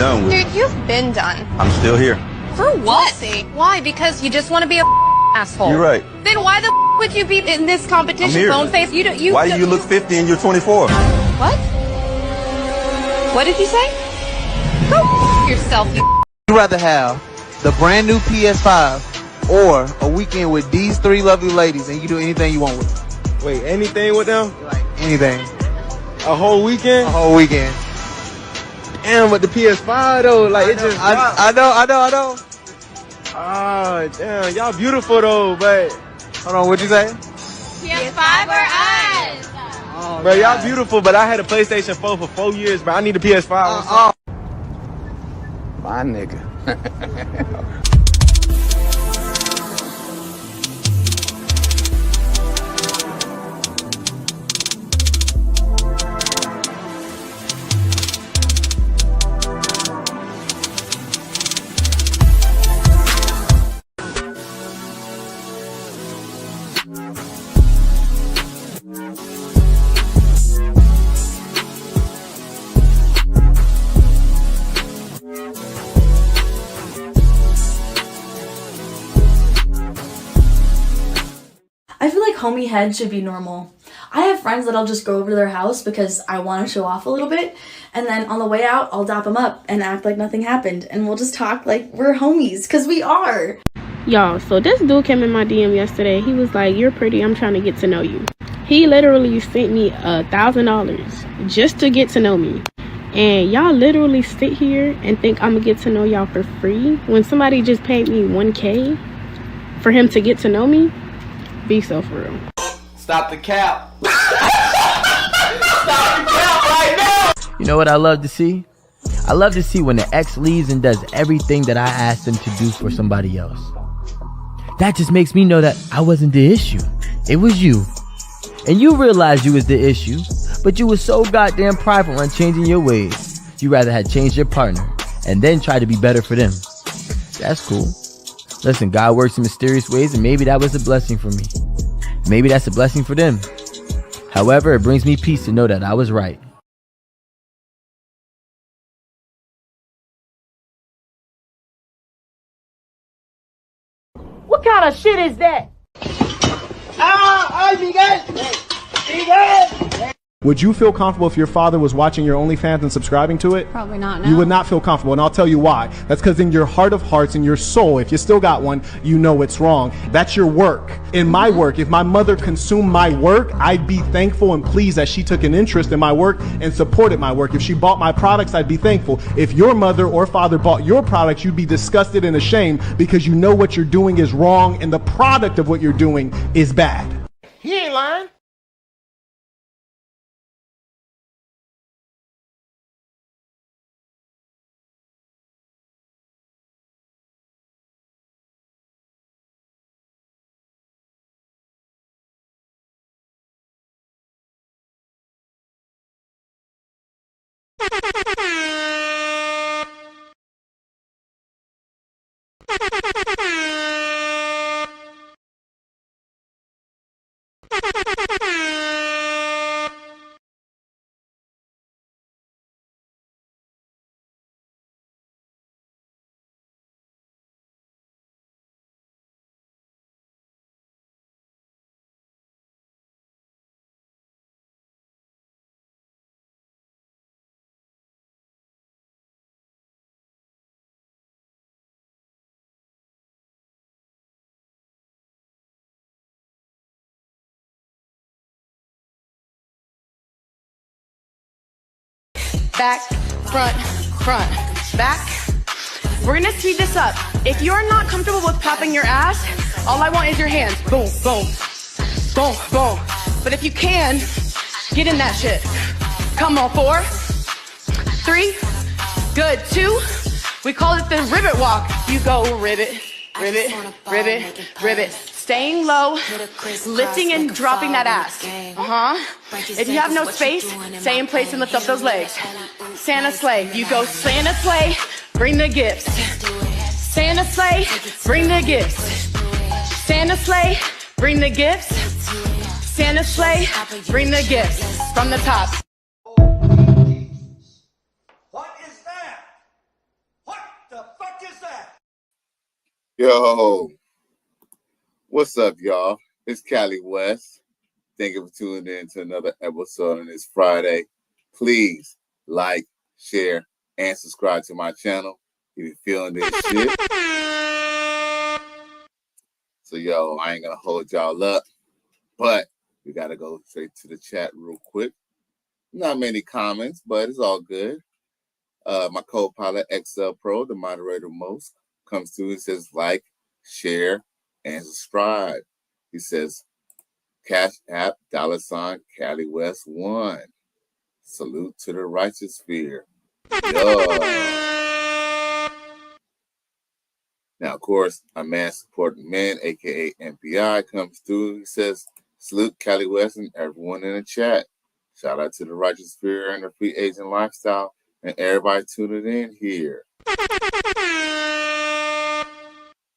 done with. Dude, you've been done. I'm still here. For what? Why? Because you just want to be a asshole. You're right. Then why the would you be in this competition, I'm here. bone face? Why do you look 50 and you're 24? What? What did you say? Go yourself, you. You'd rather have the brand new PS5 or a weekend with these three lovely ladies and you do anything you want with them? Wait, anything with them? Like anything. A whole weekend? A whole weekend. Damn, with the PS5 though, like it just. I know. Ah, damn, y'all beautiful though, but. Hold on, what'd you say? PS5 or us? Oh, bro, y'all beautiful, but I had a PlayStation 4 for 4 years, bro. I need a PS5. My nigga. I feel like homie head should be normal. I have friends that I'll just go over to their house because I want to show off a little bit, and then on the way out, I'll dap them up and act like nothing happened, and we'll just talk like we're homies, because we are. Y'all, so this dude came in my DM yesterday. He was like, "You're pretty, I'm trying to get to know you." He literally sent me $1,000 just to get to know me. And y'all literally sit here and think I'm gonna get to know y'all for free when somebody just paid me $1K for him to get to know me? Be so for real. Stop the cap. Stop the cap right now. You know what I love to see? I love to see when the ex leaves and does everything that I asked them to do for somebody else. That just makes me know that I wasn't the issue. It was you. And you realized you was the issue, but you was so goddamn prideful on changing your ways. You rather had changed your partner and then try to be better for them. That's cool. Listen, God works in mysterious ways, and maybe that was a blessing for me. Maybe that's a blessing for them. However, it brings me peace to know that I was right. What kind of shit is that? Would you feel comfortable if your father was watching your OnlyFans and subscribing to it? Probably not, no. You would not feel comfortable, and I'll tell you why. That's because in your heart of hearts, in your soul, if you still got one, you know it's wrong. That's your work. In my work, if my mother consumed my work, I'd be thankful and pleased that she took an interest in my work and supported my work. If she bought my products, I'd be thankful. If your mother or father bought your products, you'd be disgusted and ashamed because you know what you're doing is wrong and the product of what you're doing is bad. He ain't lying. Back, front, back. We're gonna speed this up. If you're not comfortable with popping your ass, all I want is your hands. Boom, boom, boom, boom. But if you can, get in that shit. Come on, 4, 3, good, 2. We call it the ribbit walk. You go ribbit, ribbit, ribbit, ribbit. Staying low, lifting and dropping that ass. If you have no space, stay in place and lift up those legs. Santa sleigh, you go Santa sleigh, bring the gifts. Santa sleigh, bring the gifts. Santa sleigh, bring the gifts. Santa sleigh, bring the gifts. From the top. What is that? Yo, what's up, y'all? It's Cali West. Thank you for tuning in to another episode on this Friday. Please like, share, and subscribe to my channel if you're feeling this shit. So, yo, I ain't gonna hold y'all up, but we gotta go straight to the chat real quick. Not many comments, but it's all good. My co-pilot XL Pro, the moderator most, comes through and says like, share, and subscribe. He says, Cashapp, $ Cali West 1. Salute to the righteous sphere. Yo. Now, of course, a man supporting men, aka MPI, comes through. He says, salute Cali West and everyone in the chat. Shout out to the righteous sphere and the free agent lifestyle and everybody tuning in here.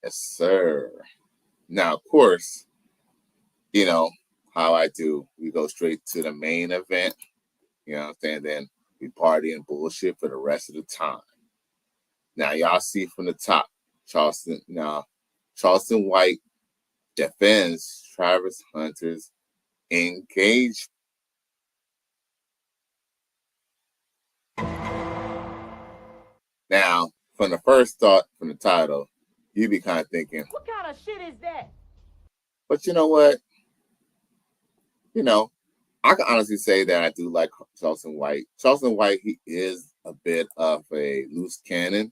Yes, sir. Now, of course, you know how I do. We go straight to the main event. You know what I'm saying? Then we party and bullshit for the rest of the time. Now, y'all see from the top, Charleston White defends Travis Hunter's engagement. Now, from the first thought, from the title, you be kind of thinking, What kind of shit is that? but you know what? You know, I can honestly say that I do like Charleston White. Charleston White, he is a bit of a loose cannon.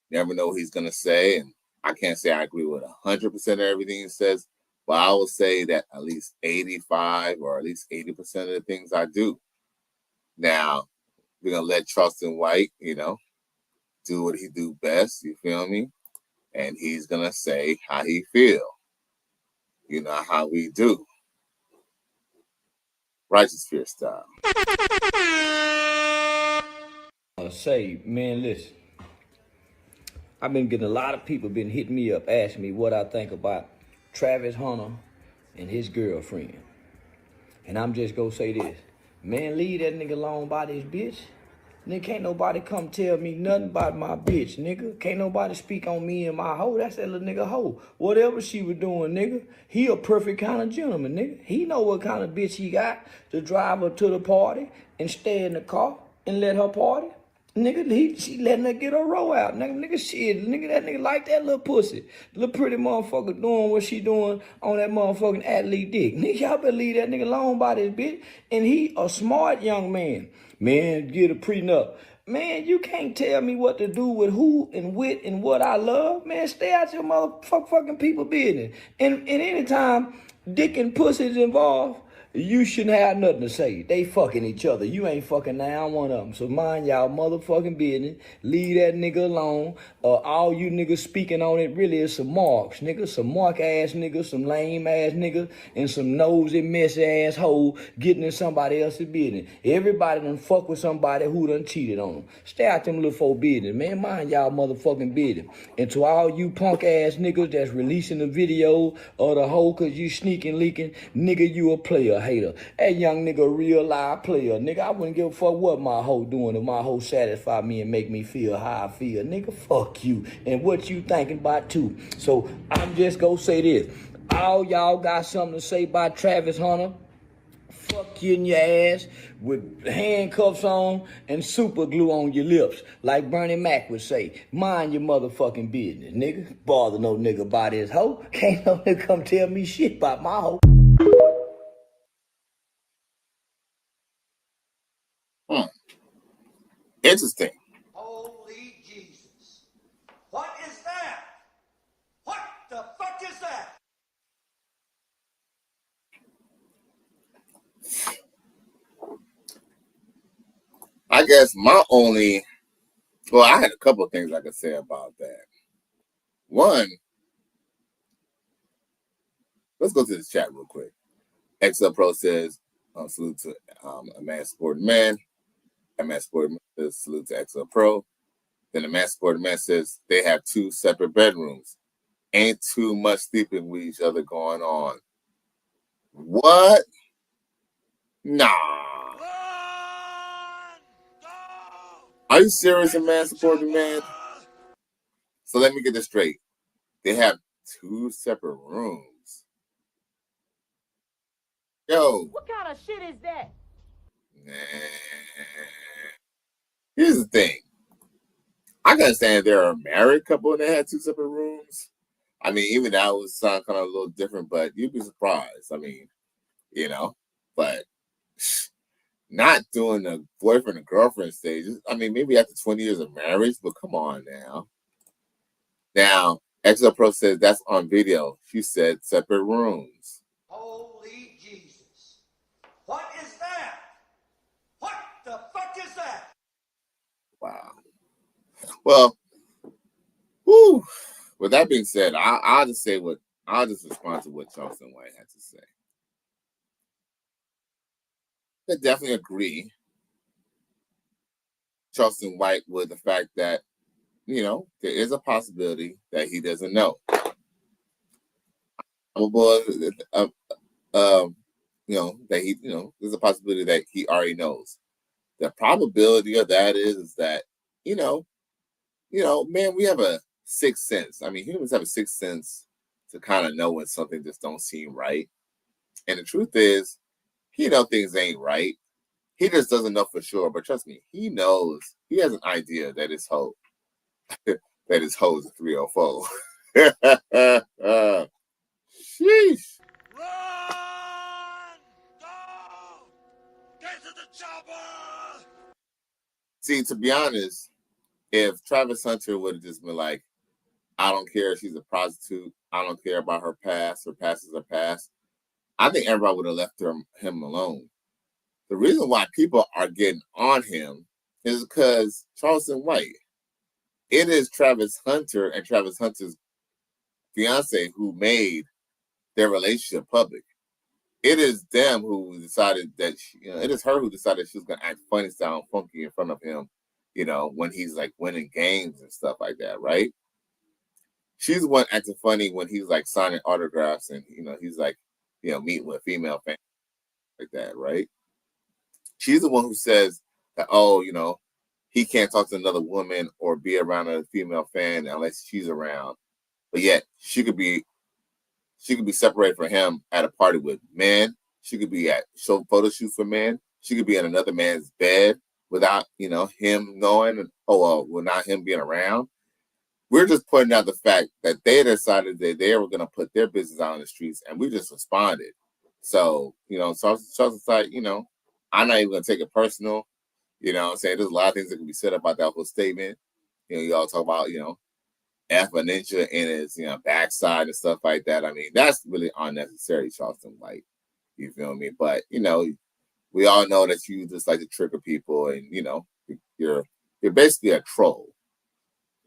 Never know what he's going to say. And I can't say I agree with 100% of everything he says, but I will say that at least 85 or at least 80% of the things I do. Now, we're going to let Charleston White, do what he do best. You feel me? And he's going to say how he feel. You know how we do. Righteous Fear style. Say, man, listen. I've been getting a lot of people been hitting me up, asking me what I think about Travis Hunter and his girlfriend. And I'm just gonna say this. Man, leave that nigga alone by this bitch. Nigga, can't nobody come tell me nothing about my bitch, nigga. Can't nobody speak on me and my hoe. That's that little nigga hoe. Whatever she was doing, nigga, he a perfect kind of gentleman, nigga. He know what kind of bitch he got to drive her to the party and stay in the car and let her party. Nigga, she letting her get her roll out. Nigga, shit. Nigga, that nigga like that little pussy. Little pretty motherfucker doing what she doing on that motherfucking athlete dick. Nigga, y'all better leave that nigga alone by this bitch. And he a smart young man. Man, get a prenup. Man, you can't tell me what to do with who and with and what I love. Man, stay out your motherfucking people business. And anytime dick and pussy is involved, you shouldn't have nothing to say. They fucking each other. You ain't fucking now one of them. So mind y'all motherfucking business. Leave that nigga alone. All you niggas speaking on it really is some marks, nigga. Some mark ass niggas, some lame ass niggas, and some nosy, messy ass hoe getting in somebody else's business. Everybody done fuck with somebody who done cheated on them. Stay out them little folk business, man. Mind y'all motherfucking business. And to all you punk ass niggas that's releasing the video of the hoe cause you sneaking, leaking, nigga, you a player. Hater. That young nigga a real live player. Nigga, I wouldn't give a fuck what my hoe doing if my hoe satisfy me and make me feel how I feel. Nigga, fuck you. And what you thinking about too. So I'm just gonna say this. All y'all got something to say about Travis Hunter? Fuck you in your ass with handcuffs on and super glue on your lips. Like Bernie Mac would say. Mind your motherfucking business, nigga. Bother no nigga about his hoe. Can't no nigga come tell me shit about my hoe. Interesting. Holy Jesus. What is that? What the fuck is that? I guess I had a couple of things I could say about that. One, let's go to the chat real quick. XL Pro says, salute to a man supporting man. A man supporting man says, salute to XL Pro. Then the man supporting man says, they have 2 separate bedrooms. Ain't too much sleeping with each other going on. What? Nah. Are you serious, a man supporting man? So let me get this straight. They have 2 separate rooms. Yo. What kind of shit is that? Nah. Here's the thing. I can understand if they're a married couple and they had 2 separate rooms. I mean, even that would sound kind of a little different, but you'd be surprised. I mean, you know, but not doing the boyfriend and girlfriend stages. I mean, maybe after 20 years of marriage, but come on now. Now, XL Pro says that's on video. She said separate rooms. Holy Jesus. What is that? What the fuck is that? Wow. Well, whew. With that being said, I'll just respond to what Charleston White had to say. I definitely agree, Charleston White, with the fact that, you know, there is a possibility that he doesn't know. You know, that he, you know, there's a possibility that he already knows. The probability of that is that, you know, man, we have a sixth sense. I mean, humans have a sixth sense to kind of know when something just don't seem right. And the truth is, he knows things ain't right. He just doesn't know for sure. But trust me, he knows. He has an idea that his hoe, that his hoe is a 304. Sheesh. Run! Go! Get to the chopper! See, to be honest, if Travis Hunter would have just been like, I don't care if she's a prostitute, I don't care about her past is her past, I think everybody would have left him alone. The reason why people are getting on him is because Charleston White. It is Travis Hunter and Travis Hunter's fiance who made their relationship public. It is them who decided that, it is her who decided she was going to act funny, sound funky in front of him, you know, when he's like winning games and stuff like that, right? She's the one acting funny when he's like signing autographs and, you know, he's like, you know, meeting with female fans like that, right? She's the one who says that, oh, you know, he can't talk to another woman or be around a female fan unless she's around. But yet she could be separated from him at a party with men. She could be at photo shoots for men. She could be in another man's bed without, you know, him knowing, not him being around. We're just pointing out the fact that they decided that they were going to put their business out on the streets, and we just responded. So, you know, Charleston's like, you know, I'm not even going to take it personal. You know what I'm saying? There's a lot of things that can be said about that whole statement. You know, y'all talk about, you know, F a ninja in his, you know, backside and stuff like that. I mean, that's really unnecessary, Charleston White. You feel me? But, you know, we all know that you just like to trigger people, and, you know, you're basically a troll.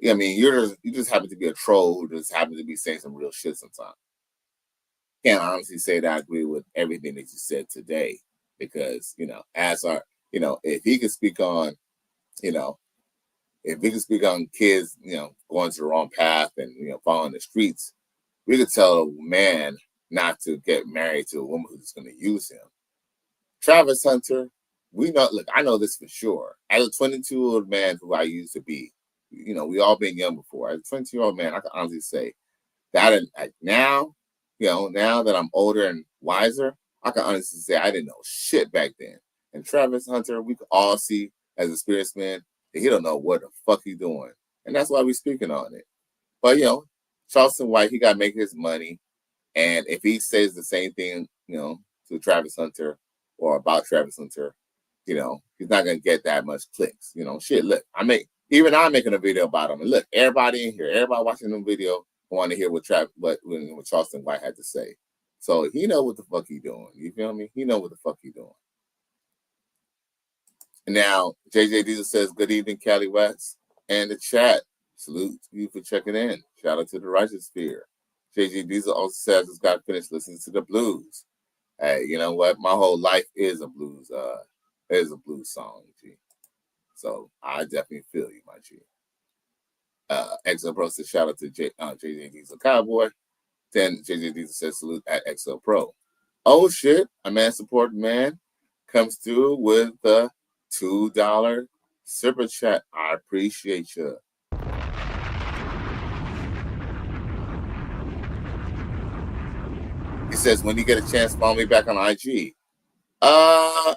I mean, you just happen to be a troll who just happens to be saying some real shit sometimes. Can't honestly say that I agree with everything that you said today, because, you know, if he could speak on, you know, if we could speak on kids, you know, going to the wrong path and, you know, following the streets, we could tell a man not to get married to a woman who's going to use him. Travis Hunter, I know this for sure. As a 22-year-old man who I used to be, you know, we all been young before. As a 22-year-old man, I can honestly say that now, you know, now that I'm older and wiser, I can honestly say I didn't know shit back then. And Travis Hunter, we could all see as experienced men that he don't know what the fuck he's doing. And that's why we're speaking on it. But, you know, Charleston White, he got to make his money. And if he says the same thing, you know, to Travis Hunter or about Travis Hunter, you know, he's not going to get that much clicks. You know, shit, look, I'm making a video about him. And look, everybody in here, everybody watching the video want to hear what Charleston White had to say. So he know what the fuck he doing. You feel me? He know what the fuck he doing. And now, JJ Diesel says, good evening, Cali West. And the chat, salute you for checking in. Shout out to the Righteous Sphere. JJ Diesel also says, it's got to finish listening to the blues. Hey, you know what? My whole life is a blues song, G. So I definitely feel you, my G. XL Pro says, shout out to JJ Diesel Cowboy. Then JJ Diesel says, salute at XL Pro. Oh shit, a man supporting man comes through with the $2 super chat. I appreciate you. He says, when you get a chance, follow me back on IG. I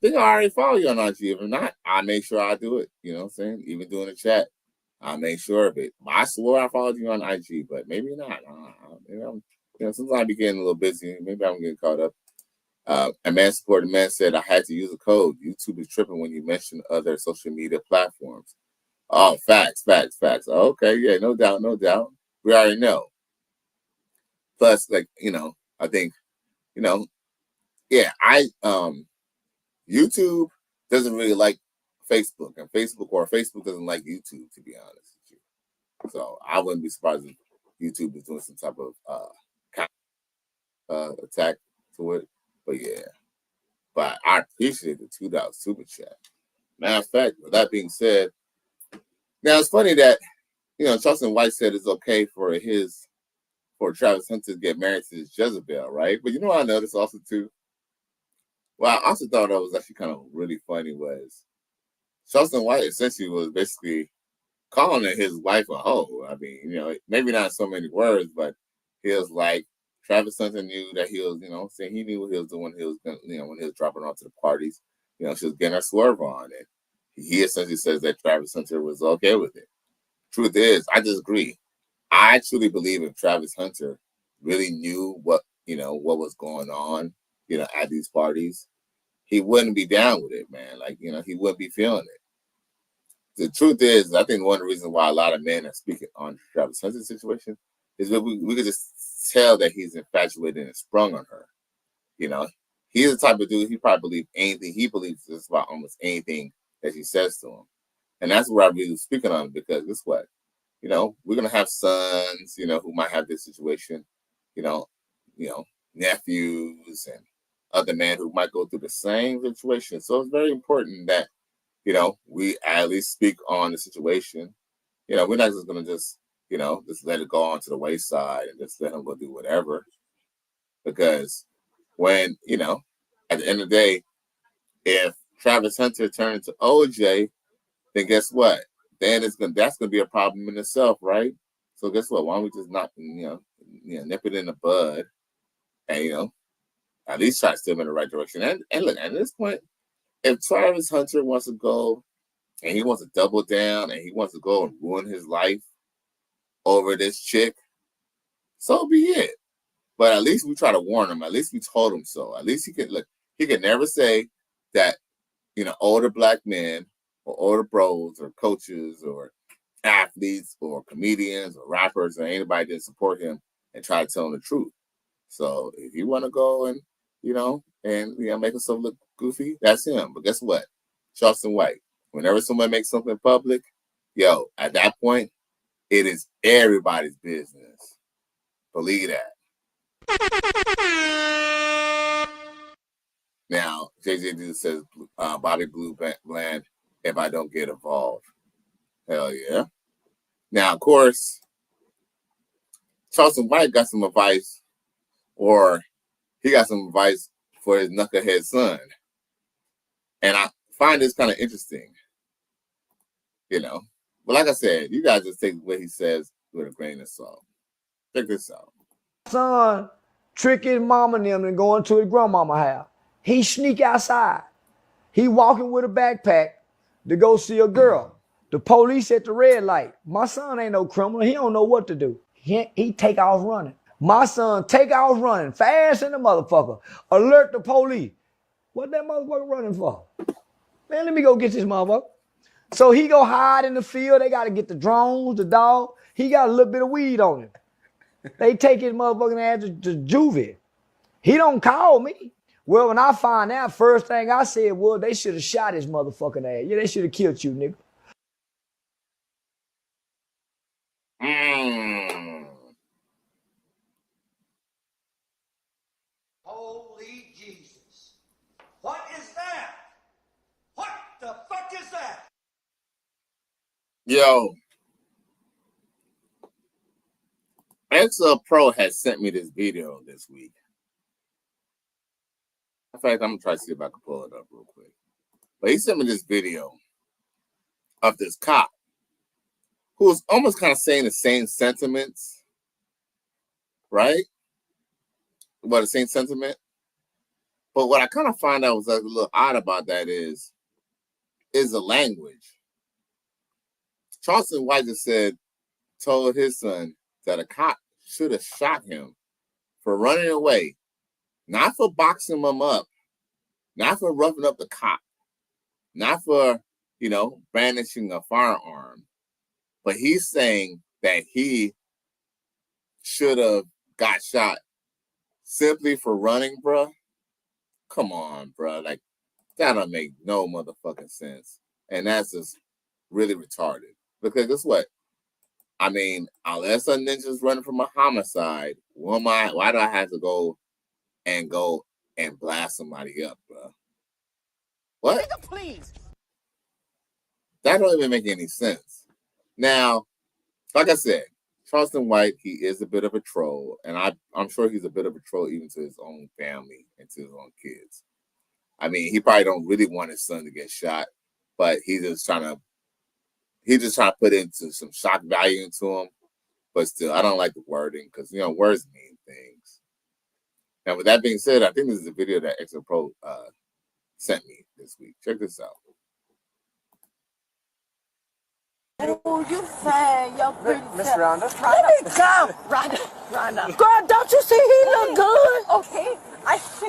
think I already follow you on IG. If not, I make sure I do it. You know what I'm saying? Even doing the chat, I make sure of it. I swore I followed you on IG, but maybe not. Maybe I'm, sometimes I be getting a little busy. Maybe I'm getting caught up. A man supported man said, I had to use a code. YouTube is tripping when you mention other social media platforms. Oh, facts. Okay, yeah, no doubt. We already know. Plus, like, I think, yeah, YouTube doesn't really like Facebook, and Facebook doesn't like YouTube, to be honest with you. So I wouldn't be surprised if YouTube is doing some type of attack to it. But yeah, but I appreciate the $2 super chat. Matter of fact, with that being said, now it's funny that Charleston White said it's okay for Travis Hunter to get married to his Jezebel, right? But what I noticed also too. Well, I also thought that was actually kind of really funny was Charleston White essentially was basically calling his wife a hoe. I mean, maybe not so many words, but he was like, Travis Hunter knew that he was, saying he knew what he was doing. He was, when he was dropping her off to the parties, she was getting her swerve on. And he essentially says that Travis Hunter was okay with it. Truth is, I disagree. I truly believe if Travis Hunter really knew what was going on, at these parties, he wouldn't be down with it, man. Like, he wouldn't be feeling it. The truth is, I think one of the reasons why a lot of men are speaking on Travis Hunter's situation is that we could just tell that he's infatuated and sprung on her. He's the type of dude, he probably believes anything. He believes just about almost anything that she says to him. And that's where I really speaking on, because guess what? We're going to have sons, who might have this situation, nephews and other men who might go through the same situation. So it's very important that, we at least speak on the situation. We're not just going to just let it go on to the wayside and just let him go do whatever. Because when, at the end of the day, if Travis Hunter turned to OJ, then guess what? Then that's gonna be a problem in itself, right? So guess what? Why don't we just not, nip it in the bud, and at least try to steer him in the right direction. And look, at this point, if Travis Hunter wants to go and he wants to double down and he wants to go and ruin his life over this chick, so be it. But at least we try to warn him. At least we told him so. At least he can never say that, older black men or older bros or coaches or athletes or comedians or rappers or anybody didn't support him and try to tell him the truth. So if you want to go and, make himself look goofy, that's him. But guess what? Charleston White, whenever someone makes something public, at that point, it is everybody's business. Believe that. Now, JJ says, Bobby Blue Bland, if I don't get involved. Hell yeah. Now, of course, Charleston White got some advice, or he got some advice for his knucklehead son. And I find this kind of interesting. But like I said, you guys just take what he says with a grain of salt. Check this out. Son trick his mama and them and going to his grandmama house. He sneak outside. He walking with a backpack to go see a girl. The police at the red light. My son ain't no criminal. He don't know what to do. He take off running. My son take off running fast in the motherfucker. Alert the police. What that motherfucker running for? Man, let me go get this motherfucker. So he go hide in the field. They got to get the drones, the dog. He got a little bit of weed on him. They take his motherfucking ass to juvie. He don't call me. Well, when I find out, first thing I said was they should have shot his motherfucking ass. Yeah, they should have killed you, nigga. Holy Jesus. What is that? What the fuck is that? Yo. XL Pro has sent me this video this week. In fact, I'm going to try to see if I can pull it up real quick. But he sent me this video of this cop who was almost kind of saying the same sentiments, right? the same sentiment. But what I kind of find out was a little odd about that is the language. Charleston White just told his son that a cop should have shot him for running away, not for boxing him up, not for roughing up the cop, not for, brandishing a firearm, but he's saying that he should have got shot simply for running, bruh. Come on, bruh. Like, that don't make no motherfucking sense. And that's just really retarded. Because guess what? I mean, unless a ninja's running from a homicide, why do I have to go and blast somebody up, bro? What? Nigga, please. That don't even make any sense. Now, like I said, Charleston White, he is a bit of a troll, and I'm sure he's a bit of a troll even to his own family and to his own kids. I mean, he probably don't really want his son to get shot, but he's just trying to put into some shock value into him. But still, I don't like the wording because, words mean things. Now, with that being said, I think this is a video that Extra Pro sent me this week. Check this out. Oh, you fine, your pretty Miss Rhonda. Let me go. Rhonda. Girl, don't you see he look good? Okay. I see.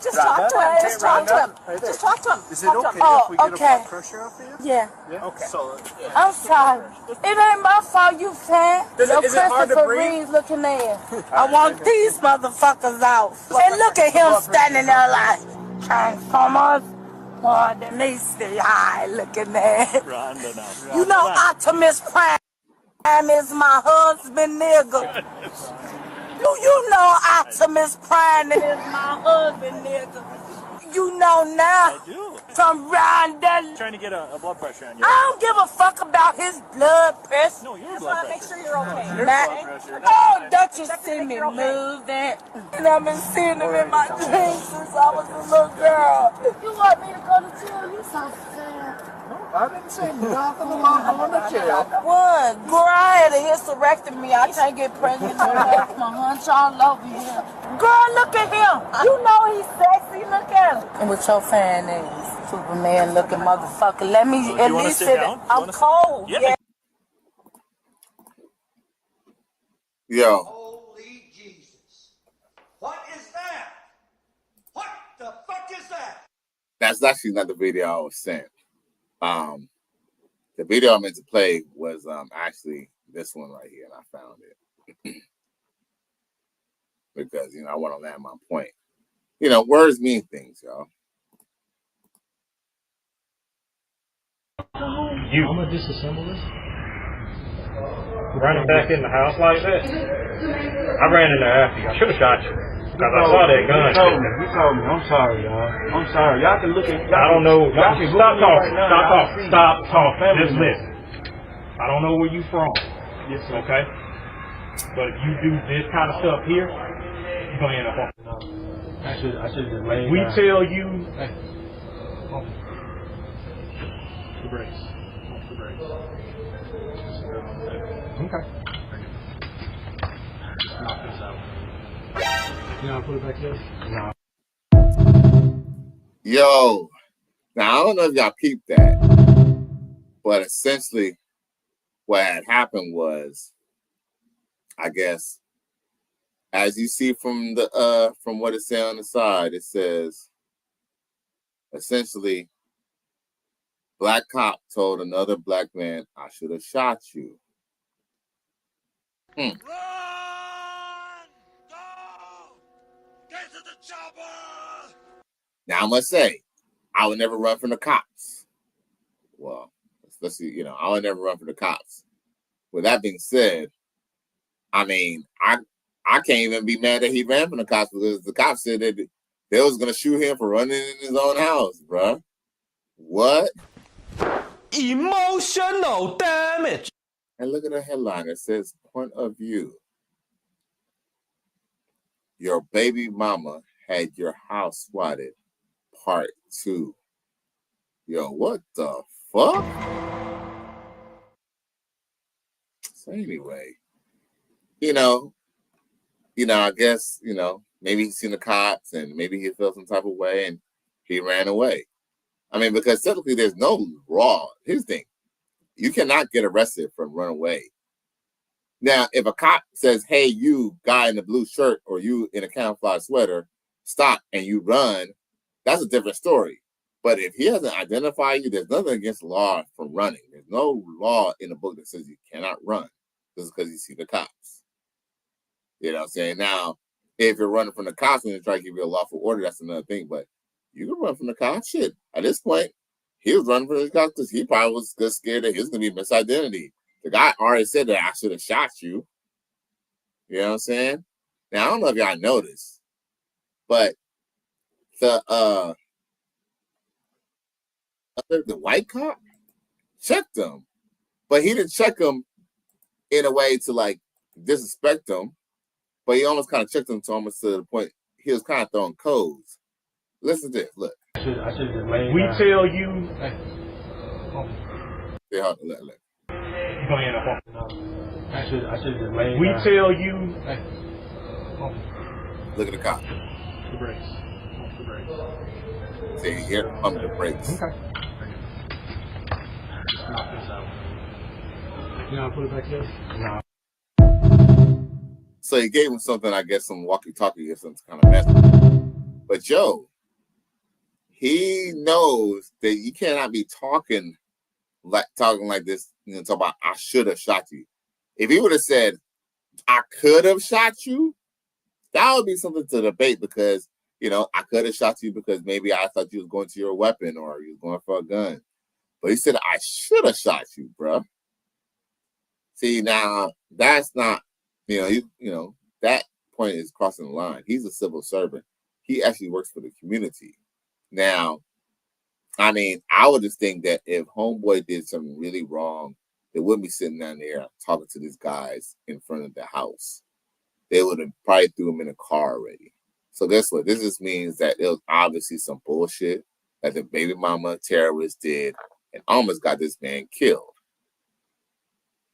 Just talk to him. Just talk to him. Just talk to him. Is it okay if we get a blood pressure off here? Yeah. Okay. So, I'm sorry. It ain't my fault you fat. Is it hard to Christopher breathe? Reese looking there. I want these motherfuckers out. And look at him standing there like Transformers. Boy, the Macy eye looking there. Rhonda now. You know Optimus Prime is my husband, nigga. Do you know Optimus Prime is my husband, nigga? You know now. I do. From Rhonda. Trying to get a blood pressure on you. I don't give a fuck about his blood pressure. No, your blood pressure. Make sure you're okay. Your blood pressure. Oh, don't you see me move that? And I've been seeing him in my dreams since I was a little girl. You want me to go to jail? You so sad. I didn't say nothing about going to jail. What? Girl, I had a hysterectomy. I can't get pregnant. My hunch all over here. Girl, look at him. You know he's sexy. Look at him. And with your fan names. Superman looking motherfucker. Let me at least sit down. I'm cold. Yeah. Yo. Holy Jesus. What is that? What the fuck is that? That's actually not the video I was sent. The video I meant to play was actually this one right here, and I found it. Because, I want to land my point. Words mean things, y'all. You. I'm gonna disassemble this. Running back in the house like that? I ran in there after you. I should have shot you. Because I saw that gun. You told me. I'm sorry, y'all. I'm sorry. Y'all can look at. I don't know. Y'all can Stop talking. Right Stop now. talking. Stop talking. Just listen. I don't know where you from. Yes, sir. Okay? But if you do this kind of stuff here, you're going to end up on. I should just lay We down. tell you. Hey. The brakes. The brakes. Okay. Knock this out. You know, put it back there? No. Yo. Now, I don't know if y'all peeped that, but essentially what had happened was, I guess, as you see from what it says on the side, it says, essentially, black cop told another black man, I should have shot you. Run! Go! Get to the chopper! Now, I must say, I would never run from the cops. Well, let's see, I would never run from the cops. With that being said, I mean, I can't even be mad that he ran from the cops because the cops said that they was going to shoot him for running in his own house, bruh. What? Emotional damage. And look at the headline. It says, point of view. Your baby mama had your house swatted. Part 2. Yo, what the fuck? So anyway, I guess, maybe he's seen the cops and maybe he felt some type of way and he ran away. I mean, because typically there's no law. Here's the thing. You cannot get arrested for run away. Now, if a cop says, hey, you guy in the blue shirt or you in a camouflage sweater, stop and you run, that's a different story. But if he hasn't identified you, there's nothing against law for running. There's no law in the book that says you cannot run just because you see the cops. You know what I'm saying? Now, if you're running from the cops and they try to give you a lawful order, that's another thing. But you can run from the cops. Shit. At this point, he was running from the cops because he probably was just scared that he was going to be misidentity. The guy already said that I should have shot you. You know what I'm saying? Now, I don't know if y'all noticed, but the white cop checked him, but he didn't check him in a way to like disrespect him, but he almost kind of checked him to almost to the point he was kind of throwing codes. Listen to this. Look. I should just lay we down. Tell you. Yeah, hold on, look. Go ahead. I should just lay we down. Tell you. Look at the cop. The brakes. The brakes. See, here, pump the brakes. Okay. Knock this out. You know how to put it back here? No. So he gave him something, I guess, some walkie-talkie or some kind of message. But Joe, he knows that you cannot be talking like this, you know, talk about I should have shot you. If he would have said, I could have shot you, that would be something to debate because, you know, I could have shot you because maybe I thought you was going to your weapon or you was going for a gun. But he said, I should have shot you, bro. See, now that's not, you know, that point is crossing the line. He's a civil servant. He actually works for the community. Now, I mean, I would just think that if homeboy did something really wrong, they wouldn't be sitting down there talking to these guys in front of the house. They would have probably threw him in a car already. So guess what? This just means that it was obviously some bullshit that the baby mama terrorist did and almost got this man killed.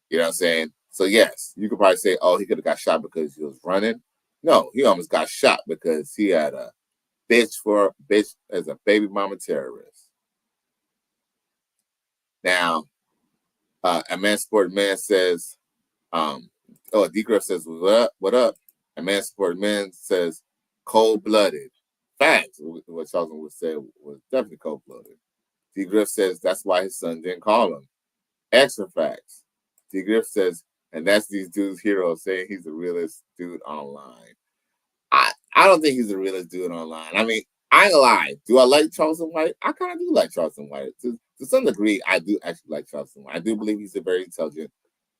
You know what I'm saying? So yes, you could probably say, oh, he could have got shot because he was running. No, he almost got shot because he had a bitch as a baby mama terrorist. Now, a man sport man says, D-Griff says, what up? A man sport man says, cold-blooded. Facts, what Charleston would say was definitely cold-blooded. D-Griff says, that's why his son didn't call him. Extra facts. D-Griff says, and that's these dudes' heroes saying he's the realest dude online. I don't think he's the realest dude online. I mean, I ain't gonna lie. Do I like Charleston White? I kind of do like Charleston White. To some degree, I do actually like Charleston White. I do believe he's a very intelligent.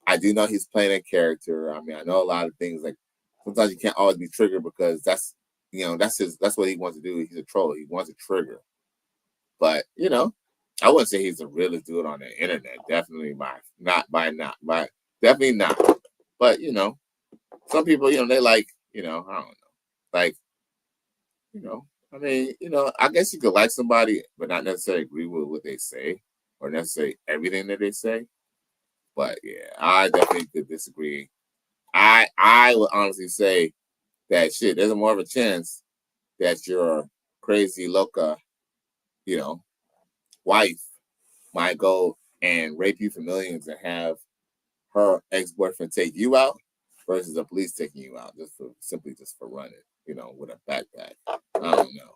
I do know he's playing a character. I mean, I know a lot of things. Like sometimes you can't always be triggered because that's what he wants to do. He's a troll. He wants to trigger. But I wouldn't say he's the realest dude on the internet. Definitely definitely not. But some people, they like, I don't know. Like, I mean, I guess you could like somebody, but not necessarily agree with what they say or necessarily everything that they say. But yeah, I definitely could disagree. I would honestly say that shit, there's more of a chance that your crazy loca, wife might go and rape you for millions and have her ex-boyfriend take you out versus the police taking you out simply for running, with a backpack. I don't know.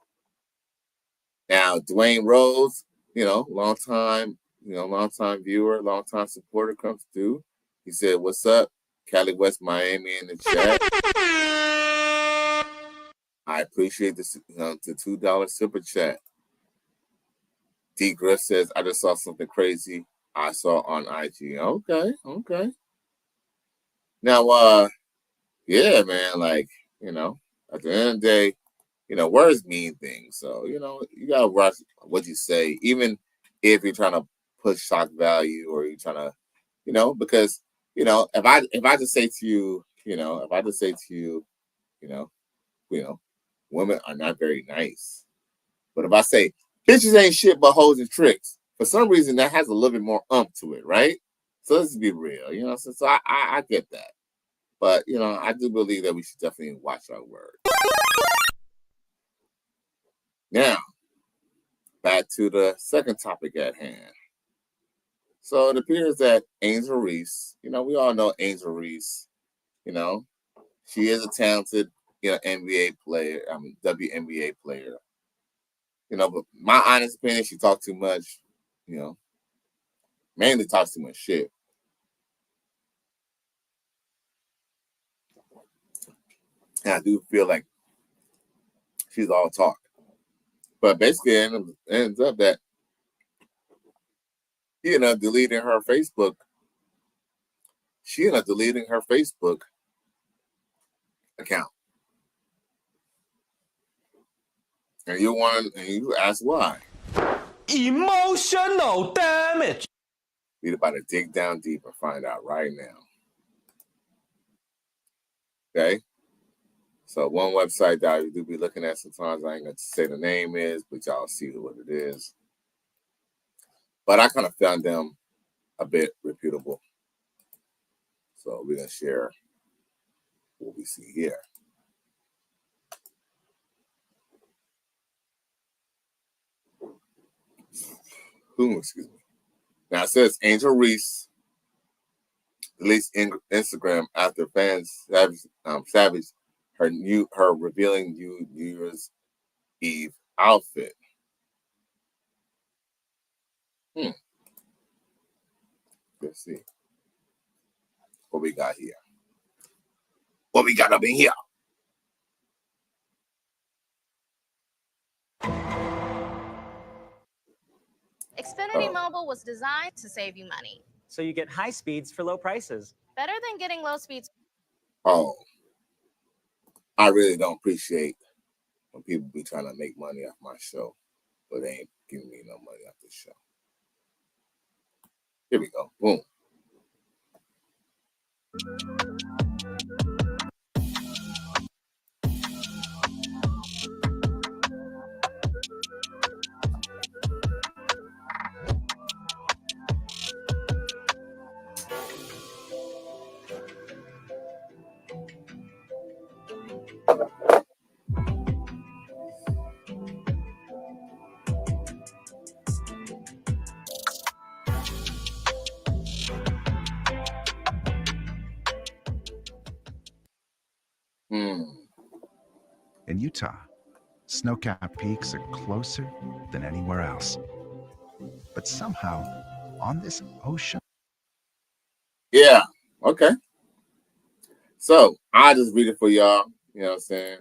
Now, Dwayne Rose, long-time viewer, long-time supporter comes through. He said, what's up? Cali West Miami in the chat. I appreciate the $2 super chat. D. Griff says, I just saw something crazy I saw on IG. Okay. Now, yeah, man, like, at the end of the day, words mean things. So, you got to watch what you say, even if you're trying to push shock value or you're trying to, because, if I just say to you, women are not very nice. But if I say, bitches ain't shit but hoes and tricks, for some reason that has a little bit more to it, right? So let's be real, so I get that. But, I do believe that we should definitely watch our words. Now, back to the second topic at hand. So it appears that Angel Reese, we all know Angel Reese, she is a talented, NBA player, WNBA player. But my honest opinion, she talks too much, mainly talks too much shit. And I do feel like she's all talk. But basically, it ends up that she ended up deleting her Facebook. She ended up deleting her Facebook account. And you ask why. Emotional damage. We're about to dig down deep and find out right now. Okay? So one website that I do be looking at sometimes, I ain't going to say the name is, but y'all see what it is. But I kind of found them a bit reputable. So we're going to share what we see here. Excuse me. Now it says Angel Reese deletes Instagram after fans savage her revealing New Year's Eve outfit. Let's see what we got here. What we got up in here? Xfinity Mobile was designed to save you money. So you get high speeds for low prices. Better than getting low speeds. Oh, I really don't appreciate when people be trying to make money off my show, but they ain't giving me no money off this show. Here we go. Boom. In Utah, snow-capped peaks are closer than anywhere else. But somehow, on this ocean... Yeah, okay. So, I'll just read it for y'all, you know what I'm saying,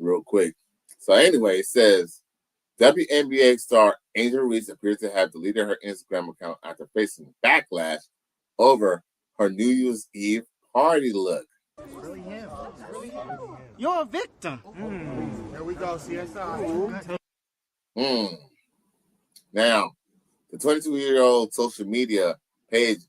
real quick. So anyway, it says, WNBA star Angel Reese appears to have deleted her Instagram account after facing backlash over her New Year's Eve party look. You're a victim. There we go, CSI. Now, the 22-year-old social media page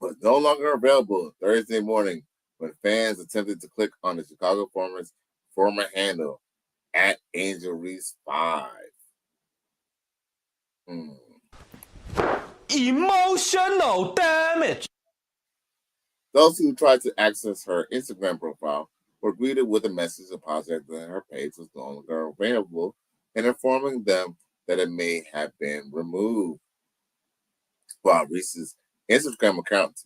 was no longer available Thursday morning when fans attempted to click on the Chicago Former's former handle at Angel Reese 5. Emotional damage. Those who tried to access her Instagram profile were greeted with a message apologizing that her page was no longer available and informing them that it may have been removed. While Reese's Instagram account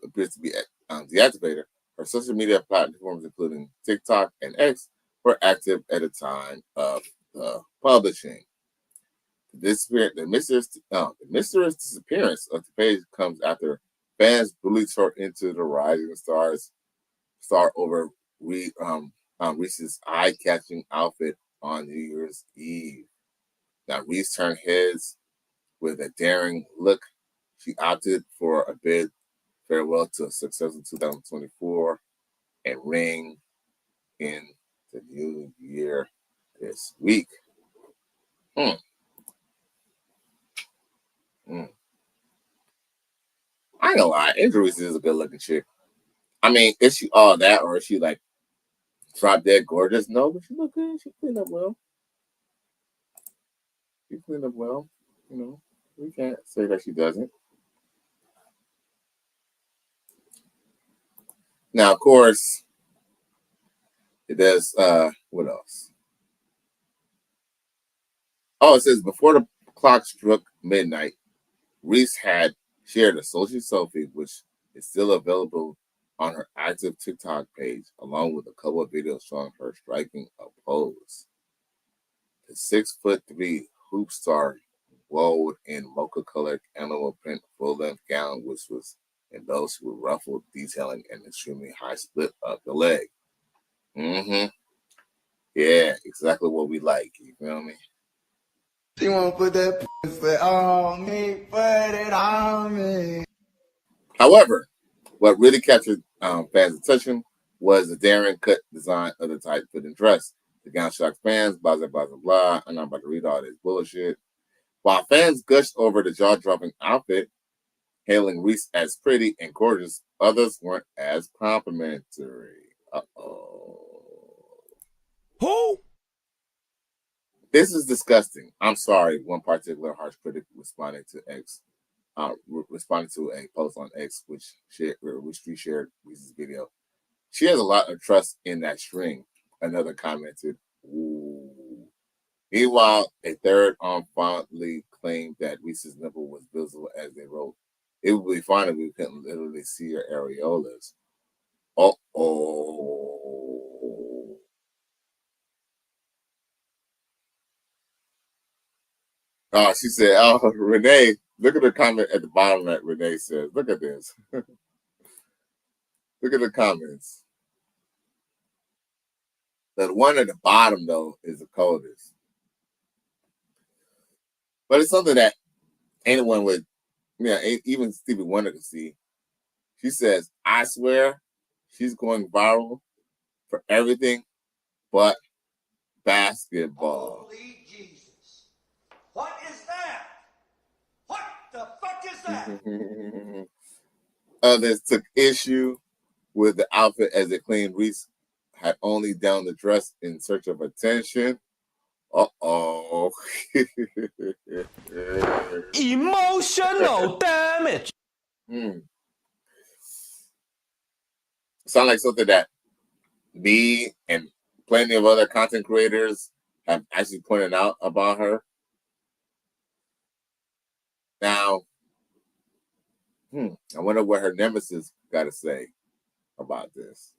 appears to be deactivated, her social media platforms, including TikTok and X, were active at the time of the publishing. The mysterious disappearance of the page comes after fans brutally tore into the Rising star over Reese's eye-catching outfit on New Year's Eve. Now, Reese turned heads with a daring look. She opted for a bid farewell to a successful 2024 and ring in the new year this week. I ain't gonna lie, Angel Reese is a good looking chick. I mean, is she all that, or is she like drop dead gorgeous? No, but she look good. She cleaned up well. We can't say that she doesn't. Now, of course, it does. What else? Oh, it says before the clock struck midnight, Reese had shared a social selfie, which is still available on her active TikTok page, along with a couple of videos showing her striking a pose. The 6'3" hoop star wore in mocha-colored animal print full-length gown, which was embellished with ruffled detailing and extremely high split of the leg. Mm-hmm. Yeah, exactly what we like. You feel me? She wanna put that pussy on me, put it on me. However, what really captured fans' attention was the daring cut design of the tight-fitting dress. The gown shocked fans, blah, blah, blah, blah, blah. I'm not about to read all this bullshit. While fans gushed over the jaw-dropping outfit, hailing Reese as pretty and gorgeous, others weren't as complimentary. Uh-oh. Who? This is disgusting. I'm sorry. One particular harsh critic responded to a post on X, which shared Reese's video. She has a lot of trust in that string. Another commented, ooh. Meanwhile, a third fondly claimed that Reese's nipple was visible as they wrote, "It would be fine if we couldn't literally see her areolas." Uh-oh. She said, "Oh, Renee, look at the comment at the bottom that Renee says. Look at this. Look at the comments. The one at the bottom, though, is the coldest. But it's something that anyone would, even Stevie Wonder could see. She says, I swear she's going viral for everything but basketball. Holy Jesus. What is that? What the fuck is that? Others took issue with the outfit as they claimed Reese had only donned the dress in search of attention. Uh-oh. Emotional damage. Sound like something that me and plenty of other content creators have actually pointed out about her. Now, I wonder what her nemesis got to say about this.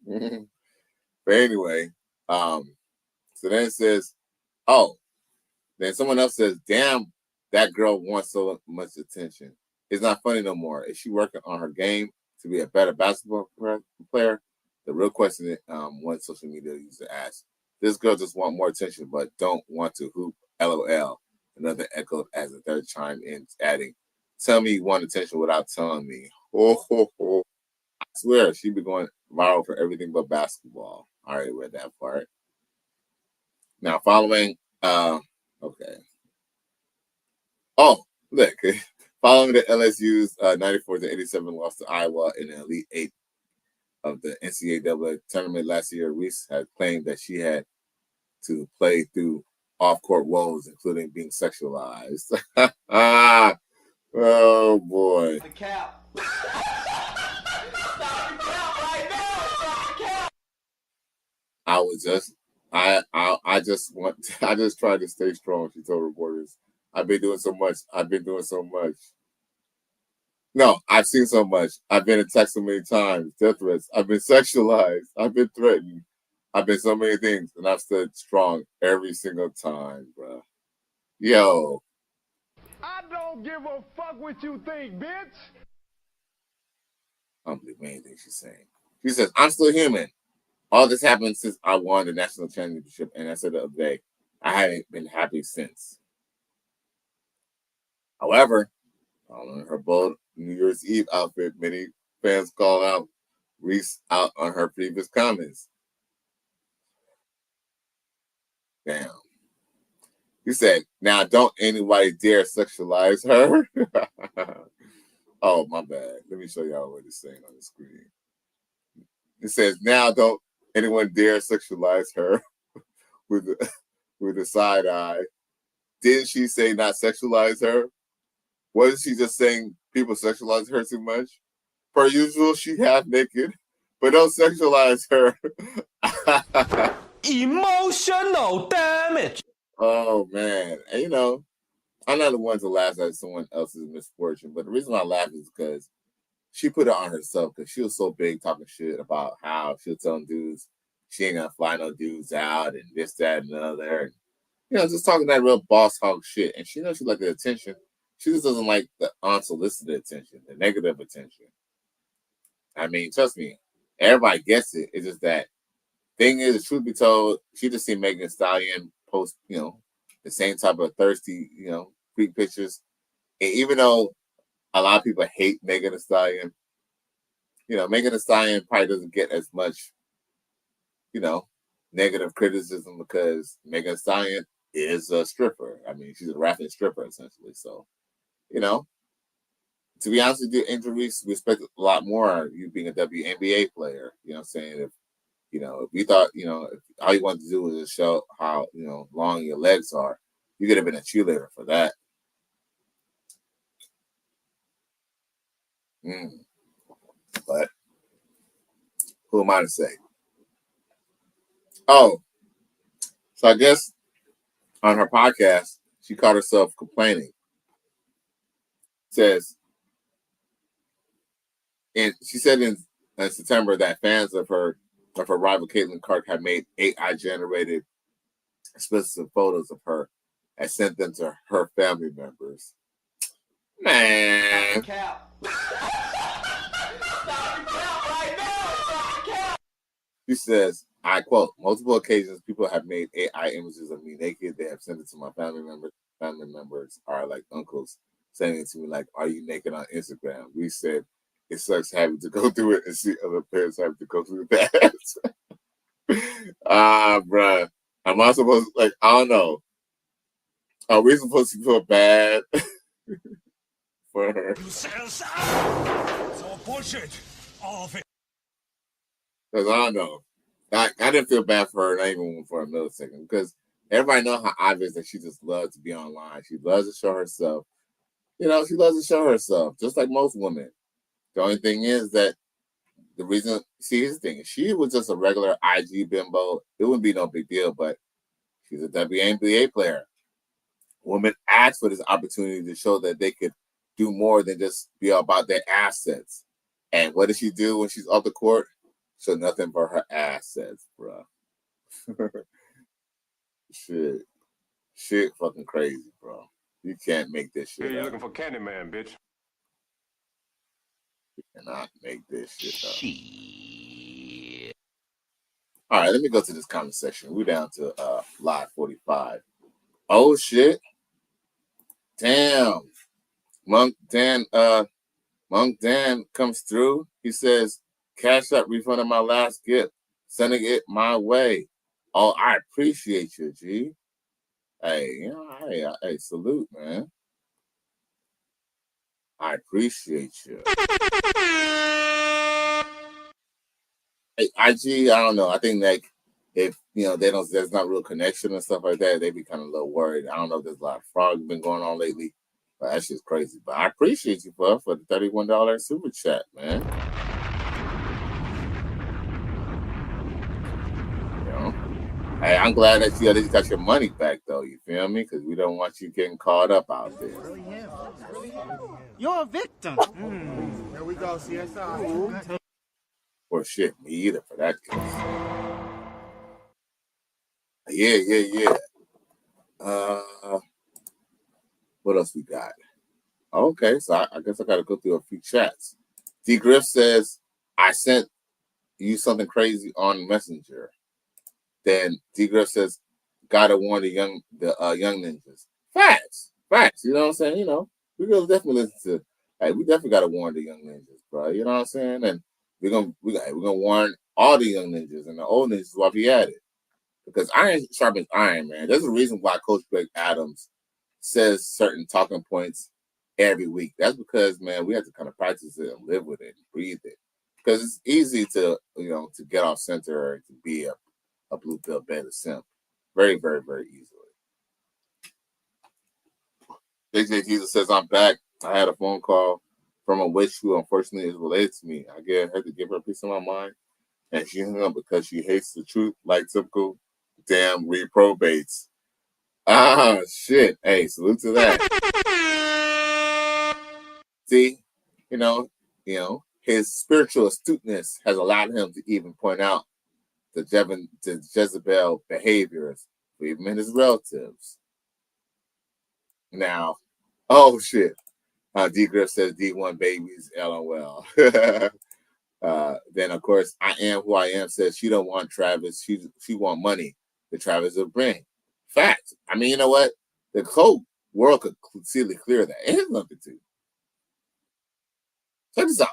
But anyway, so then it says, then someone else says, damn, that girl wants so much attention. It's not funny no more. Is she working on her game to be a better basketball player? The real question that one social media user asked, this girl just want more attention but don't want to hoop, LOL. Another echoed as the third chimed in, adding, tell me you want attention without telling me. I swear she be going viral for everything but basketball. I already read that part. Now following, okay. Oh, look. Following the LSU's 94-87 loss to Iowa in the Elite Eight of the NCAA tournament last year, Reese had claimed that she had to play through off-court woes, including being sexualized. Oh boy. The cap. I just tried to stay strong, she told reporters. I've been doing so much. No, I've seen so much. I've been attacked so many times, death threats. I've been sexualized. I've been threatened. I've been so many things, and I've stood strong every single time, bro. Yo. I don't give a fuck what you think, bitch. I don't believe anything she's saying. She says, I'm still human. All this happened since I won the national championship, and I said the other day, I haven't been happy since. However, following her bold New Year's Eve outfit, many fans called out Reese out on her previous comments. Damn. He said, now don't anybody dare sexualize her. Oh, my bad. Let me show y'all what it's saying on the screen. It says, now don't anyone dare sexualize her with a side eye. Didn't she say not sexualize her? Wasn't she just saying people sexualize her too much? Per usual, she half naked, but don't sexualize her. Emotional damage. Oh man, and you know, I'm not the one to laugh at someone else's misfortune, but the reason why I laugh is because she put it on herself because she was so big talking shit about how she'll tell dudes she ain't gonna fly no dudes out and this, that, and the other. And, you know, just talking that real boss hog shit. And she knows she like the attention. She just doesn't like the unsolicited attention, the negative attention. I mean, trust me, everybody gets it. It's just that thing is, the truth be told, she just seen Megan Thee Stallion post, you know, the same type of thirsty, you know, freak pictures. And even though a lot of people hate Megan Thee Stallion, you know, Megan Thee Stallion probably doesn't get as much, you know, negative criticism because Megan Thee Stallion is a stripper. I mean, she's a rapping stripper essentially. So, you know, to be honest with you, Reese, we expect a lot more you being a WNBA player. You know what I'm saying? If you know, if we thought, you know, if all you wanted to do was just show how, you know, long your legs are, you could have been a cheerleader for that. But who am I to say? Oh, so I guess on her podcast, she caught herself complaining. Says, and she said in September that fans of her rival Caitlyn Clark had made AI generated explicit photos of her and sent them to her family members. Man. She says, I quote, multiple occasions people have made AI images of me naked. They have sent it to my family members. Family members are like uncles sending it to me like, are you naked on Instagram? We said, it sucks having to go through it and see other parents having to go through that. Bruh. Am I supposed to, like, I don't know. Are we supposed to feel bad for her? It's all bullshit. All of it. Because I don't know. I didn't feel bad for her, not even for a millisecond, because everybody knows how obvious that she just loves to be online. She loves to show herself. You know, she loves to show herself, just like most women. The only thing is that the reason, see, here's the thing. If she was just a regular IG bimbo, it wouldn't be no big deal, but she's a WNBA player. Women asked for this opportunity to show that they could do more than just be about their assets. And what does she do when she's off the court? So nothing but her assets, bro. Shit fucking crazy, bro. You can't make this shit You're up. looking for Candyman, bitch. You cannot make this shit up. All right, let me go to this comment section. We're down to live 45. Oh shit. Damn. Monk Dan comes through. He says, Cashapp refunded my last gift, sending it my way. Oh, I appreciate you, G. Hey, you know, hey, salute, man. I appreciate you. Hey, IG, I don't know. I think like if you know there's not real connection and stuff like that, they'd be kind of a little worried. I don't know if there's a lot of fraud been going on lately, but that's just crazy. But I appreciate you, bro, for the $31 super chat, man. You know, hey, I'm glad that you at least got your money back, though. You feel me? Because we don't want you getting caught up out there. You're a victim. Here we go, CSI. Or shit, me either for that case. Yeah. What else we got? Okay, so I guess I gotta go through a few chats. D Griff says, I sent you something crazy on Messenger. Then D Griff says, gotta warn the young ninjas. Facts. You know what I'm saying? You know, we gonna definitely listen to. Hey, we definitely gotta warn the young ninjas, bro. You know what I'm saying? And we're gonna warn all the young ninjas and the old ninjas while we at it. Because iron sharpens iron, man. There's a reason why Coach Greg Adams says certain talking points every week. That's because, man, we have to kind of practice it and live with it and breathe it. Because it's easy to, you know, to get off center or to be a blue pill beta simp. Very, very, very easily. JJ Jesus says, I'm back. I had a phone call from a witch who unfortunately is related to me. I had to give her a piece of my mind. And she hung up because she hates the truth like typical damn reprobates. Ah, shit. Hey, salute to that. See, you know, his spiritual astuteness has allowed him to even point out the Jezebel behaviors for even his relatives. Now, oh shit. D Griff says D1 babies, LOL. Then of course, I am who I am says she don't want Travis. She want money that Travis will bring. Fact. I mean, you know what? The whole world could clearly clear that. It has nothing to. Check this out.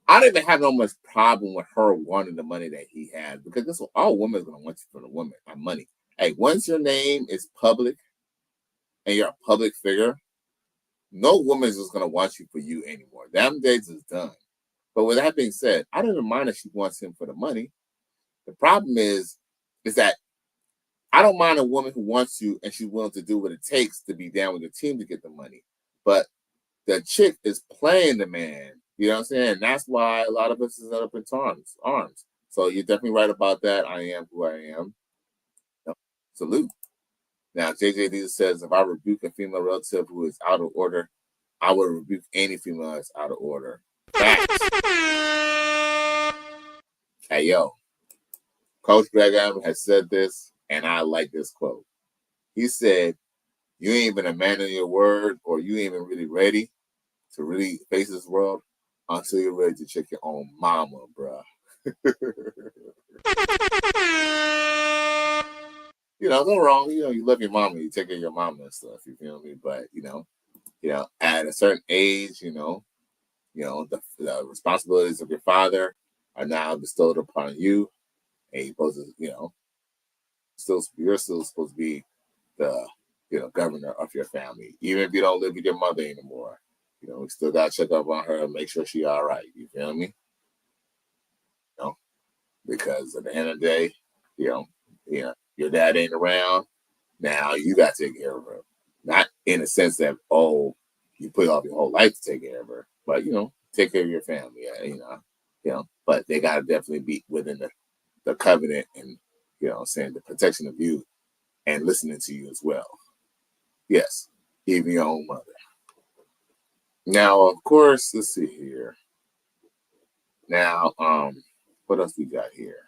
I don't even have no much problem with her wanting the money that he has because this all women are gonna want you for the woman money. Hey, once your name is public and you're a public figure, no woman is just gonna want you for you anymore. Them days is done. But with that being said, I don't even mind if she wants him for the money. The problem is that I don't mind a woman who wants you and she's willing to do what it takes to be down with the team to get the money. But the chick is playing the man. You know what I'm saying? And that's why a lot of us is up in arms. So you're definitely right about that. I am who I am. Salute. Now, JJD says, if I rebuke a female relative who is out of order, I would rebuke any female that's out of order. Facts. Hey, yo. Coach Greg Adams has said this, and I like this quote. He said, you ain't even a man of your word, or you ain't even really ready to really face this world until you're ready to check your own mama, bruh. No wrong. You love your mama, you take care of your mama and stuff. You feel me? But at a certain age, the responsibilities of your father are now bestowed upon you, and you're supposed to, you're still supposed to be the governor of your family, even if you don't live with your mother anymore. We still gotta check up on her and make sure she's all right. You feel me? Because at the end of the day, your dad ain't around. Now you gotta take care of her. Not in the sense that you put off your whole life to take care of her, but take care of your family. But they gotta definitely be within the covenant and saying the protection of you and listening to you as well. Yes, even your own mother. Now, of course, let's see here. Now, what else we got here?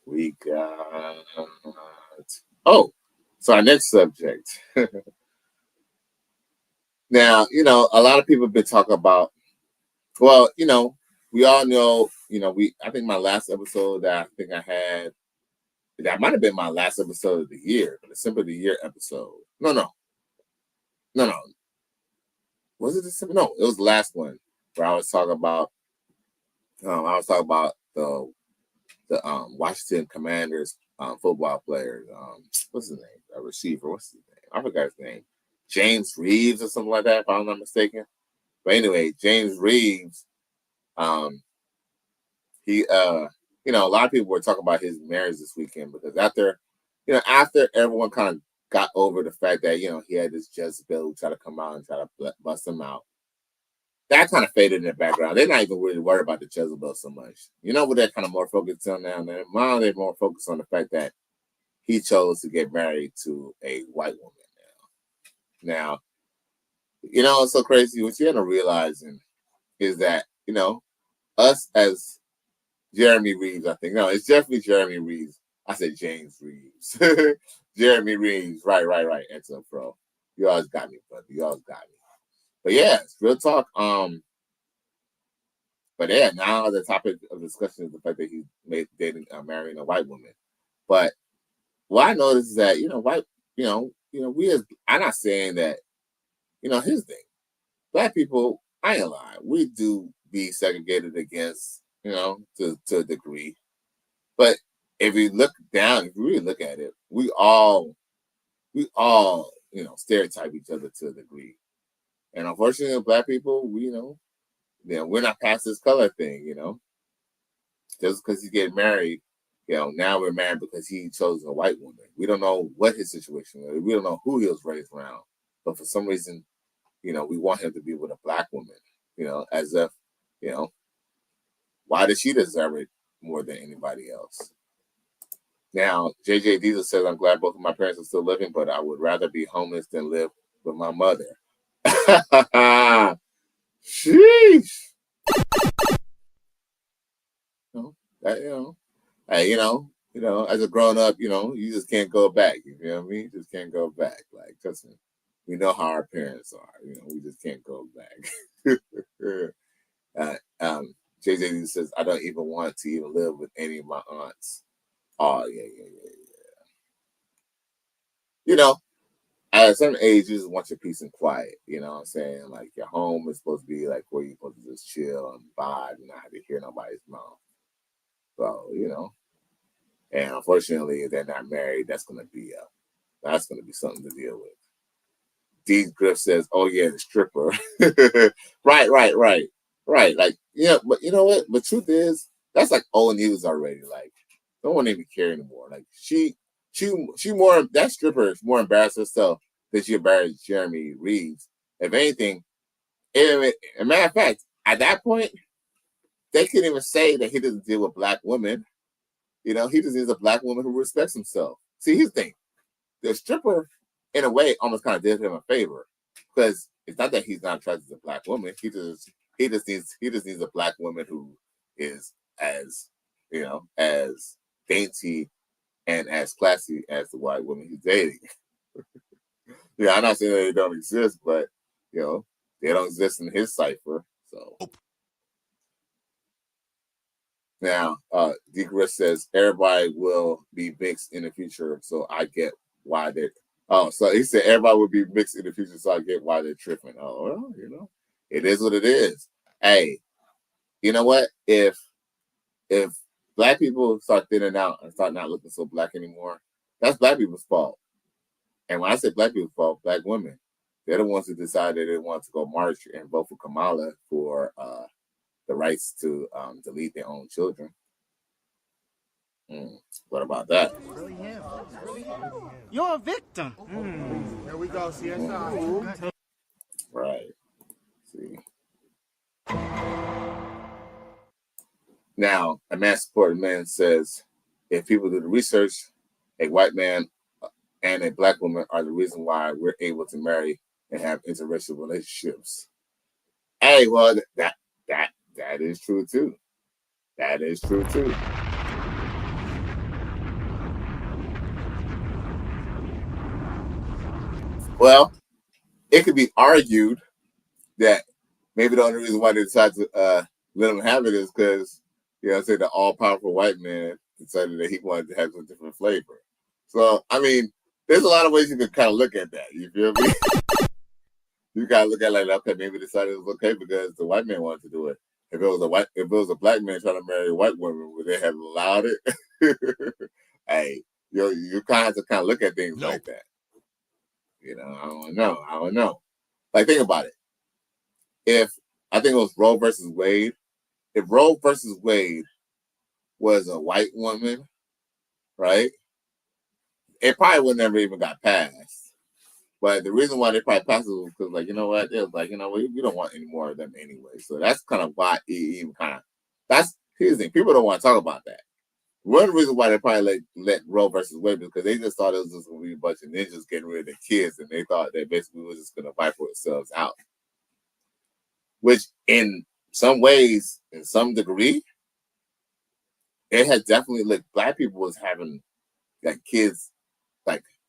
We got so our next subject. Now, a lot of people have been talking about. Well, we all know. I think my last episode that I think I had. That might have been my last episode of the year, the December of the year episode. No. Was it December? No, it was the last one where I was talking about. The Washington Commanders football player. What's his name? A receiver. What's his name? I forgot his name. James Reeves or something like that, if I'm not mistaken. But anyway, James Reeves. He a lot of people were talking about his marriage this weekend because after everyone kind of got over the fact that he had this Jezebel who tried to come out and try to bust him out. That kind of faded in the background. They're not even really worried about the Jezebel so much. What they're kind of more focused on now? Now they're more focused on the fact that he chose to get married to a white woman now. Now, it's so crazy. What you end up realizing is that, us as Jeremy Reeves, I think. No, it's definitely Jeremy Reeves. I said James Reeves. Jeremy Reeves. Right. Excellent, bro. You always got me, brother. You always got me. But yeah, it's real talk. But yeah, now the topic of discussion is the fact that he's marrying a white woman. But what I noticed is that white, we as I'm not saying that, his thing. Black people, I ain't lying. We do be segregated against, to a degree. But if you look down, if you really look at it, we all, stereotype each other to a degree. And unfortunately, Black people, we're not past this color thing, Just because he's getting married, now we're married because he chose a white woman. We don't know what his situation was. We don't know who he was raised around. But for some reason, we want him to be with a Black woman, as if, why does she deserve it more than anybody else? Now, JJ Diesel says, I'm glad both of my parents are still living, but I would rather be homeless than live with my mother. Sheesh. As a grown up, you just can't go back. You know what I mean? You just can't go back. Like, trust me, we know how our parents are. We just can't go back. JJ says, I don't even want to even live with any of my aunts. Oh, yeah. At a certain age, you just want your peace and quiet. You know what I'm saying? Like, your home is supposed to be like where you're supposed to just chill and vibe and not have to hear nobody's mouth. So, and unfortunately, if they're not married, that's gonna be something to deal with. D Griff says, "Oh yeah, the stripper." Right. Like, but you know what? The truth is, that's like old news already. Like, no one even care anymore. Like, she more, that stripper is more embarrassed herself than she embarrassed Jeremy Reeves. If anything, a matter of fact, at that point, they couldn't even say that he doesn't deal with black women. He just needs a black woman who respects himself. See, here's the thing. The stripper, in a way, almost kind of did him a favor, because it's not that he's not attracted to a black woman. He just needs a black woman who is as dainty and as classy as the white woman he's dating. I'm not saying that they don't exist, but they don't exist in his cipher. So now, D. Chris says everybody will be mixed in the future, so I get why they're. Oh, so he said everybody will be mixed in the future, so I get why they're tripping. Oh, well, it is what it is. Hey, you know what? If black people start thinning out and start not looking so black anymore, that's black people's fault. And when I say black people's fault, black women, they're the ones who decided they want to go march and vote for Kamala for the rights to lead their own children. What about that? Really him. You're a victim. There we go, CSI. Right. See. Now, a man supported man says, if people do the research, a white man and a black woman are the reason why we're able to marry and have interracial relationships. Hey, well, that is true too. That is true too. Well, it could be argued that maybe the only reason why they decided to let them have it is because, say the all-powerful white man decided that he wanted to have some different flavor. So, I mean, there's a lot of ways you can kind of look at that. You feel me? You gotta look at it like, okay, maybe decided it was okay because the white man wanted to do it. If it was a black man trying to marry a white woman, would they have allowed it? Hey, you kind of have to kind of look at things like that. I don't know. Like, think about it. If I think it was Roe versus Wade, if Roe versus Wade was a white woman, right? It probably would never even got passed. But the reason why they probably passed it was because, like, you know what? It was like, we don't want any more of them anyway. So that's kind of why it even here's the thing. People don't want to talk about that. One reason why they probably let Roe versus Wade because they just thought it was just going to be a bunch of ninjas getting rid of their kids, and they thought that basically was just going to fight for themselves out. Which, in some ways, in some degree, it had definitely black people was having kids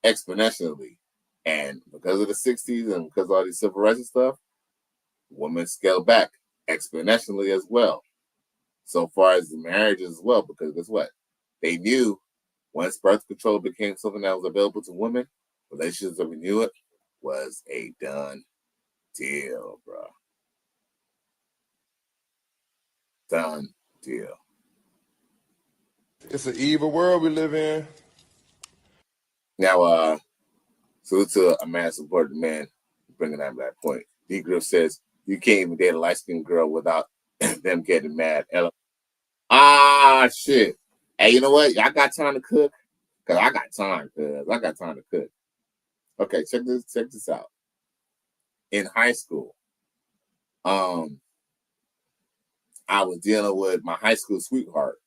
exponentially, and because of the 60s and because of all these civil rights and stuff, women scaled back exponentially as well. So far as the marriage as well, because guess what? They knew once birth control became something that was available to women, relationships that we knew it was a done deal, bro. Done deal. It's an evil world we live in. Now, salute to a man supported man bringing that point. D. Griff says, you can't even date a light-skinned girl without them getting mad. Shit. Hey, you know what? Y'all got time to cook? Because I got time, to cook. Okay, check this out. In high school, I was dealing with my high school sweetheart.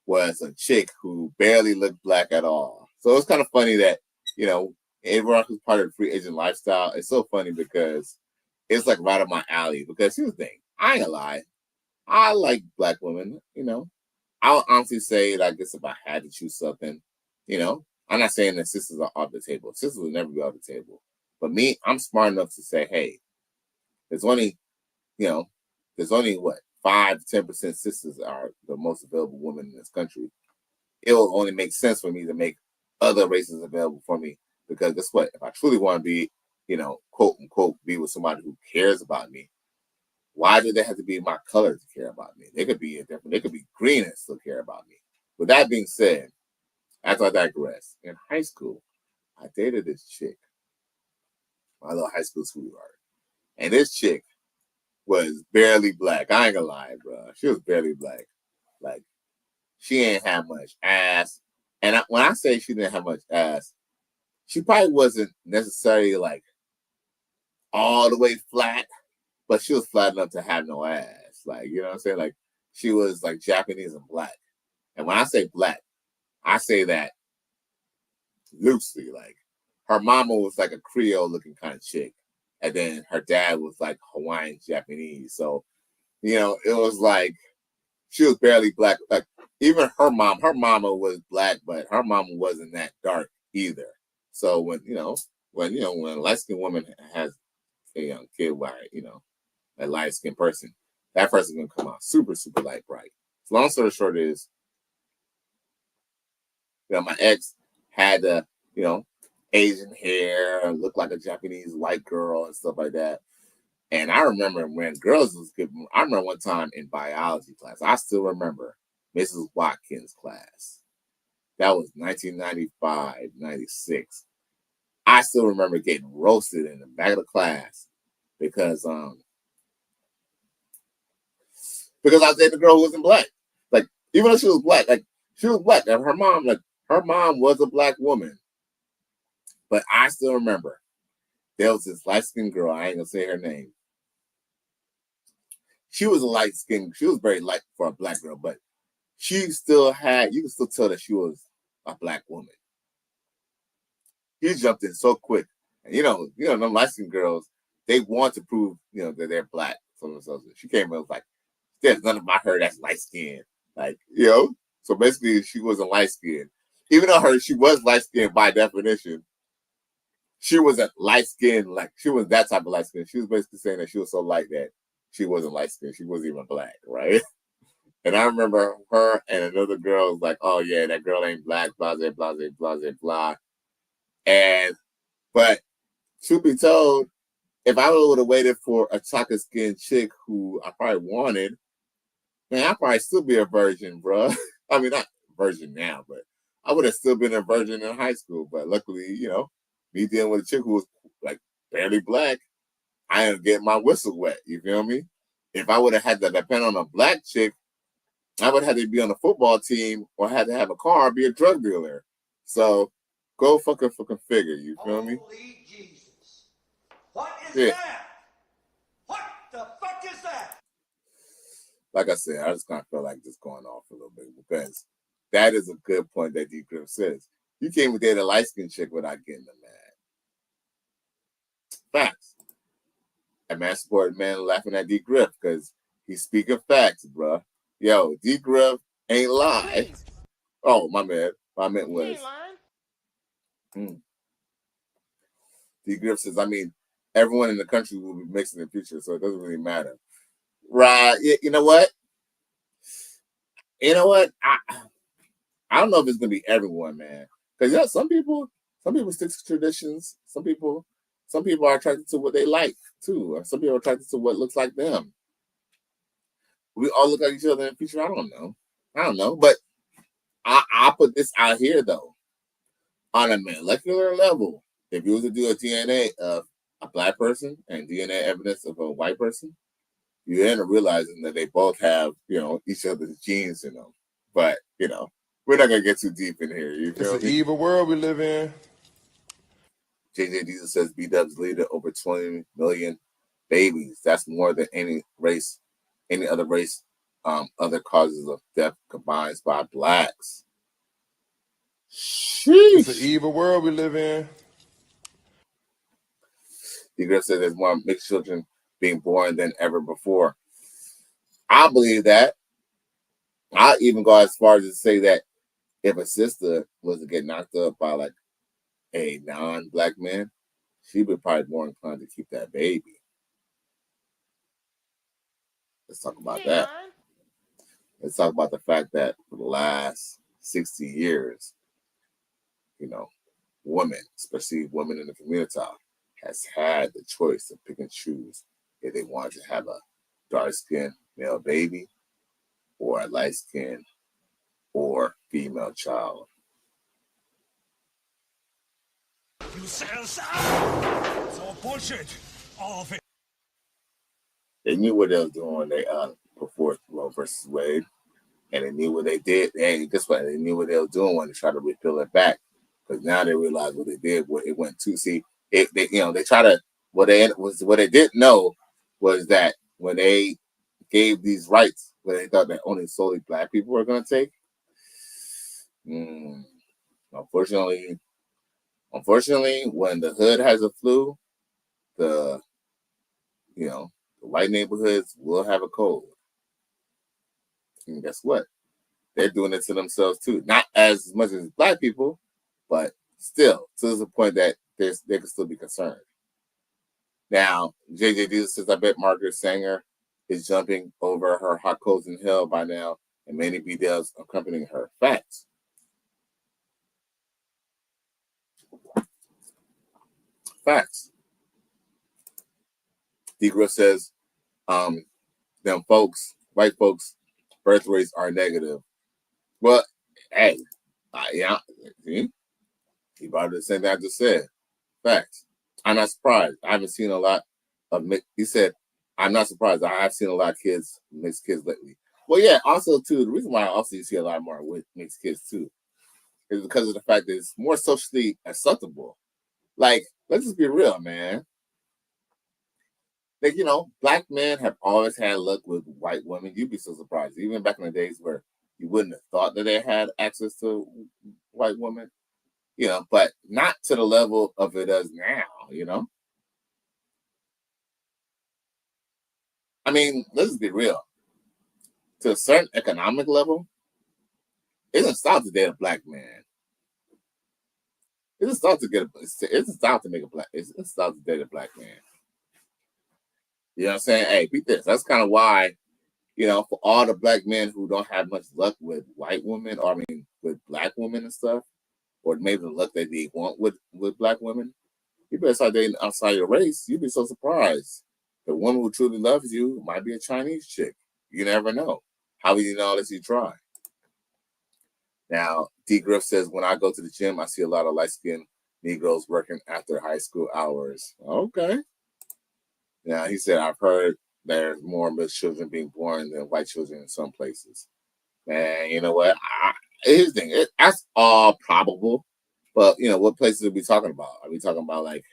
was a chick who barely looked black at all. So it's kind of funny that, you know, everyone who's part of the free agent lifestyle, it's so funny because it's like right up my alley. Because here's the thing, I ain't gonna lie, I like black women, you know. I would honestly say, I guess if I had to choose something, you know, I'm not saying that sisters are off the table. Sisters will never be off the table. But me, I'm smart enough to say, hey, there's only, you know, there's only what, 5-10% sisters are the most available women in this country. It will only make sense for me to make other races available for me. Because guess what? If I truly want to be, you know, quote unquote, be with somebody who cares about me, why do they have to be my color to care about me? They could be different. They could be green and still care about me. With that being said, after I digress, in high school, I dated this chick, my little high school sweetheart. And this chick was barely black. I ain't gonna lie, bro. She was barely black. Like, she ain't have much ass. And when I say she didn't have much ass, she probably wasn't necessarily like all the way flat, but she was flat enough to have no ass. Like, you know what I'm saying? Like, she was like Japanese and black. And when I say black, I say that loosely. Like, her mama was like a Creole looking kind of chick. And then her dad was like Hawaiian Japanese. So, you know, it was like she was barely black. Like, even her mama was black, but her mama wasn't that dark either. So when a light-skinned woman has a young kid by, you know, a light-skinned person, that person's gonna come out super, super light bright. So long story short is, you know, my ex had the, you know, Asian hair, looked like a Japanese white girl and stuff like that. And I remember when girls was good. I remember one time in biology class, I still remember Mrs. Watkins' class. That was 1995, 96. I still remember getting roasted in the back of the class because I was dating a girl who wasn't black. Like, even though she was black, like, she was black. And her mom was a black woman. But I still remember there was this light-skinned girl, I ain't gonna say her name. She was a light-skinned, she was very light for a black girl, but she still had, you can still tell that she was a black woman. He jumped in so quick. And you know, them light-skinned girls, they want to prove, you know, that they're black for themselves. She came in and was like, there's nothing about her that's light-skinned. Like, you know, so basically she wasn't light-skinned. Even though she was light-skinned by definition, she wasn't light-skinned, like, she was that type of light-skinned. She was basically saying that she was so light that she wasn't light-skinned. She wasn't even black, right? And I remember her and another girl was like, oh, yeah, that girl ain't black, blah, blah, blah, blah, blah, blah. But truth be told, if I would have waited for a chocolate-skinned chick who I probably wanted, man, I'd probably still be a virgin, bro. I mean, not virgin now, but I would have still been a virgin in high school. But luckily, you know, me dealing with a chick who was like barely black, I didn't get my whistle wet. You feel me? If I would have had to depend on a black chick, I would have to be on a football team or had to have a car or be a drug dealer. So go fucking figure. You feel me? Holy Jesus. What is that? What the fuck is that? Like I said, I just kind of feel like just going off a little bit because that is a good point that D. Griff says. You can't even date a light-skinned chick without getting them mad. Facts. A man supported man laughing at D. Griff because he's speaking facts, bruh. Yo, D. Griff ain't lie. Oh, my bad. What I meant was. D. Griff says, I mean, everyone in the country will be mixed in the future, so it doesn't really matter. Right. You know what? I don't know if it's gonna be everyone, man. Because you know, some people stick to traditions. Some people are attracted to what they like too, or some people are attracted to what looks like them. We all look like each other in the future. I don't know. But I'll put this out here though. On a molecular level, if you was to do a DNA of a black person and DNA evidence of a white person, you end up realizing that they both have, you know, each other's genes in them. But, you know, we're not gonna get too deep in here. You feel It's an me? evil world we live in. JJ Diesel says B-Dub's leader over 20 million babies. That's more than any other race other causes of death combined by blacks. Sheesh. It's an evil world we live in. The girl said there's more mixed children being born than ever before. I believe that. I even go as far as to say that if a sister was to get knocked up by like a non-black man, she would probably be more inclined to keep that baby. Let's talk about that. Let's talk about the fact that for the last 60 years, you know, women, especially women in the community, has had the choice to pick and choose if they want to have a dark-skinned male baby or a light-skinned or female child. You said it's all bullshit. All of it. They knew what they was doing when they put forth Roe versus Wade, and they knew what they did. And guess what? They knew what they were doing when they tried to repeal it back, because now they realize what they did, what it went to. See, they try to what they didn't know was that when they gave these rights, where they thought that only solely black people were going to take. Unfortunately, when the hood has a flu, the white neighborhoods will have a cold. And guess what? They're doing it to themselves too. Not as much as black people, but still to the point that they can still be concerned. Now, JJ Jesus says, I bet Margaret Sanger is jumping over her hot coals in hell by now, and many BDLs accompanying her. Facts. Facts. Degra says, them folks, white folks, birth rates are negative. Well, hey, yeah, see? He brought the same thing I just said. Facts. I'm not surprised. I haven't seen a lot of he said, I'm not surprised. I have seen a lot of mixed kids lately. Well, yeah, also too, the reason why also you see a lot more with mixed kids too is because of the fact that it's more socially acceptable. Like, let's just be real, man. Like, black men have always had luck with white women. You'd be so surprised. Even back in the days where you wouldn't have thought that they had access to white women, but not to the level of it does now, I mean, let's just be real. To a certain economic level, it doesn't stop to date a black man. It doesn't stop to date a black man. You know what I'm saying? Hey, beat this. That's kind of why, for all the black men who don't have much luck with white women, or with black women and stuff, or maybe the luck that they want with black women, you better start dating outside your race. You'd be so surprised. The woman who truly loves you might be a Chinese chick. You never know. How will you know unless you try? Now, D. Griff says, when I go to the gym, I see a lot of light-skinned Negroes working after high school hours. Okay. Now, he said, I've heard there's more mixed children being born than white children in some places. Man, you know what? Here's the thing. That's all probable. But, what places are we talking about? Are we talking about, like,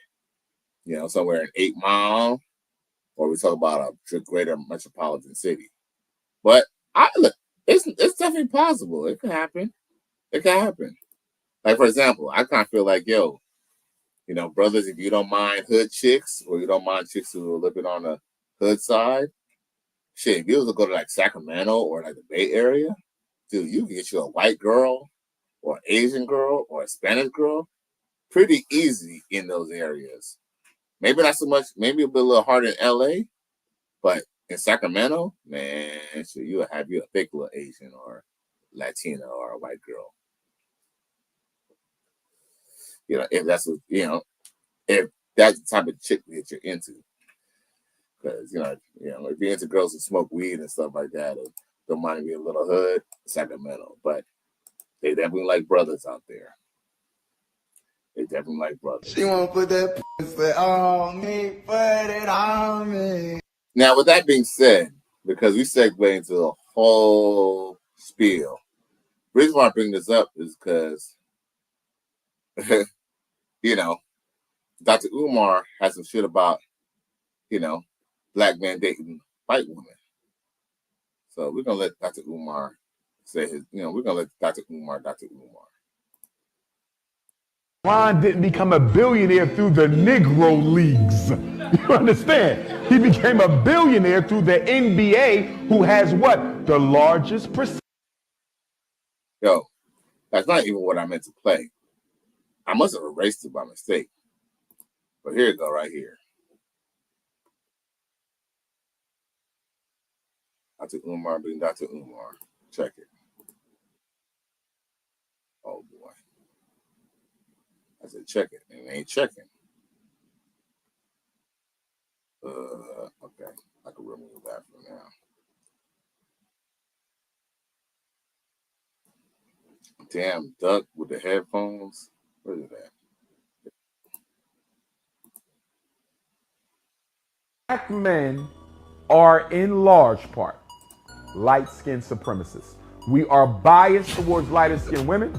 somewhere in 8 Mile? Or are we talking about a greater metropolitan city? But, look, it's definitely possible. It can happen. It can happen. Like, for example, I kind of feel like, brothers, if you don't mind hood chicks, or you don't mind chicks who are living on the hood side, shit, if you was to go to, like, Sacramento or, like, the Bay Area, dude, you can get you a white girl or Asian girl or a Spanish girl pretty easy in those areas. Maybe not so much, maybe a little harder in LA, but in Sacramento, man, so you'll have you a thick little Asian or Latina or a white girl. If that's what, if that's the type of chick that you're into. Because, if you're into girls who smoke weed and stuff like that, or don't mind being a little hood, Sacramento. But they definitely like brothers out there. They definitely like brothers. She want to put that pussy on me, put it on me. Now, with that being said, because we segue into a whole spiel, the reason why I bring this up is because, Dr. Umar has some shit about, black men dating white women. So we're gonna let Dr. Umar say his. We're gonna let Dr. Umar. LeBron didn't become a billionaire through the Negro Leagues. You understand? He became a billionaire through the NBA, who has what? The largest percentage. Yo, that's not even what I meant to play. I must have erased it by mistake. But here it go, right here. Dr. Umar being Dr. Umar. Check it. Oh boy. I said check it, and it ain't checking. Okay. I can remove that for now. Damn duck with the headphones. What is that? Black men are in large part light-skinned supremacists. We are biased towards lighter-skinned women.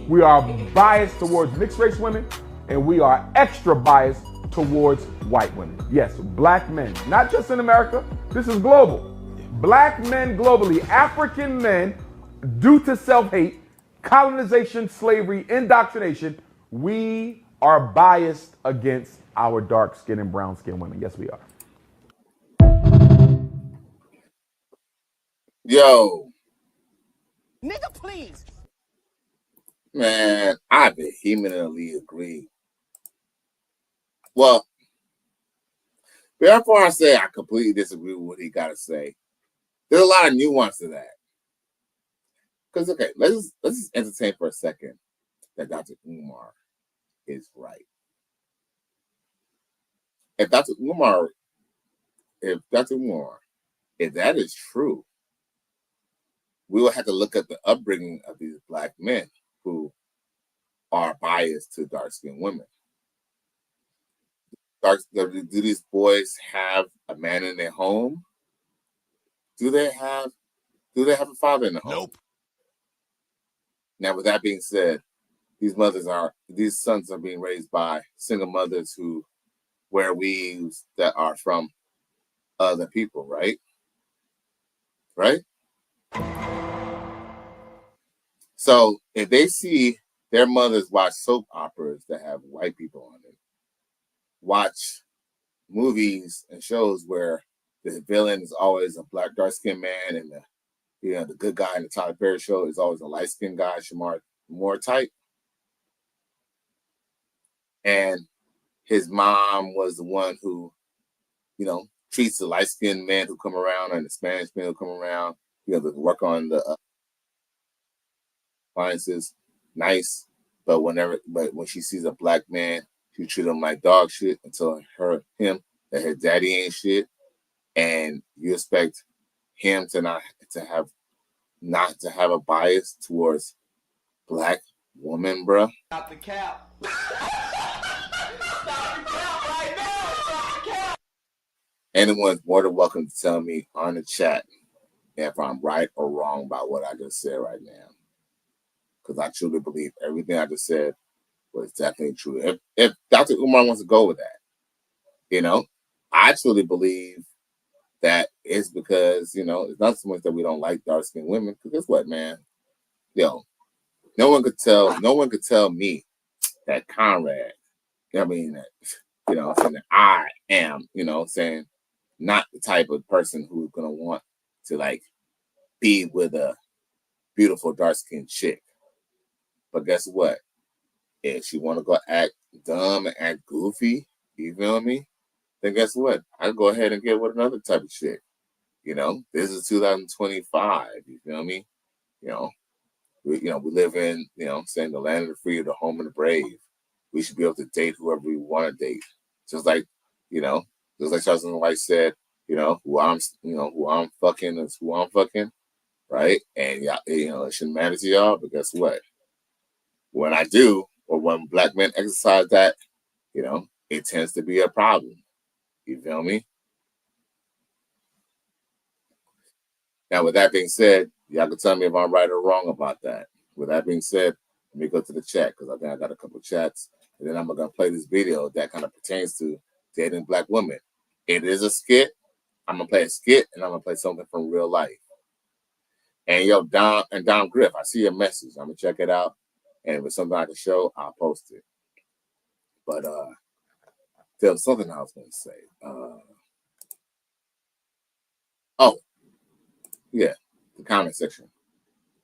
We are biased towards mixed-race women. And we are extra biased towards white women. Yes, black men, not just in America. This is global. Black men globally, African men, due to self-hate, colonization, slavery, indoctrination, we are biased against our dark-skinned and brown-skinned women. Yes, we are. Yo. Nigga, please. Man, I vehemently agree. Well, before I say I completely disagree with what he got to say, there's a lot of nuance to that. Because, okay, let's just entertain for a second that Dr. Umar is right. If that is true, we will have to look at the upbringing of these black men who are biased to dark-skinned women. Do these boys have a man in their home? Do they have a father in the home? Nope. Now, with that being said, these sons are being raised by single mothers who wear weaves that are from other people, right? Right? So if they see their mothers watch soap operas that have white people on it, watch movies and shows where the villain is always a black dark-skinned man, and the good guy in the Tyler Perry show is always a light-skinned guy, Shamar Moore type. And his mom was the one who, treats the light-skinned men who come around and the Spanish men who come around, to work on the appliances, nice. But when she sees a black man, she treat him like dog shit and tell him that his daddy ain't shit, and you expect him to not to have a bias towards black women, bro. Stop the cap. Anyone's more than welcome to tell me on the chat if I'm right or wrong about what I just said right now, because I truly believe everything I just said was definitely true. If Dr. Umar wants to go with that, I truly believe that it's because, it's not so much that we don't like dark-skinned women, because guess what, man? No one could tell me that Conrad, that I am, saying not the type of person who's gonna want to be with a beautiful dark-skinned chick. But guess what? If she want to go act dumb and act goofy, you feel me? Then guess what? I'll go ahead and get with another type of chick. This is 2025. You feel me? We live in, saying the land of the free, the home of the brave. We should be able to date whoever we want to date. Just like Charleston White said, who I'm fucking is who I'm fucking, right? And it shouldn't matter to y'all, but guess what? When I do, or when black men exercise that, it tends to be a problem. You feel me? Now, with that being said, y'all can tell me if I'm right or wrong about that. With that being said, let me go to the chat, because I think I got a couple of chats, and then I'm going to play this video that kind of pertains to dating black women. It is a skit. I'm going to play a skit, and I'm going to play something from real life. And yo, Dom Griff, I see your message. I'm gonna check it out. And if it's something I can show, I'll post it. But there was something I was gonna say. Oh, yeah, the comment section.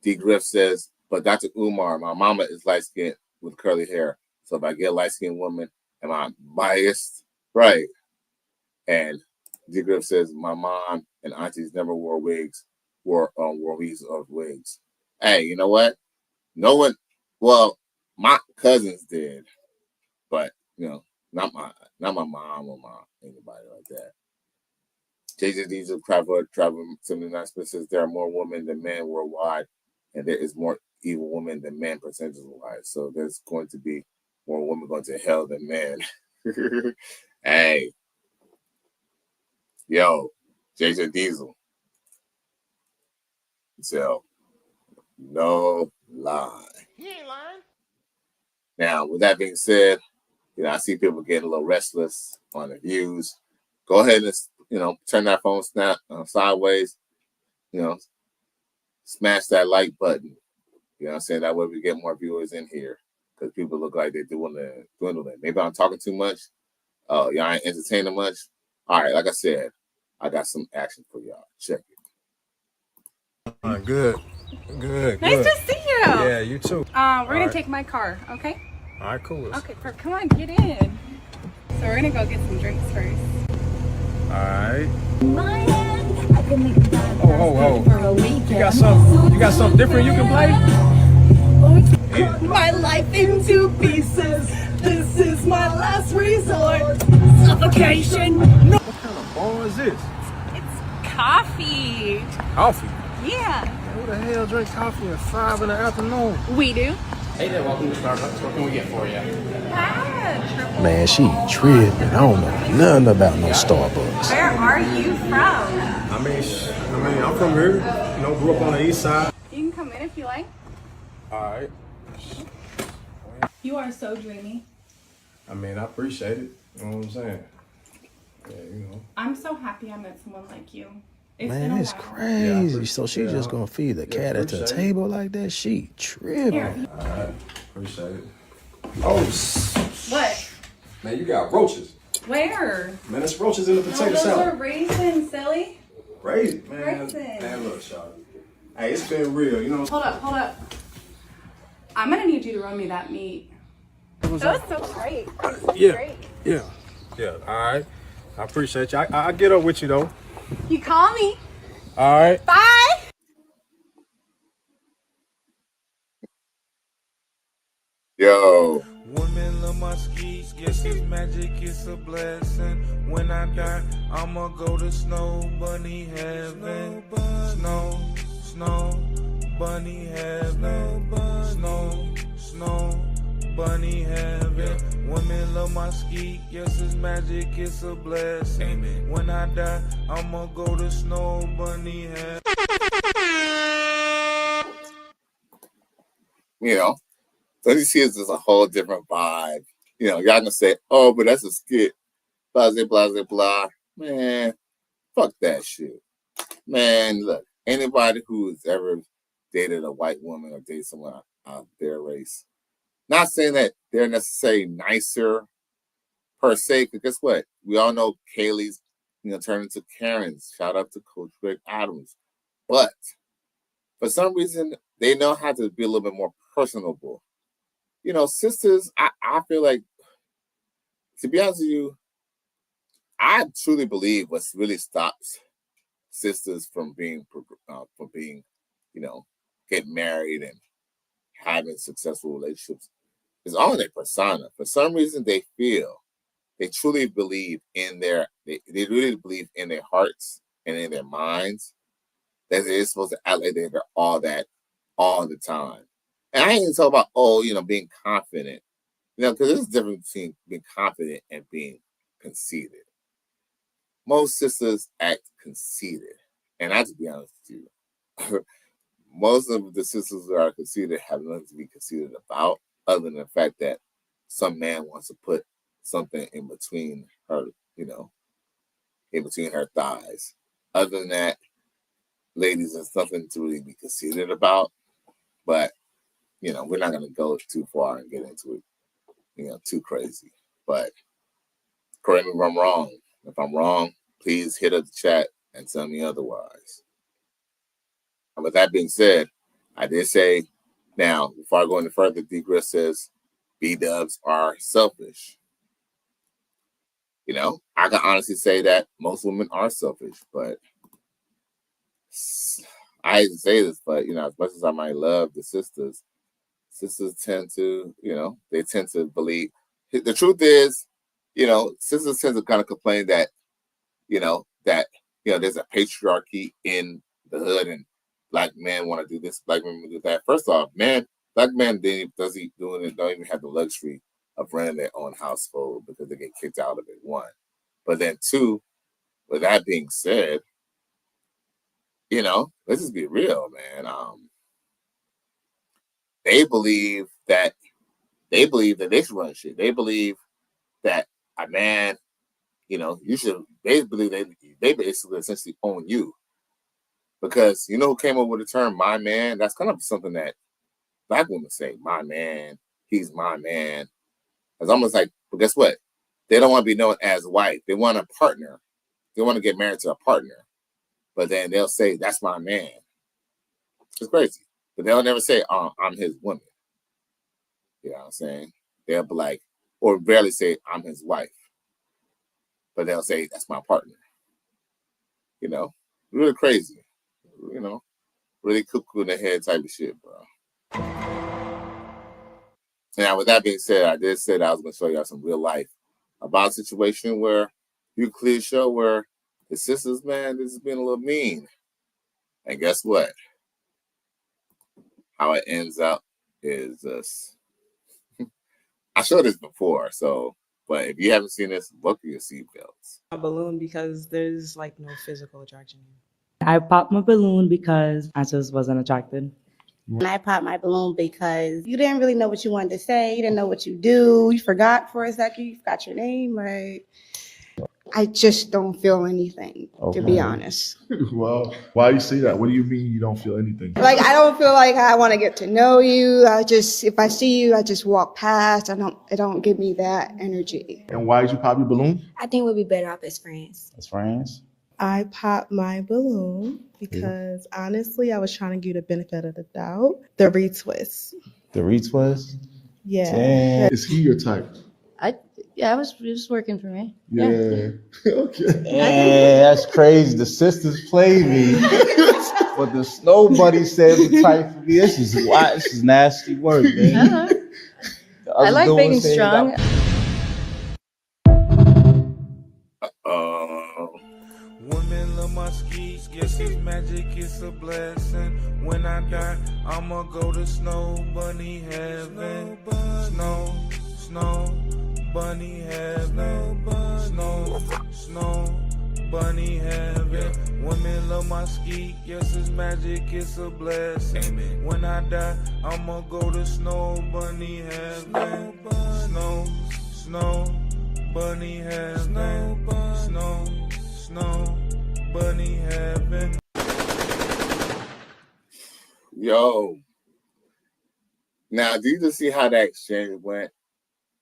D Griff says, but Dr. Umar, my mama is light skinned with curly hair. So if I get a light skinned woman, am I biased? Right. And D Griff says, my mom and aunties never wore wigs, wore weaves of wigs. Hey, you know what? No one, well, my cousins did, but you know, not my mom or anybody like that. JJ Diesel Travel 79 says there are more women than men worldwide, and there is more evil women than men percentage wise. So there's going to be more women going to hell than men. Hey, yo, JJ Diesel. So no lie. He ain't lying. Now, with that being said, you know, I see people getting a little restless on the views. Go ahead and, you know, turn that phone sideways, you know, smash that like button. You know what I'm saying? That way we get more viewers in here because people look like they're dwindling. Maybe I'm talking too much. Y'all ain't entertaining much. All right, like I said, I got some action for y'all. Check it. All right, good. Nice to see you. Yeah, you too. We're gonna take my car, okay? All right, cool. Okay, come on, get in. So we're gonna go get some drinks first. All right. Oh. You got something different you can play? My life into pieces. This is my last resort. Suffocation. No. What kind of bar is this? It's coffee. Coffee? Yeah. Who the hell drinks coffee at 5 in the afternoon? We do. Hey there, welcome to Starbucks. What can we get for you? Man, she tripping. I don't know nothing about no Starbucks. Where are you from? I mean, I'm from here. You know, grew up on the east side. You can come in if you like. All right. You are so dreamy. I mean, I appreciate it. You know what I'm saying? Yeah, you know. I'm so happy I met someone like you. Man, it's crazy. So she just gonna feed the cat at the table like that? She tripping. All right. Appreciate it. Oh, What? man, you got roaches. Where? Man, there's roaches in the potato Those salad. are raisins, silly. Raisins, man. Raisins. Man, look, Charlie. Hey, it's been real, you know. Hold up. I'm gonna need you to run me that meat. That was so great. Yeah. All right. I appreciate you. I'll get up with you though. You call me. All right. Bye. Yo. Women love my skis, yes, it's magic, it's a blessing. When I die, I'ma go to Snow Bunny Heaven. Snow Bunny Heaven. Snow Bunny Heaven. Women love my ski, yes, it's magic, it's a blessing. When I die, I'ma go to Snow Bunny Heaven. You know, so you see it's just a whole different vibe. You know, y'all gonna say, oh, but that's a skit. Blah, blah, blah, blah. Man, fuck that shit. Man, look, anybody who's ever dated a white woman or dated someone of their race, not saying that they're necessarily nicer per se, because guess what? We all know Kaylee's, you know, turned into Karen's. Shout out to Coach Greg Adams. But for some reason, they know how to be a little bit more personable. You know, sisters, I feel like, to be honest with you, I truly believe what really stops sisters from being, you know, getting married and having successful relationships is all their persona. For some reason, they truly believe in they really believe in their hearts and in their minds that they're supposed to act like they're all that all the time. And I ain't even talking about, you know, being confident. You know, because there's a difference between being confident and being conceited. Most sisters act conceited. And I have to be honest with you, most of the sisters that are conceited have nothing to be conceited about, other than the fact that some man wants to put something in between her, you know, in between her thighs. Other than that, ladies, is something to really be conceited about. But, you know, we're not going to go too far and get into it, you know, too crazy. But correct me if I'm wrong. If I'm wrong, please hit up the chat and tell me otherwise. And with that being said, I did say, now, before I go any further, D-Griff says B-dubs are selfish. You know, I can honestly say that most women are selfish, but I hate to say this, but, you know, as much as I might love the sisters tend to, you know, they tend to believe. The truth is, you know, sisters tend to kind of complain that, you know, there's a patriarchy in the hood and black men want to do this, black women do that. First off, black men don't even have the luxury of running their own household because they get kicked out of it, one. But then two, with that being said, you know, let's just be real, man. They believe that they should run shit. They believe that a man, you know, they believe they basically essentially own you. Because you know who came up with the term "my man"? That's kind of something that black women say, "My man, he's my man." It's almost like, but guess what? They don't want to be known as a wife. They want a partner. They want to get married to a partner. But then they'll say, "That's my man." It's crazy. But they'll never say, "I'm his woman." You know what I'm saying? They'll be like, or barely say, "I'm his wife." But they'll say, "That's my partner." You know, really crazy. You know, really cuckoo in the head type of shit, bro. Now, with that being said, I did say that I was going to show y'all some real life about a situation where you clearly show where the sisters, man, this has been a little mean. And guess what? How it ends up is this. I showed this before, but if you haven't seen this, buckle your seatbelts. A balloon because there's like no physical attraction. I popped my balloon because I just wasn't attracted. And I popped my balloon because you didn't really know what you wanted to say. You didn't know what you do. You forgot for a second. You forgot your name. Like, I just don't feel anything, to be honest. Well, why you say that? What do you mean you don't feel anything? Like, I don't feel like I want to get to know you. If I see you, I just walk past. It don't give me that energy. And why did you pop your balloon? I think we'd be better off as friends. As friends? I popped my balloon because honestly, I was trying to give you the benefit of the doubt. The retwist. The retwist? Yeah. Damn. Is he your type? It was working for me. Yeah. Okay. Yeah, that's crazy. The sisters played me, but the snow buddy said the type for me. This is nasty work, man. I like being strong. Women love my skis, yes, it's magic, it's a blessing. When I die, I'ma go to snow bunny heaven. Snow bunny heaven. Snow bunny heaven. Women love my ski, yes, it's magic, it's a blessing. When I die, I'ma go to snow bunny heaven. Snow bunny heaven. Snow bunny heaven. Yo. Now, do you just see how that exchange went?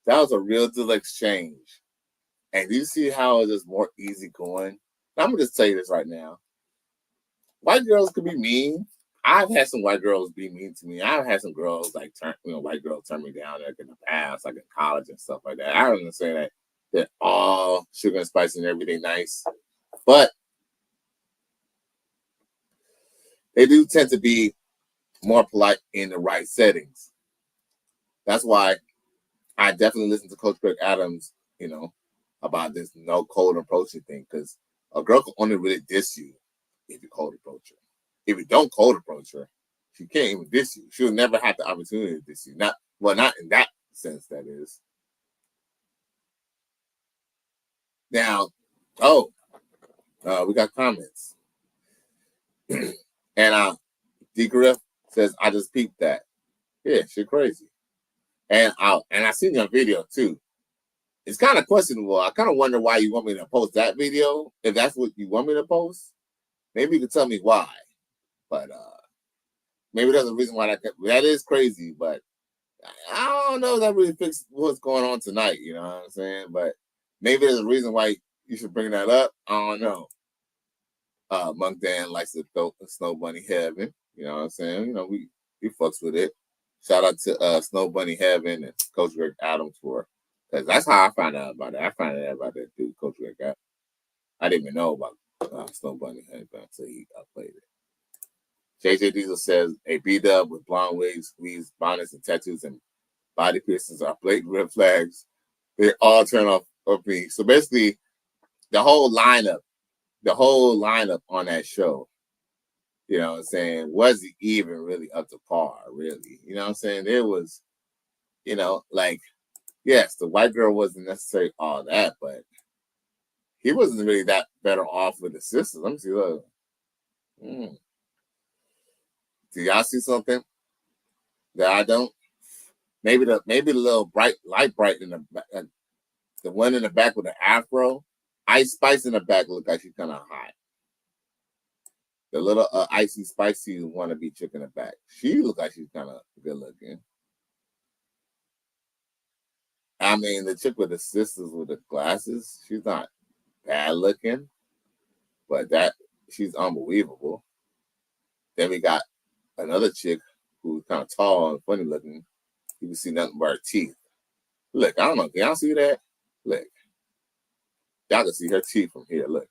That was a real deal exchange. And do you see how it's just more easy going? I'm going to just tell you this right now. White girls can be mean. I've had some white girls be mean to me. I've had some girls white girls turn me down like in the past, like in college and stuff like that. I don't understand that they're all sugar and spice and everything nice. But they do tend to be more polite in the right settings. That's why I definitely listen to Coach Greg Adams, you know, about this no cold approaching thing, because a girl can only really diss you if you cold approach her. If you don't cold approach her, she can't even diss you. She'll never have the opportunity to diss you. Not in that sense, that is. Now, we got comments. And D. Griff says, I just peeped that. Yeah, shit crazy. And I seen your video too. It's kind of questionable. I kind of wonder why you want me to post that video. If that's what you want me to post, maybe you can tell me why. But maybe there's a reason why that is crazy, but I don't know if that really fixes what's going on tonight, you know what I'm saying? But maybe there's a reason why you should bring that up. I don't know. Monk Dan likes to throw Snow Bunny Heaven, you know what I'm saying? You know, we fucks with it. Shout out to Snow Bunny Heaven and Coach Greg Adams because that's how I found out about it. I found out about that dude, Coach Greg Adams. I didn't even know about Snow Bunny Heaven until he played it. JJ Diesel says a B-dub with blonde wigs, weaves, bonnets, and tattoos and body piercings are blatant red flags. They all turn off me. So basically, the whole lineup on that show, you know what I'm saying, wasn't even really up to par, really. You know what I'm saying? There was, you know, like, yes, the white girl wasn't necessarily all that, but he wasn't really that better off with the sisters. Let me see. Look. Do y'all see something that I don't? Maybe the little bright in the back, the one in the back with the afro, Ice Spice in the back look like she's kind of hot. The little icy spicy wannabe chick in the back, she look like she's kind of good looking. I mean, the chick with the sisters with the glasses, she's not bad looking, but she's unbelievable. Then we got another chick who's kind of tall and funny looking. You can see nothing but her teeth. Look, I don't know. Can y'all see that? Look. Y'all can see her teeth from here. Look.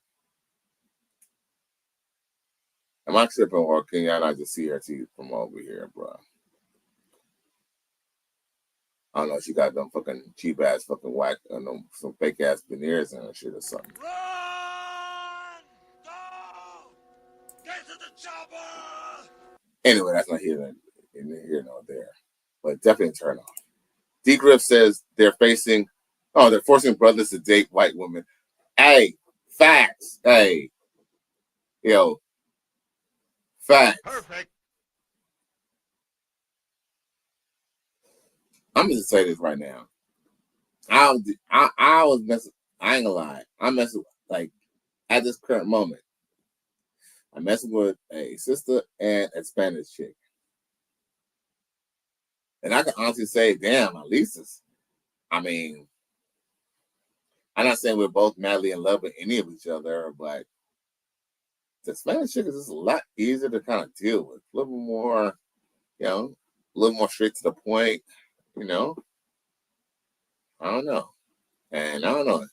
Am I tripping or can y'all not just see her teeth from over here, bro? I don't know. She got them fucking cheap ass fucking whack and some fake ass veneers and shit or something. Get to the chopper! Anyway, that's not here nor there. But definitely a turn off. D Griff says they're forcing brothers to date white women. Hey, facts. Hey. Yo. Facts. Perfect. I'm just say this right now. I was messing. I ain't gonna lie. I'm messing like at this current moment. I'm messing with a sister and a Spanish chick, and I can honestly say, damn, at least I mean, I'm not saying we're both madly in love with any of each other, but the Spanish chick is just a lot easier to kind of deal with. A little more, you know, a little more straight to the point, you know. I don't know. And I don't know.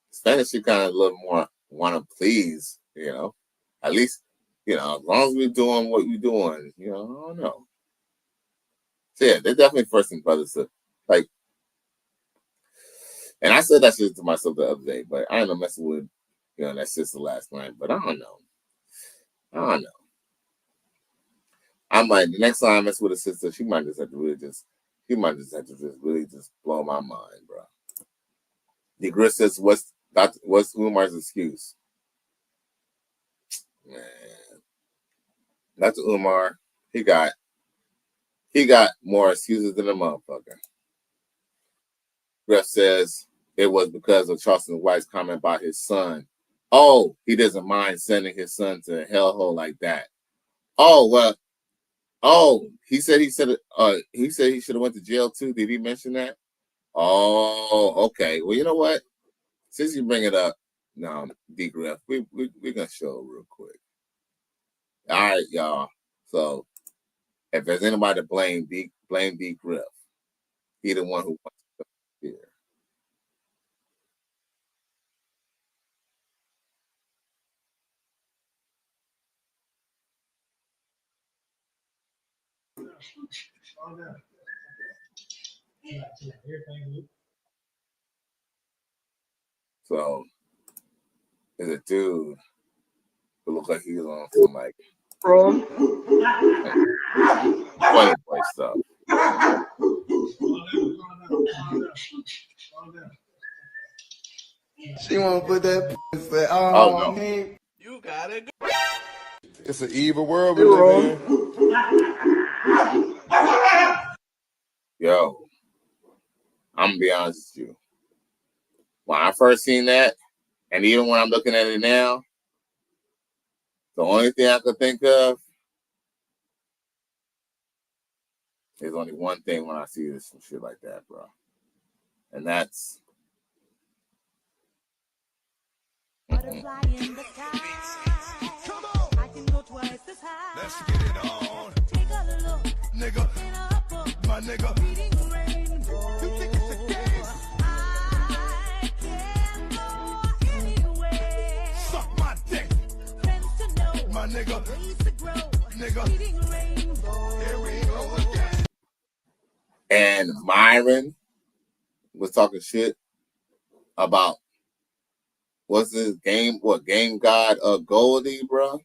Spanish chick kind of a little more want to please, you know. At least, you know, as long as we're doing what we're doing, you know, I don't know. So yeah, they're definitely forcing brothers to, like, and I said that shit to myself the other day, but I ain't no messing with, you know, that sister last night, but I don't know. I might, the next time I mess with a sister, she might just have to really just blow my mind, bro. The Grit says, what's Umar's excuse? Man. Dr. Umar, he got more excuses than a motherfucker. Griff says it was because of Charleston White's comment about his son. Oh, he doesn't mind sending his son to a hellhole like that. Oh, well. Oh, he said he should have went to jail too. Did he mention that? Oh, okay. Well, you know what? Since you bring it up, no, D Griff, we're gonna show real quick. All right, y'all. So if there's anybody to blame D Griff. He the one who wants to here. So there's a dude who looks like he's on some like 20 boy stuff. She wanna put that pussy Oh, on no. me. You got it. It's an evil world we live in. Yo, I'm gonna be honest with you. When I first seen that, and even when I'm looking at it now, the only thing I could think of There's only one thing when I see this some shit like that, bro. And that's Butterfly in the sky. Come on. I can go twice as high. Let's get it on. Take a look. Nigga. In a book. My nigga. Reading rainbow. You think it's a game? I can go anywhere. Suck my dick. Friends to know. My nigga. Ways to grow. Nigga. Reading rainbow. Here we go again. and Myron was talking shit about what's his game? What game god Goldie, bro?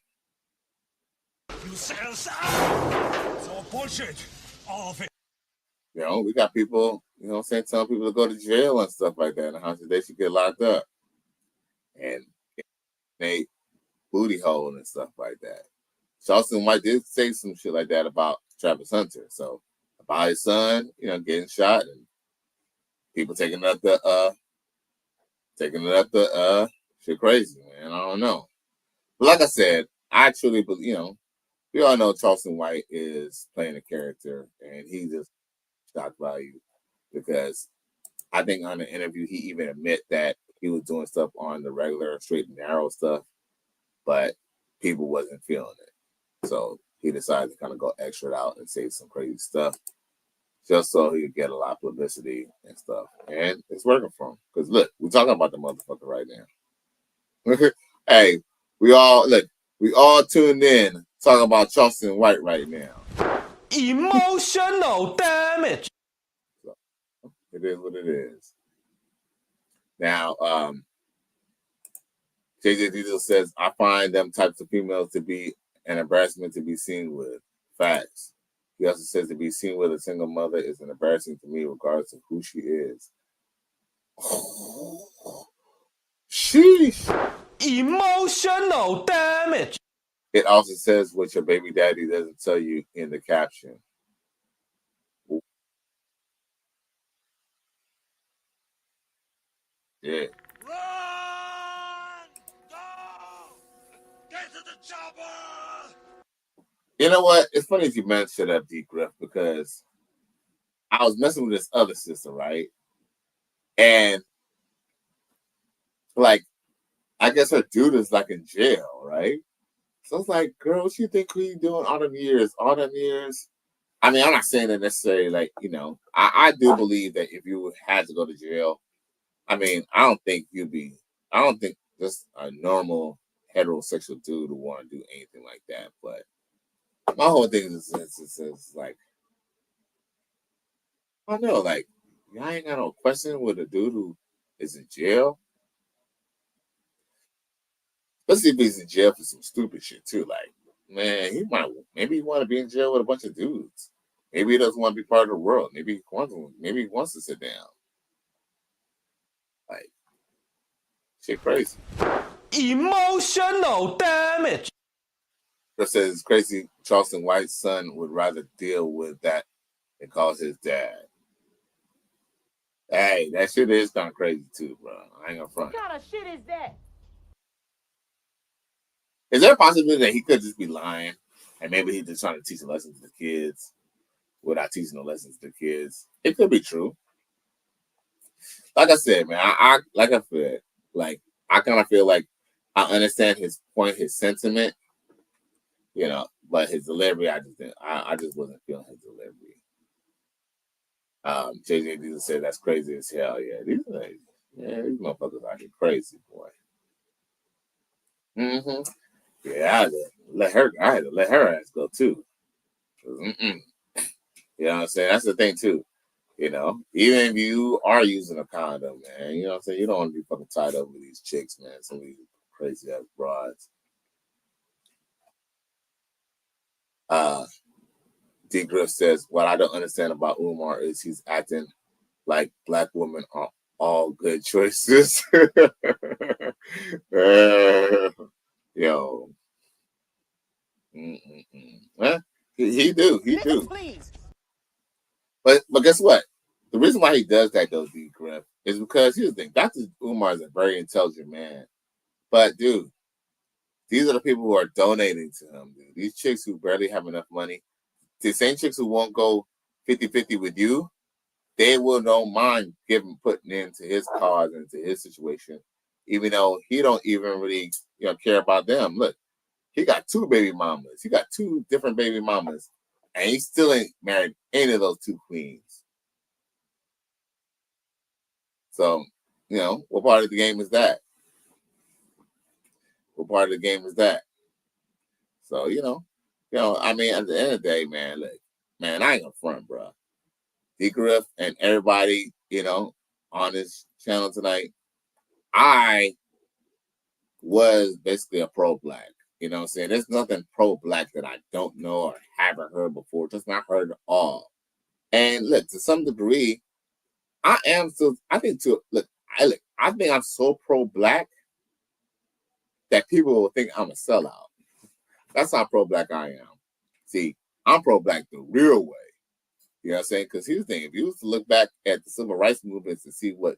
You sell it's all bullshit. All of it. You know, we got people, you know what I'm saying, telling people to go to jail and stuff like that, and how they should get locked up. And they booty hole and stuff like that. Charleston White did say some shit like that about Travis Hunter. So about his son, you know, getting shot and people taking up the shit crazy, man. I don't know. But like I said, I truly believe, you know, we all know Charleston White is playing a character and he just shock value because I think on the interview he even admit that he was doing stuff on the regular straight and narrow stuff, but people wasn't feeling it. So he decided to kind of go extra out and say some crazy stuff just so he could get a lot of publicity and stuff. And it's working for him. Because look, we're talking about the motherfucker right now. Hey, we all tuned in talking about Charleston White right now. Emotional damage. So, it is what it is. Now, JJ Diesel says, I find them types of females to be an embarrassment to be seen with. Facts. He also says to be seen with a single mother is an embarrassing to me regardless of who she is. Sheesh. Emotional damage. It also says what your baby daddy doesn't tell you in the caption. Yeah. Run! Go! Get to the chopper! You know what? It's funny if you mentioned that, D Griff, because I was messing with this other sister, right? And like, I guess her dude is like in jail, right? So it's like, girl, what you think we doing all them years? All them years? I mean, I'm not saying that necessarily, like, you know, I do believe that if you had to go to jail, I mean, I don't think just a normal heterosexual dude would want to do anything like that. But my whole thing is like, I don't know, like, y'all ain't got no question with a dude who is in jail. Let's see if he's in jail for some stupid shit too. Like, man, maybe he want to be in jail with a bunch of dudes. Maybe he doesn't want to be part of the world. Maybe he wants to sit down. Like, shit crazy. Emotional damage. It says it's crazy. Charleston White's son would rather deal with that than call his dad. Hey, that shit is kind of crazy too, bro. I ain't gonna front. What kind of shit is that? Is there a possibility that he could just be lying and maybe he's just trying to teach a lesson to the kids without teaching the lessons to the kids? It could be true. Like I said, man, I kind of feel like I understand his point, his sentiment, you know, but his delivery, I just wasn't feeling his delivery. JJ Diesel said that's crazy as hell. Yeah, these motherfuckers out here crazy, boy. Mm-hmm. Yeah, I had to let her ass go too. You know what I'm saying? That's the thing too. You know, even if you are using a condom, man, you know what I'm saying? You don't want to be fucking tied up with these chicks, man. Some of these crazy ass broads. D Griff says, what I don't understand about Umar is he's acting like black women are all good choices. Yo. Well, he do. Please. But guess what? The reason why he does that, though, D Griff, is because here's the thing. Dr. Umar is a very intelligent man. But, dude, these are the people who are donating to him, dude. These chicks who barely have enough money. The same chicks who won't go 50-50 with you, they will don't mind putting into his cause and into his situation, even though he don't even really care about them. Look, he got 2 baby mamas. He got 2 different baby mamas, and he still ain't married any of those 2 queens. So, what part of the game is that? What part of the game is that? So, I mean, at the end of the day, man, look, man, I ain't gonna front, bro. D-Griff and everybody, on this channel tonight, I was basically a pro-black. You know what I'm saying? There's nothing pro-black that I don't know or haven't heard before. Just not heard at all. And look, to some degree, I think I'm so pro-black that people will think I'm a sellout. That's how pro-black I am. See, I'm pro-black the real way. You know what I'm saying? Because here's the thing. If you was to look back at the civil rights movements and see what,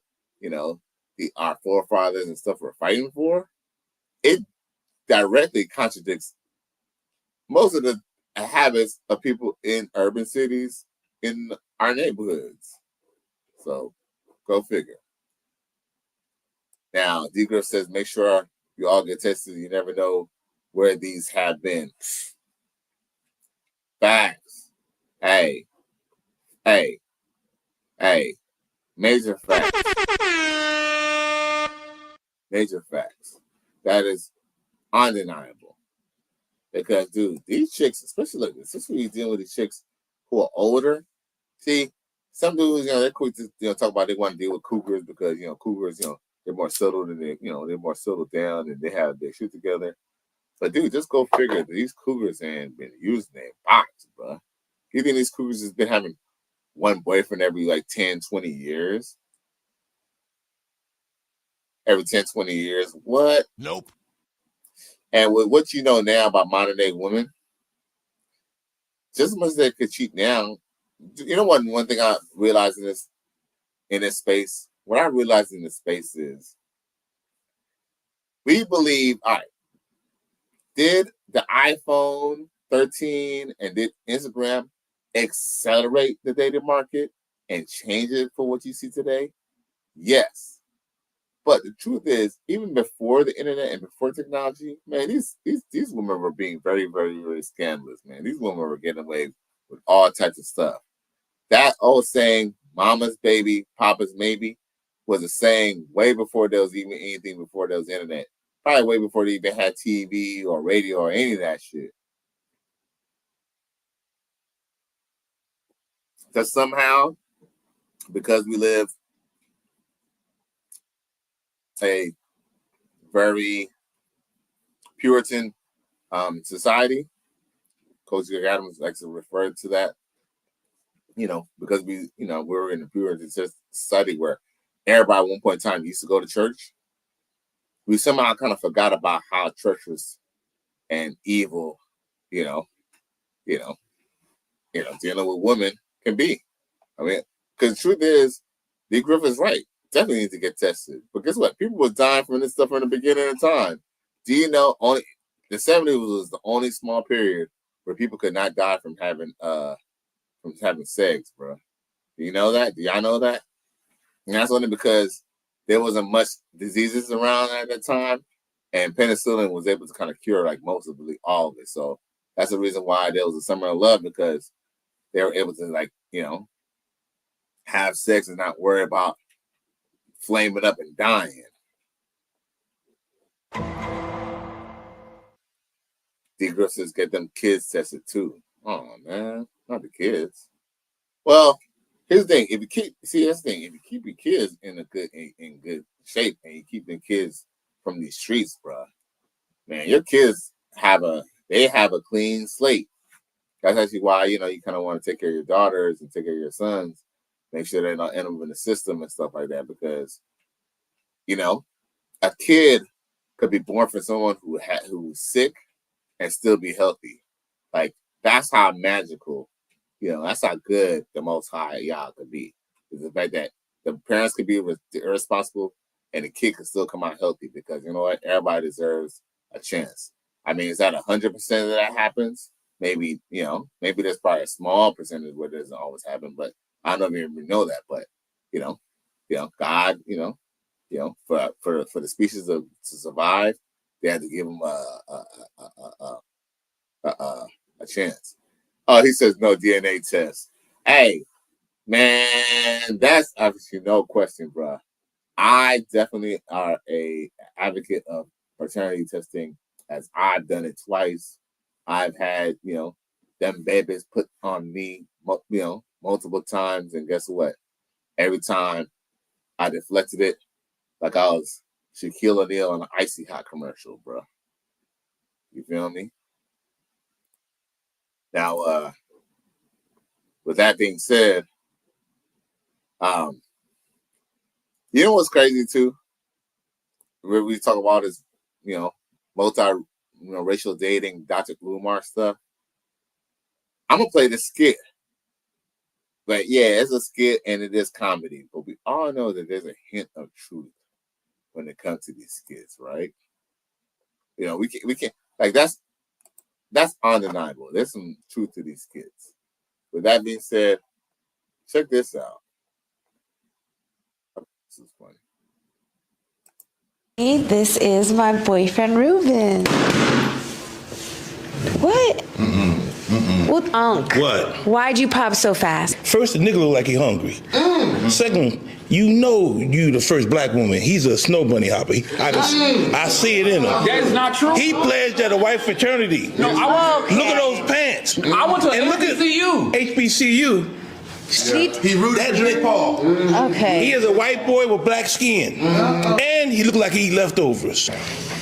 our forefathers and stuff were fighting for, it directly contradicts most of the habits of people in urban cities in our neighborhoods. So, go figure. Now, D-Griff says, make sure you all get tested. You never know where these have been. Facts. Hey. Major facts. Major facts. That is undeniable. Because, dude, these chicks, especially when you're dealing with these chicks who are older, see, some dudes, they're quick to talk about they want to deal with cougars because, cougars, they're more settled and they're more settled down and they have their shit together. But, dude, just go figure that these cougars ain't been using their box, bro. You think these cougars has been having one boyfriend every 10, 20 years? Every 10, 20 years? What? Nope. And with what you know now about modern day women, just as much as they could cheat now, one thing I realized in this space, what I realized in this space is we believe, all right, did the iPhone 13 and did Instagram accelerate the dating market and change it for what you see today? Yes. But the truth is, even before the internet and before technology, man, these women were being very, very, very scandalous, man. These women were getting away with all types of stuff. That old saying, mama's baby, papa's maybe, was a saying way before there was even anything before there was internet. Probably way before they even had TV or radio or any of that shit. That somehow, because we live a very Puritan society, Coach Adams likes to refer to that, because we're in a Puritan society where everybody at one point in time used to go to church. We somehow kind of forgot about how treacherous and evil, dealing with women can be. I mean, because the truth is, D. Griffith's right. Definitely need to get tested. But guess what? People were dying from this stuff from the beginning of time. Do you know only the 70s was the only small period where people could not die from having sex, bro? Do you know that? Do y'all know that? And that's only because there wasn't much diseases around at that time, and penicillin was able to kind of cure most of all of it. So that's the reason why there was a summer of love, because they were able to have sex and not worry about flaming up and dying. D. Griff says get them kids tested too. Oh man, not the kids. Well, here's the thing. If you keep your kids in good shape and you keep them kids from these streets, bro, man, your kids have a clean slate. That's actually why you kind of want to take care of your daughters and take care of your sons. Make sure they're not end up in the system and stuff like that, because a kid could be born from someone who's sick and still be healthy. That's how magical, that's how good the Most High y'all could be. Is the fact that the parents could be irresponsible and the kid could still come out healthy, because you know what? Everybody deserves a chance. I mean, is that 100% that happens? maybe, maybe there's probably a small percentage where it doesn't always happen, but I don't even know that. But, God, for the species to survive, they had to give them a chance. Oh, he says no DNA test. Hey, man, that's obviously no question, bro. I definitely are a advocate of paternity testing, as I've done it twice. I've had, them babies put on me, multiple times, and guess what? Every time I deflected it like I was Shaquille O'Neal on an Icy Hot commercial, bro. You feel me? Now, with that being said, you know what's crazy too? Where we talk about is, racial dating, Dr. Umar stuff. I'm gonna play the skit. But yeah, it's a skit and it is comedy. But we all know that there's a hint of truth when it comes to these skits, right? We can't like that's undeniable. There's some truth to these skits. With that being said, check this out. This is funny. Hey, this is my boyfriend Ruben. What? What, Unc? What? Why'd you pop so fast? First, the nigga look like he hungry. Second, you the first black woman. He's a snow bunny hopper. I see it in him. That is not true. He pledged at a white fraternity. No, look at those pants. I went to HBCU. HBCU. He rooted for Jake Paul. Okay. He is a white boy with black skin. And he look like he eat leftovers.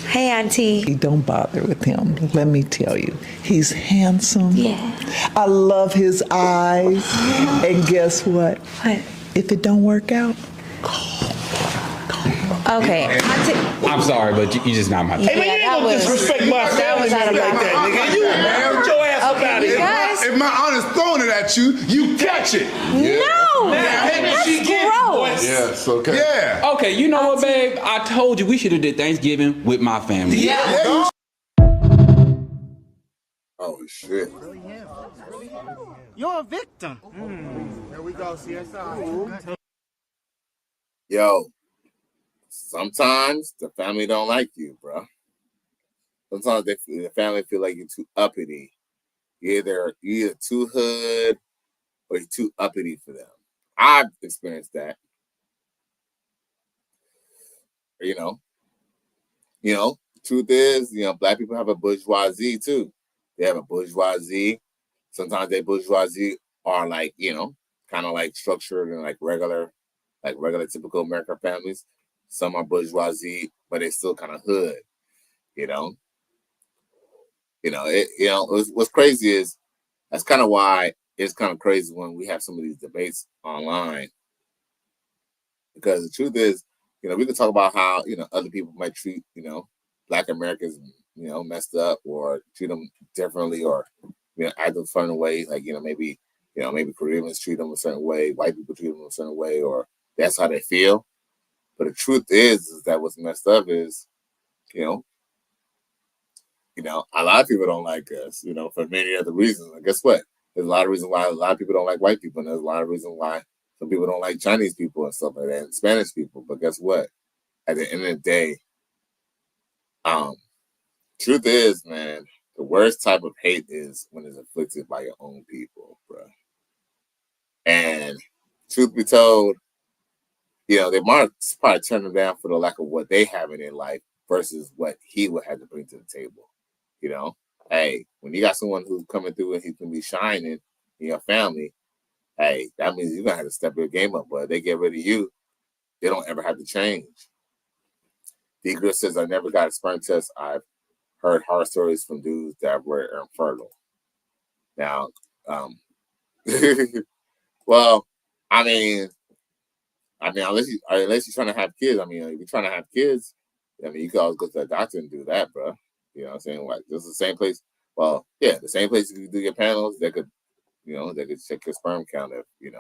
Hey, Auntie. Don't bother with him. Let me tell you. He's handsome. Yeah. I love his eyes. And guess what? What? If it don't work out, okay. I'm sorry, but you just not my type. Hey, man, you ain't gonna disrespect my family like that, nigga. You get your ass up out of here. If my aunt is throwing it at you, you catch it. No! That's gross. Yes, okay. Yeah. Okay, you know what, babe? I told you we should have did Thanksgiving with my family. Yeah. Oh, shit. You're a victim. There we go, CSI. Yo, sometimes the family don't like you, bro. Sometimes the family feel like you're too uppity. You're either too hood or you're too uppity for them. I've experienced that. Truth is, black people have a bourgeoisie too. They have a bourgeoisie. Sometimes their bourgeoisie are like, kind of like structured and like regular typical American families. Some are bourgeoisie, but they still kind of hood. What's crazy is that's kind of why it's kind of crazy when we have some of these debates online. Because the truth is, we can talk about how, other people might treat, Black Americans, messed up or treat them differently or, act a certain way. Like, maybe Koreans treat them a certain way, white people treat them a certain way, or that's how they feel. But the truth is that what's messed up is, a lot of people don't like us, for many other reasons. And guess what? There's a lot of reasons why a lot of people don't like white people. And there's a lot of reasons why some people don't like Chinese people and stuff like that, and Spanish people. But guess what? At the end of the day, truth is, man, the worst type of hate is when it's inflicted by your own people, bro. And truth be told, they might probably turn them down for the lack of what they have in their life versus what he would have to bring to the table. Hey, when you got someone who's coming through and he can be shining in your family, hey, that means you're going to have to step your game up. But if they get rid of you, they don't ever have to change. D. Good says, I never got a sperm test. I've heard horror stories from dudes that were infertile. Now, well, unless you're trying to have kids, if you're trying to have kids, you can always go to the doctor and do that, bro. You know what I'm saying? Like, this is the same place. Well, yeah, the same place you do your panels, they could check your sperm count if you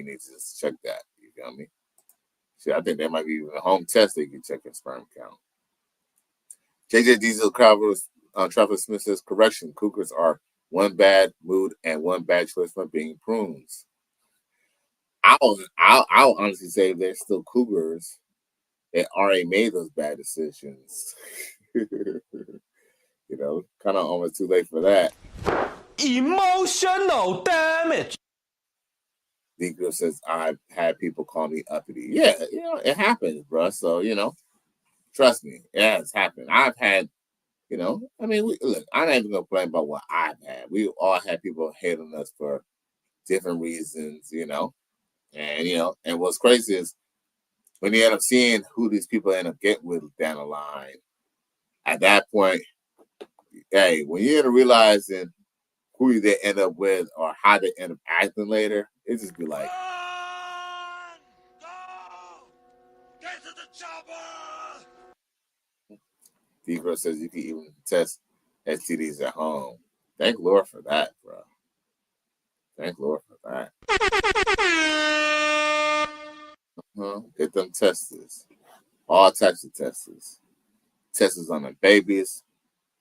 need to just check that. You feel me? See, I think there might be even a home test that you can check your sperm count. JJ Diesel Travis Smith says, correction, cougars are one bad mood and one bad choice for being prunes. I'll honestly say they're still cougars. They already made those bad decisions. You know, kind of almost too late for that. Emotional damage. D-Griff says, I've had people call me uppity. Yeah, you know, it happens, bro. So, you know, trust me. Yeah, it's happened. I've had, you know, I mean, look, I'm not even going to blame about what I've had. We all had people hate on us for different reasons, you know. And, you know, and what's crazy is when you end up seeing who these people end up getting with down the line, at that point, hey, when you end up realizing who they end up with or how they end up acting later, it just be like, Get to the chopper! D-Girl says you can even test STDs at home. Thank Lord for that, bro. Thank Lord for that. Get them testers. All types of testers. Testers on their babies.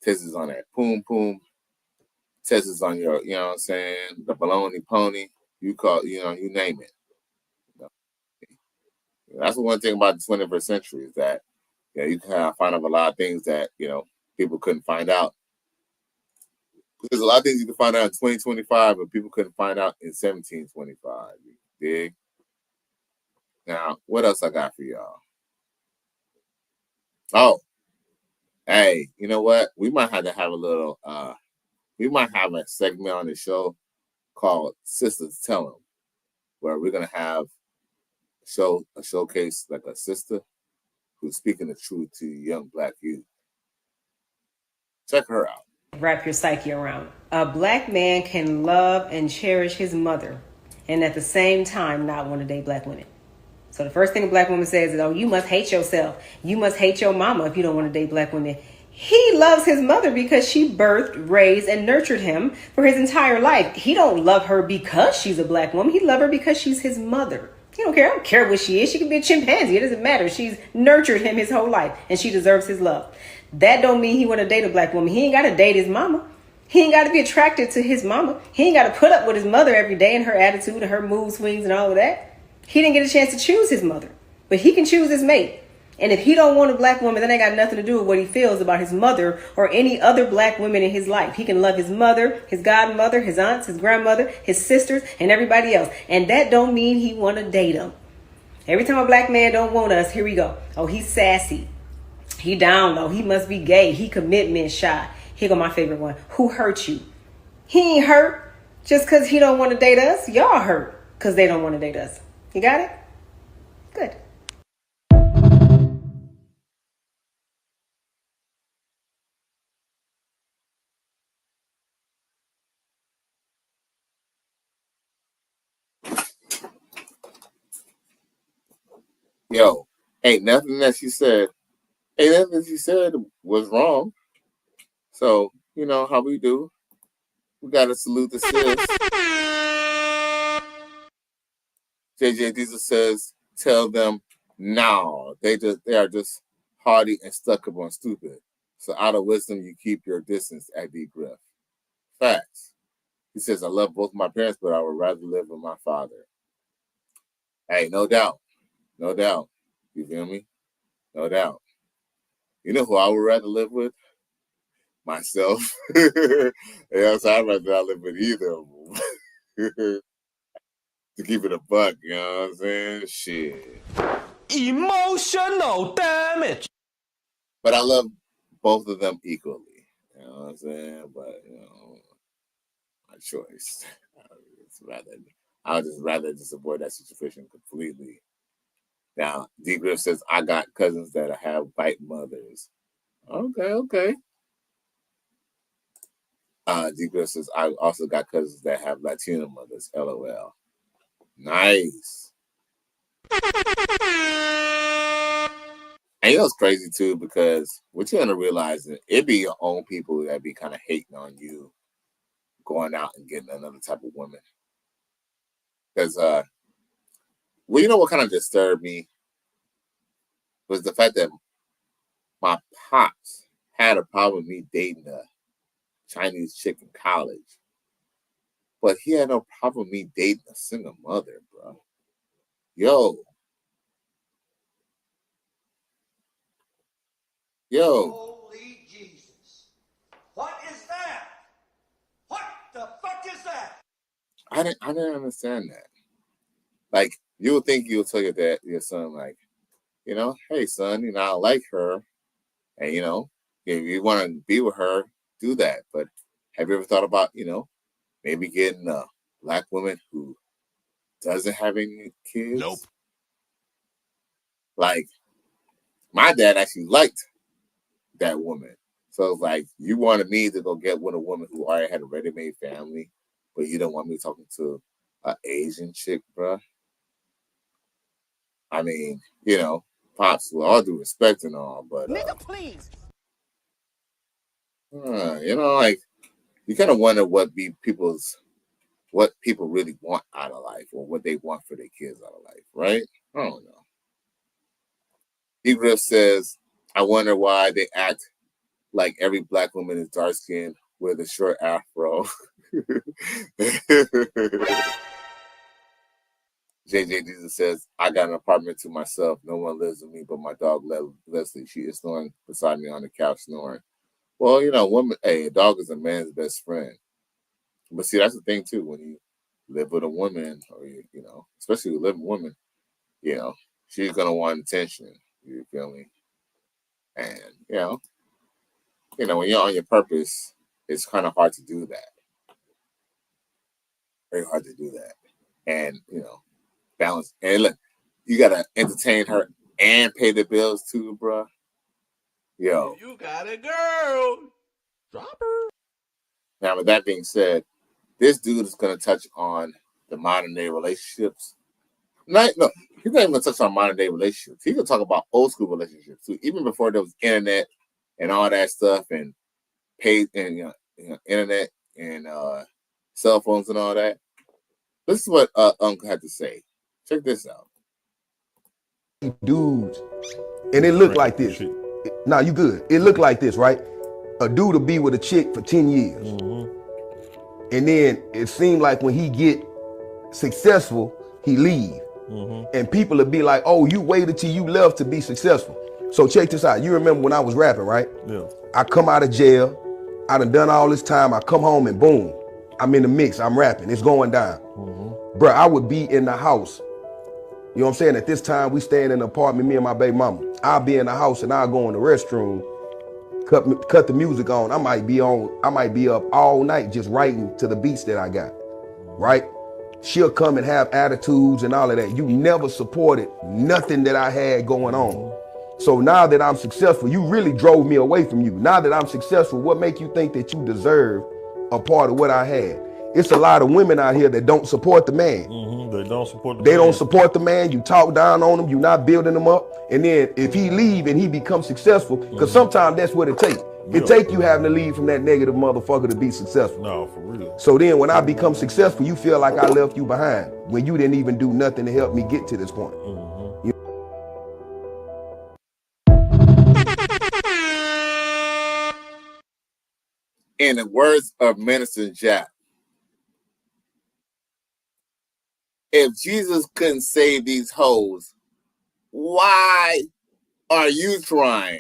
Testers on their poom poom. Testers on your, you know what I'm saying, the baloney pony. You call, you know, you name it. That's the one thing about the 21st century is that, you know, you can find out a lot of things that, you know, people couldn't find out. There's a lot of things you can find out in 2025, but people couldn't find out in 1725. You dig? Now, what else I got for y'all? Oh, hey, you know what? We might have to have a little, we might have a segment on the show called Sisters Tell 'Em, where we're going to have a showcase like a sister who's speaking the truth to young Black youth. Check her out. Wrap your psyche around. A Black man can love and cherish his mother and at the same time not want to date Black women. So the first thing a Black woman says is, oh, you must hate yourself. You must hate your mama if you don't want to date Black women. He loves his mother because she birthed, raised, and nurtured him for his entire life. He don't love her because she's a Black woman. He loves her because she's his mother. He don't care. I don't care what she is. She could be a chimpanzee. It doesn't matter. She's nurtured him his whole life, and she deserves his love. That don't mean he want to date a Black woman. He ain't got to date his mama. He ain't got to be attracted to his mama. He ain't got to put up with his mother every day and her attitude and her mood swings and all of that. He didn't get a chance to choose his mother, but he can choose his mate. And if he don't want a Black woman, that ain't got nothing to do with what he feels about his mother or any other Black women in his life. He can love his mother, his godmother, his aunts, his grandmother, his sisters, and everybody else. And that don't mean he want to date them. Every time a Black man don't want us, here we go. Oh, he's sassy. He down low. He must be gay. He commitment shy. Here go my favorite one. Who hurt you? He ain't hurt just because he don't want to date us. Y'all hurt because they don't want to date us. You got it? Good. Yo, ain't nothing that she said was wrong. So, you know how we do. We got to salute the sis. JJ Diesel says, tell them, no, they are just hardy and stuck up on stupid. So out of wisdom, you keep your distance at deep breath. Facts. He says, I love both my parents, but I would rather live with my father. Hey, no doubt. No doubt. You feel me? No doubt. You know who I would rather live with? Myself. Yeah, so I'd rather not live with either of them. To keep it a buck, you know what I'm saying? Shit. Emotional damage. But I love both of them equally. You know what I'm saying? But, you know, my choice. I would just rather just avoid that situation completely. Now, D. Griff says, I got cousins that have white mothers. Okay. D. Griff says, I also got cousins that have Latino mothers. LOL. Nice. And you know it's crazy too, because what you're gonna realize is it be your own people that be kind of hating on you going out and getting another type of woman. Because well, you know what kind of disturbed me was the fact that my pops had a problem with me dating a Chinese chick in college. But he had no problem me dating a single mother, bro. Yo. Holy Jesus. What is that? What the fuck is that? I didn't understand that. Like, you would think you would tell your son, like, hey son, I like her. And if you want to be with her, do that. But have you ever thought about, maybe getting a black woman who doesn't have any kids? Nope. Like, my dad actually liked that woman. So it's like, you wanted me to go get with a woman who already had a ready-made family, but you don't want me talking to an Asian chick, bruh. I mean, Pops, with all due respect and all, but Nigga, please. like, you kind of wonder what people really want out of life, or what they want for their kids out of life, right? I don't know. Egriff says, I wonder why they act like every black woman is dark skinned with a short afro. JJ Jesus says, I got an apartment to myself. No one lives with me but my dog Leslie. She is snoring beside me on the couch snoring. Well, a dog is a man's best friend. But see, that's the thing too. When you live with a woman, or especially a living woman, she's gonna want attention. You feel me? And when you're on your purpose, it's kind of hard to do that. Very hard to do that. And balance. And look, you gotta entertain her and pay the bills too, bro. Yo. You got a girl. Drop her. Now, with that being said, this dude is gonna touch on the modern day relationships. No, he's not even gonna touch on modern day relationships. He's gonna talk about old school relationships too, even before there was internet and all that stuff, and paid and internet and cell phones and all that. This is what Uncle had to say. Check this out. Dudes, and it looked like this. Nah, you good. It looked like this, right? A dude will be with a chick for 10 years. And then it seemed like when he get successful, he leave. And people will be like, oh, you waited till you left to be successful. So check this out. You remember when I was rapping, right? Yeah. I come out of jail. I done all this time. I come home and boom, I'm in the mix. I'm rapping. It's going down. Bruh, I would be in the house. You know what I'm saying? At this time, we staying in an apartment, me and my baby mama. I'll be in the house and I'll go in the restroom, cut the music on. I might be up all night just writing to the beats that I got, right? She'll come and have attitudes and all of that. You never supported nothing that I had going on. So now that I'm successful, you really drove me away from you. Now that I'm successful, what make you think that you deserve a part of what I had? It's a lot of women out here that don't support the man. They don't support the man. They don't support the man. You talk down on him. You're not building him up. And then if he leave and he becomes successful, because sometimes that's what it takes. It take you having to leave from that negative motherfucker to be successful. No, for real. So then when I become successful, you feel like I left you behind when you didn't even do nothing to help me get to this point. In the words of Minister Jack, if Jesus couldn't save these hoes, why are you trying?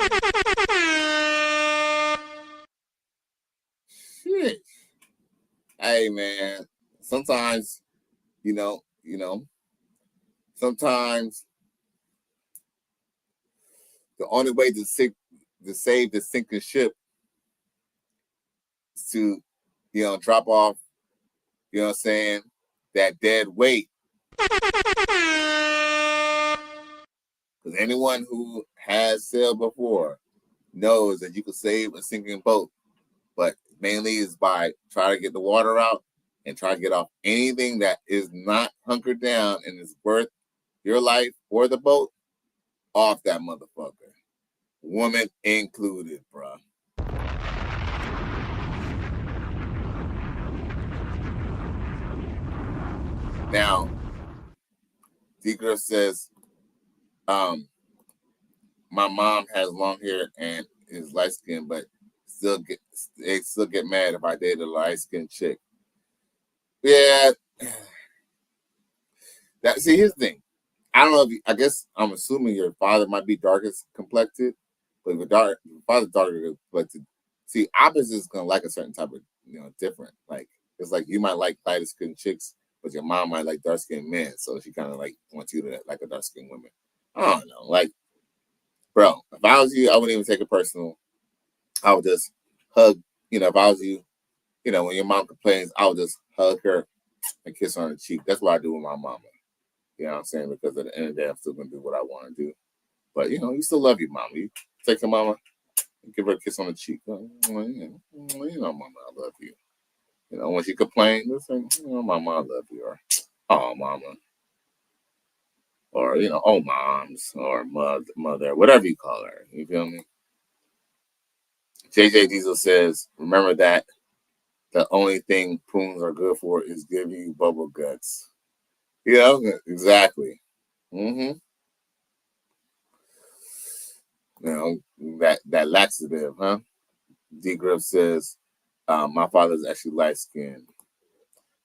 Shit. Hey man, sometimes, sometimes the only way to save the sinking ship is to, drop off, that dead weight. Because anyone who has sailed before knows that you can save a sinking boat, but mainly is by trying to get the water out and try to get off anything that is not hunkered down and is worth your life or the boat off that motherfucker. Woman included, bruh. Now, D-Girl says, my mom has long hair and is light skinned, but they still get mad if I date a light skinned chick. Yeah. See, here's the thing. I don't know if I guess I'm assuming your father might be darkest complected, but if your father's darker complected, see, opposites is gonna like a certain type of different. Like it's like you might like lighter skinned chicks, but your mom might like dark skinned men, so she kind of like wants you to like a dark skinned woman. I don't know, like, bro, if I was you, I wouldn't even take it personal. I would just hug. If I was you, when your mom complains, I would just hug her and kiss her on the cheek. That's what I do with my mama. You know what I'm saying? Because at the end of the day, I'm still gonna do what I want to do. But you still love your mama. You take your mama and give her a kiss on the cheek. Mama, I love you. When she complains, just say, mama, I love you, or oh, mama, or oh, moms, or mother, whatever you call her. You feel me? JJ Diesel says, remember that the only thing prunes are good for is giving you bubble guts. Exactly. That laxative, huh? D Griff says, my father's actually light skinned.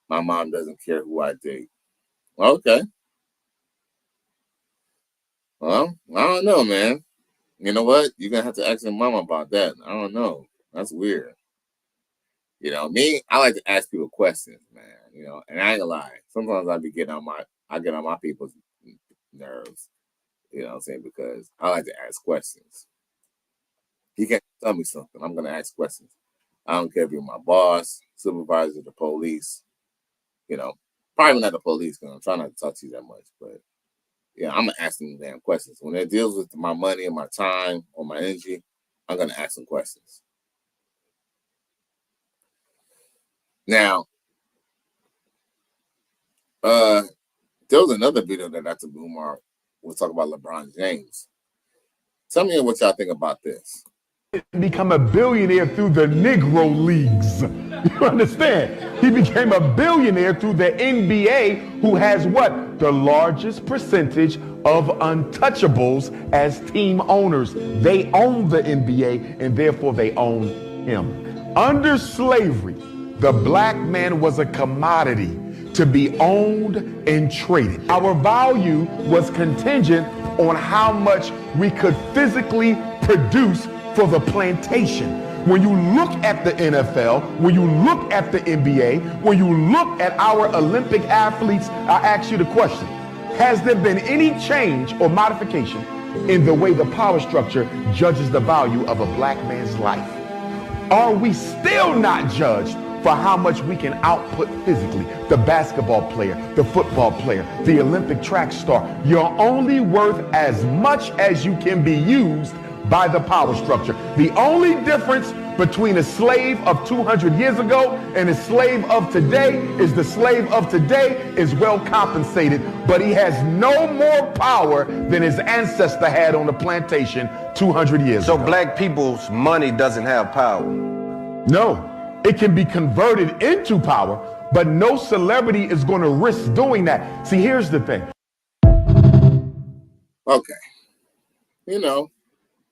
My mom doesn't care who I date. Okay. Well, I don't know, man. You know what? You're gonna have to ask your mama about that. I don't know. That's weird. Me, I like to ask people questions, man. And I ain't gonna lie. Sometimes I get on my people's nerves. You know what I'm saying? Because I like to ask questions. You can't tell me something. I'm gonna ask questions. I don't care if you're my boss, supervisor, the police. Probably not the police, because I'm trying not to talk to you that much. But yeah, I'm gonna ask them damn questions. When it deals with my money and my time or my energy, I'm gonna ask them questions. Now, there was another video that Dr. Umar was talking about LeBron James. Tell me what y'all think about this. Become a billionaire through the Negro Leagues. You understand? He became a billionaire through the NBA, who has what? The largest percentage of untouchables as team owners. They own the NBA, and therefore they own him. Under slavery, the black man was a commodity to be owned and traded. Our value was contingent on how much we could physically produce for the plantation. When you look at the NFL, when you look at the NBA, when you look at our Olympic athletes, I ask you the question, has there been any change or modification in the way the power structure judges the value of a black man's life? Are we still not judged for how much we can output physically? The basketball player, the football player, the Olympic track star, you're only worth as much as you can be used by the power structure. The only difference between a slave of 200 years ago and a slave of today is the slave of today is well compensated, but he has no more power than his ancestor had on the plantation 200 years ago. So black people's money doesn't have power? No. It can be converted into power, but no celebrity is going to risk doing that. See, here's the thing. Okay.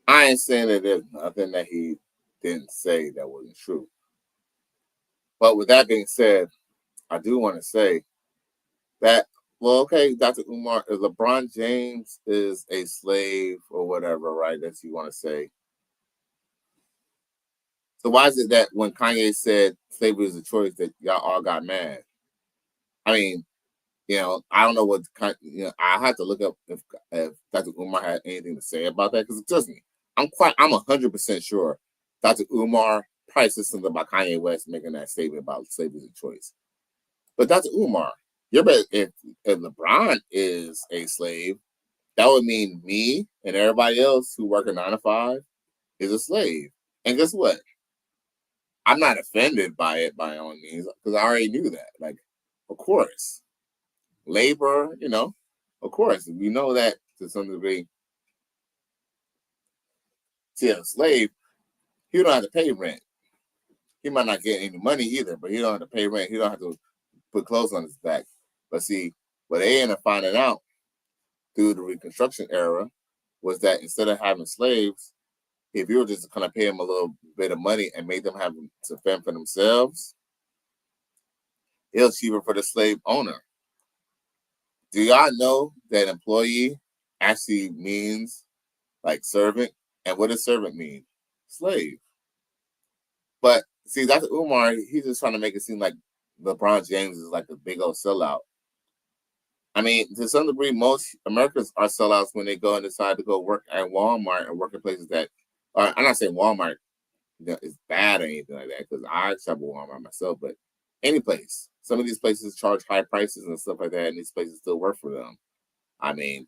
I ain't saying that there's nothing that he didn't say that wasn't true. But with that being said, I do want to say that, well, okay, Dr. Umar, if LeBron James is a slave or whatever, right, that you want to say, so why is it that when Kanye said slavery is a choice that y'all all got mad? I mean, I don't know what I had to look up if Dr. Umar had anything to say about that, because trust me, I'm 100% sure Dr. Umar probably said something about Kanye West making that statement about slavery is a choice. But Dr. Umar, if LeBron is a slave, that would mean me and everybody else who work a 9 to 5 is a slave. And guess what? I'm not offended by it by all means, because I already knew that. Like, of course. Labor, of course. We know that to some degree. See, a slave, he don't have to pay rent. He might not get any money either, but he don't have to pay rent. He don't have to put clothes on his back. But see, what they ended up finding out through the Reconstruction era was that instead of having slaves, if you were just kind of pay them a little bit of money and make them have to fend for themselves, it was cheaper for the slave owner. Do y'all know that employee actually means like servant? And what does servant mean? Slave. But see, Dr. Umar, he's just trying to make it seem like LeBron James is like a big old sellout. I mean, to some degree, most Americans are sellouts when they go and decide to go work at Walmart or work in places that, I'm not saying Walmart is bad or anything like that, because I shop at Walmart myself, but any place. Some of these places charge high prices and stuff like that, and these places still work for them. I mean,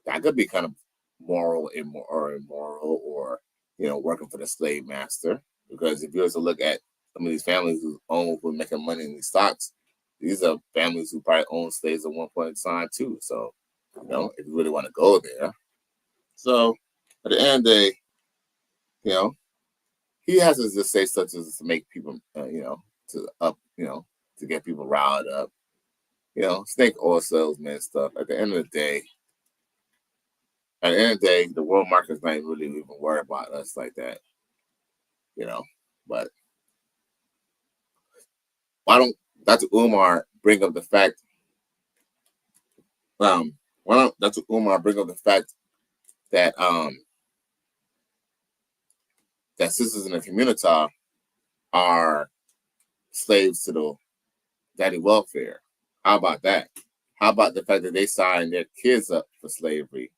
that could be kind of moral or immoral, or, you know, working for the slave master. Because if you were to look at some of these families who were making money in these stocks, these are families who probably owned slaves at one point in time too. So, you know, if you really want to go there. So, at the end of the day, you know, he has to just say such as to make people, you know, to get people riled up. You know, snake oil salesman stuff. At the end of the day, the world market's not really even worried about us like that. You know, but why don't Dr. Umar bring up the fact? Why don't Dr. Umar bring up the fact that that sisters in the community are slaves to the daddy welfare? How about that? How about the fact that they sign their kids up for slavery?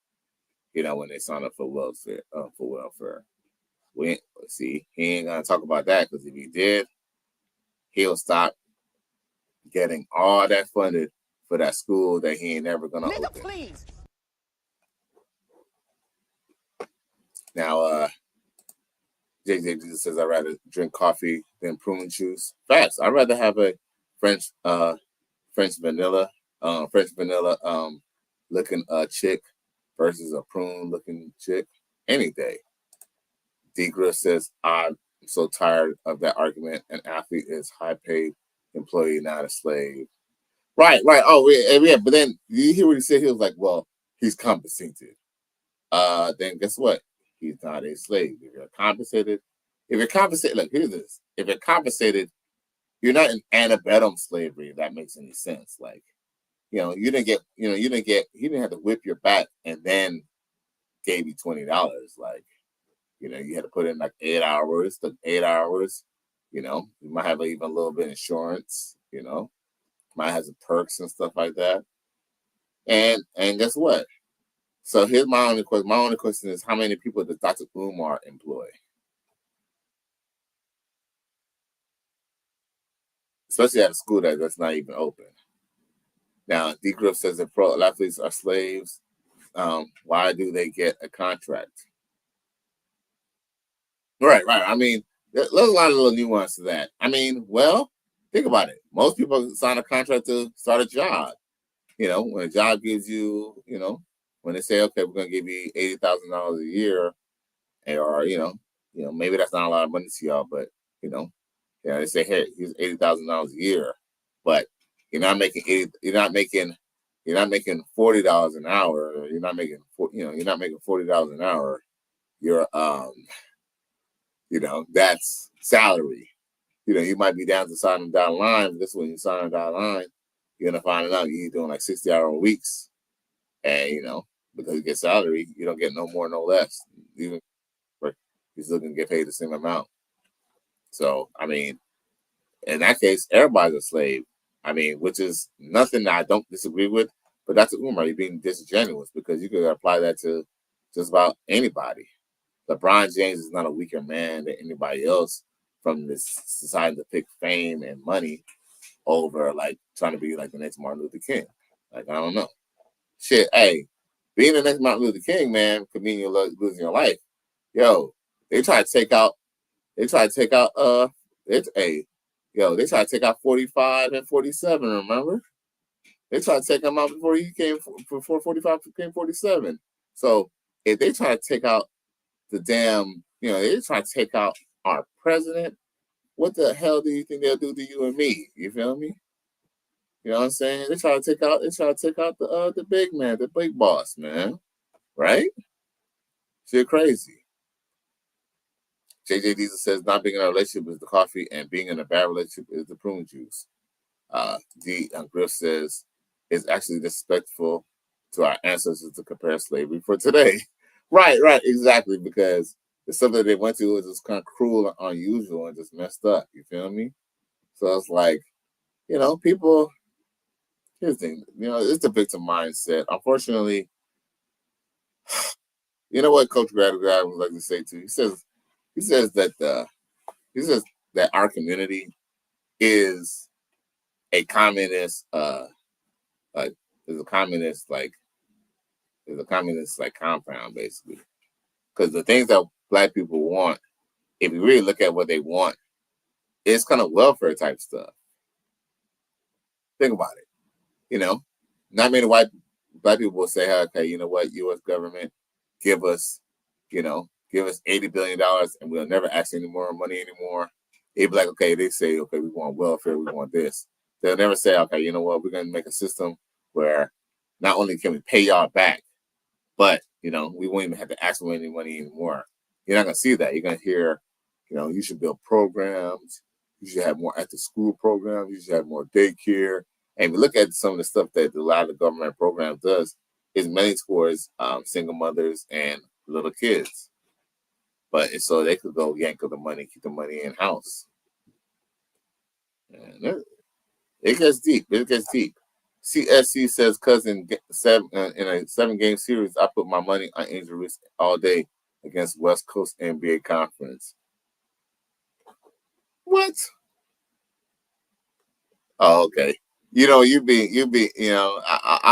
You know, when they sign up for welfare, we see he ain't gonna talk about that, because if he did, he'll stop getting all that funded for that school that he ain't never gonna open. Please. Now, JJ Jesus says, I'd rather drink coffee than prune juice. Facts. I'd rather have a French vanilla looking chick versus a prune looking chick any day. D. Griff says, I'm so tired of that argument. An athlete is high paid employee, not a slave. Right. Oh, yeah. But then you hear what he said. He was like, well, he's compensated. Then guess what? He's not a slave. If you're compensated, look, here's this. If you're compensated, you're not in antebellum slavery, if that makes any sense. Like, you know, he didn't have to whip your back and then gave you $20. Like, you know, you had to put in like 8 hours, took 8 hours, you know, you might have even a little bit of insurance, you know, might have some perks and stuff like that. And guess what? So here's my only question. My only question is, how many people does Dr. Umar employ? Especially at a school that's not even open. Now, D. Griff says that pro athletes are slaves. Why do they get a contract? Right. I mean, there's a lot of little nuance to that. I mean, well, think about it. Most people sign a contract to start a job. You know, when a job gives you, you know, when they say, okay, we're going to give you $80,000 a year, or, you know, maybe that's not a lot of money to y'all, but, you know, they say, hey, here's $80,000 a year, but you're not making $40 an hour. Or you're not making $40 an hour. You're, you know, that's salary. You know, you might be down to signing down the line, but this when you sign down the line, you're gonna find out you're doing like 60-hour weeks, and you know, because you get salary, you don't get no more, no less. Even you're still gonna get paid the same amount. So, I mean, in that case, everybody's a slave. I mean, which is nothing that I don't disagree with, but Dr. Umar, you're being disingenuous, because you could apply that to just about anybody. LeBron James is not a weaker man than anybody else from this deciding to pick fame and money over like trying to be like the next Martin Luther King. Like, I don't know. Shit, hey, being the next Martin Luther King, man, could mean you're losing your life. Yo, they try to take out 45 and 47, remember? They tried to take him out before 45 became 47. So if they try to take out the damn, you know, they try to take out our president, what the hell do you think they'll do to you and me? You feel me? You know what I'm saying? They try to take out the big man, the big boss, man. Right? Shit crazy. JJ Diesel says not being in a relationship is the coffee, and being in a bad relationship is the prune juice. Griff says it's actually disrespectful to our ancestors to compare slavery for today. Right, exactly, because the stuff that they went to was just kind of cruel and unusual and just messed up. You feel me? So it's like, people. Here's the thing, it's the victim mindset. Unfortunately, you know what Coach Grad would like to say too. He says that our community is a communist compound basically, because the things that Black people want, if you really look at what they want, it's kind of welfare type stuff. Think about it. Not many Black people will say, okay, you know what, U.S. government, give us $80 billion and we'll never ask any more money anymore. They'd be like, okay, they say, okay, we want welfare, we want this. They'll never say, okay, you know what, we're going to make a system where not only can we pay y'all back, but, we won't even have to ask for any money anymore. You're not going to see that. You're going to hear, you should build programs. You should have more after-school programs. You should have more daycare. And we look at some of the stuff that a lot of the government programs does is mainly towards single mothers and little kids. But it's so they could go yank up the money, keep the money in house. And it gets deep. CSC says, cousin, in a 7-game series, I put my money on Angel Reese all day against West Coast NBA Conference. What? Oh, okay. I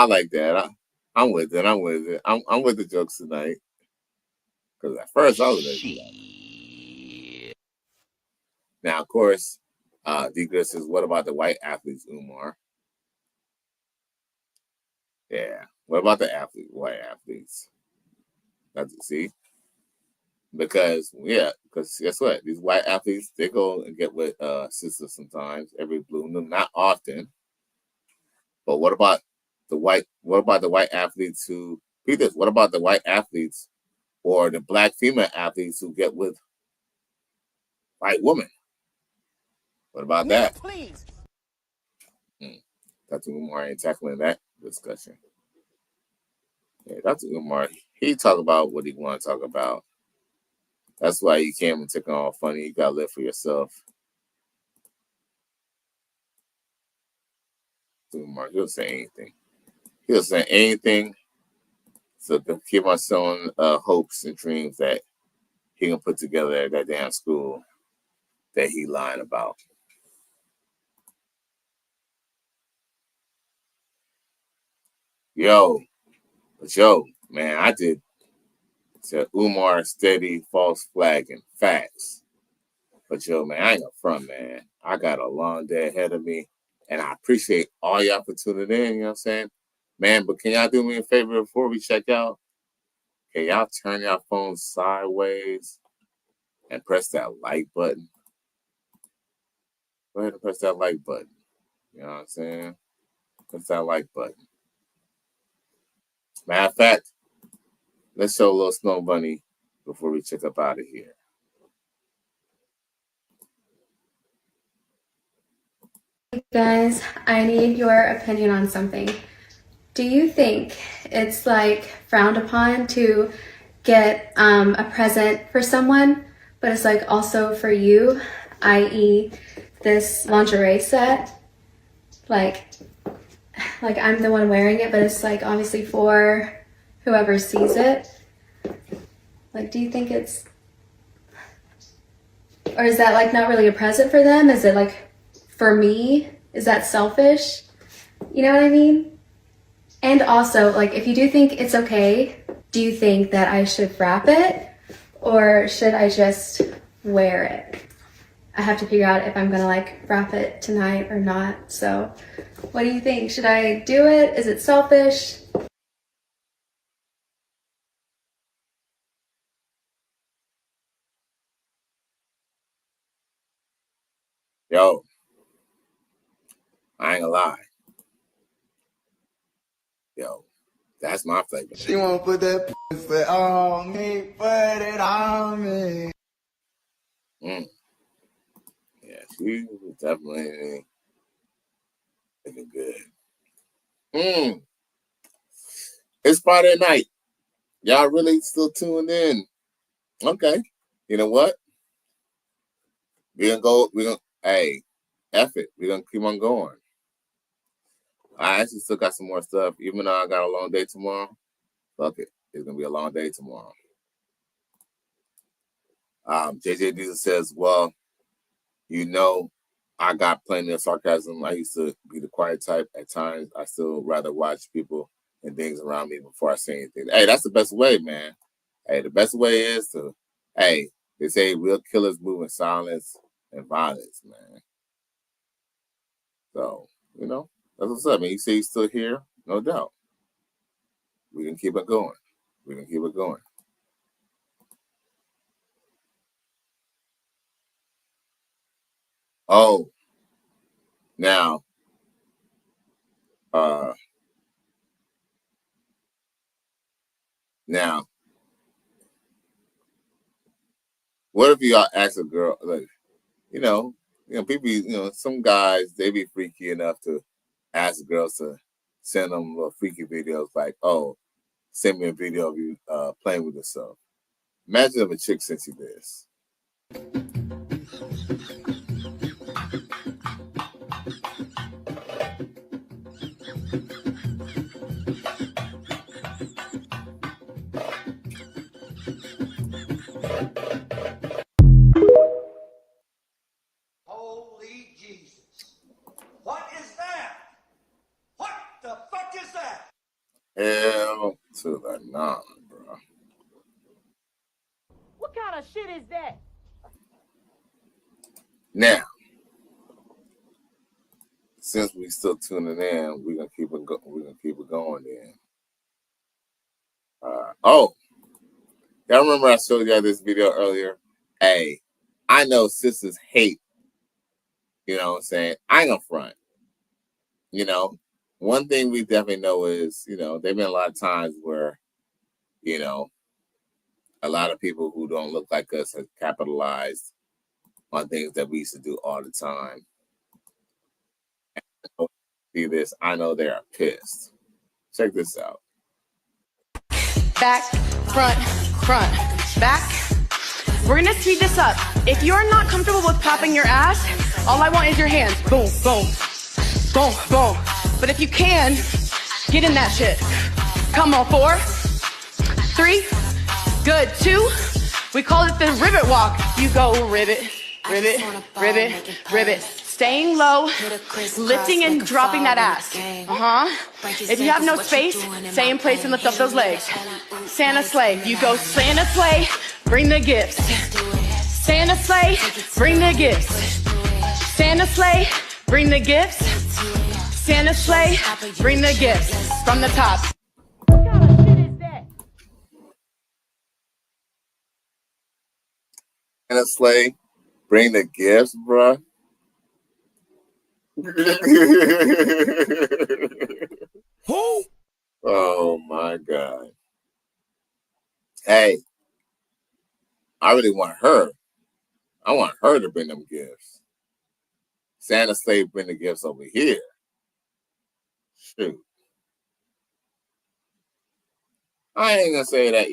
like that. I'm with it. I'm with the jokes tonight. Because at first I was like, now, of course, D. Good says, what about the white athletes, Umar? Yeah. What about the white athletes? That's see? Because guess what? These white athletes, they go and get with sisters sometimes, every blue moon, not often. But what about the white athletes who read this? What about the white athletes or the Black female athletes who get with white women? What about that? Please. Dr. Umar ain't tackling that discussion. Yeah, Dr. Umar, he talk about what he want to talk about. That's why you can't even take on all funny. You gotta live for yourself. Umar, he'll say anything. He'll say anything to keep on showing hopes and dreams that he can put together at that damn school that he lying about. Yo, man, I did to Umar steady false flagging facts. But man, I ain't gonna front, man. I got a long day ahead of me, and I appreciate all y'all for tuning in. You know what I'm saying, man? But can y'all do me a favor before we check out? Can y'all turn your phones sideways and press that like button? Go ahead and press that like button. You know what I'm saying? Press that like button. Matter of fact, let's show a little Snow Bunny before we check up out of here. Guys, I need your opinion on something. Do you think it's frowned upon to get a present for someone, but it's also for you, i.e. this lingerie set? I'm the one wearing it, but it's obviously for whoever sees it. Do you think it's, or is that not really a present for them? Is it for me? Is that selfish? You know what I mean? And also, if you do think it's okay, do you think that I should wrap it or should I just wear it? I have to figure out if I'm gonna wrap it tonight or not. So what do you think? Should I do it? Is it selfish? Yo, I ain't gonna lie. Yo, that's my flavor. She wanna put that pussy on me, put it on me. Yeah, she was definitely Looking good. It's Friday night. Y'all really still tuned in? Okay. You know what? We're gonna hey, F it. We're gonna keep on going. I actually still got some more stuff, even though I got a long day tomorrow. Fuck it. It's gonna be a long day tomorrow. JJ Diesel says, well, you know, I got plenty of sarcasm. I used to be the quiet type at times. I still rather watch people and things around me before I say anything. Hey, that's the best way, man. Hey, the best way is to, hey, they say real killers move in silence and violence, man. So, you know, that's what's up, man. You say you're still here? No doubt. We can keep it going. We can keep it going. Oh, now, what if y'all ask a girl, like, you know, people, some guys, they be freaky enough to ask girls to send them little freaky videos like, oh, send me a video of you playing with yourself. Imagine if a chick sent you this. Holy Jesus. What is that? What the fuck is that? Hell to the nah, bro. What kind of shit is that? Now, since we still tuning in, we're gonna keep it going then. Oh, y'all remember I showed y'all this video earlier? Hey, I know sisters hate, you know what I'm saying? I ain't gonna front. You know, one thing we definitely know is, there've been a lot of times where, a lot of people who don't look like us have capitalized on things that we used to do all the time. And see this, I know they are pissed. Check this out. Back, front, back. We're gonna speed this up. If you're not comfortable with popping your ass, all I want is your hands. Boom, boom, boom, boom. But if you can, get in that shit. Come on, 4, 3, good, 2. We call it the rivet walk. You go rivet, rivet, rivet, rivet. Staying low, lifting and dropping that ass. If you have no space, stay in place and lift up those legs. Santa sleigh, you go Santa sleigh, bring the gifts. Santa sleigh, bring the gifts. Santa sleigh, bring the gifts. Santa sleigh, bring the gifts. From the top. What kind of shit is that? Santa sleigh, bring the gifts, bruh. Oh my God. Hey, I really want her. I want her to bring them gifts. Santa sleigh, bring the gifts over here. Shoot. I ain't gonna say that,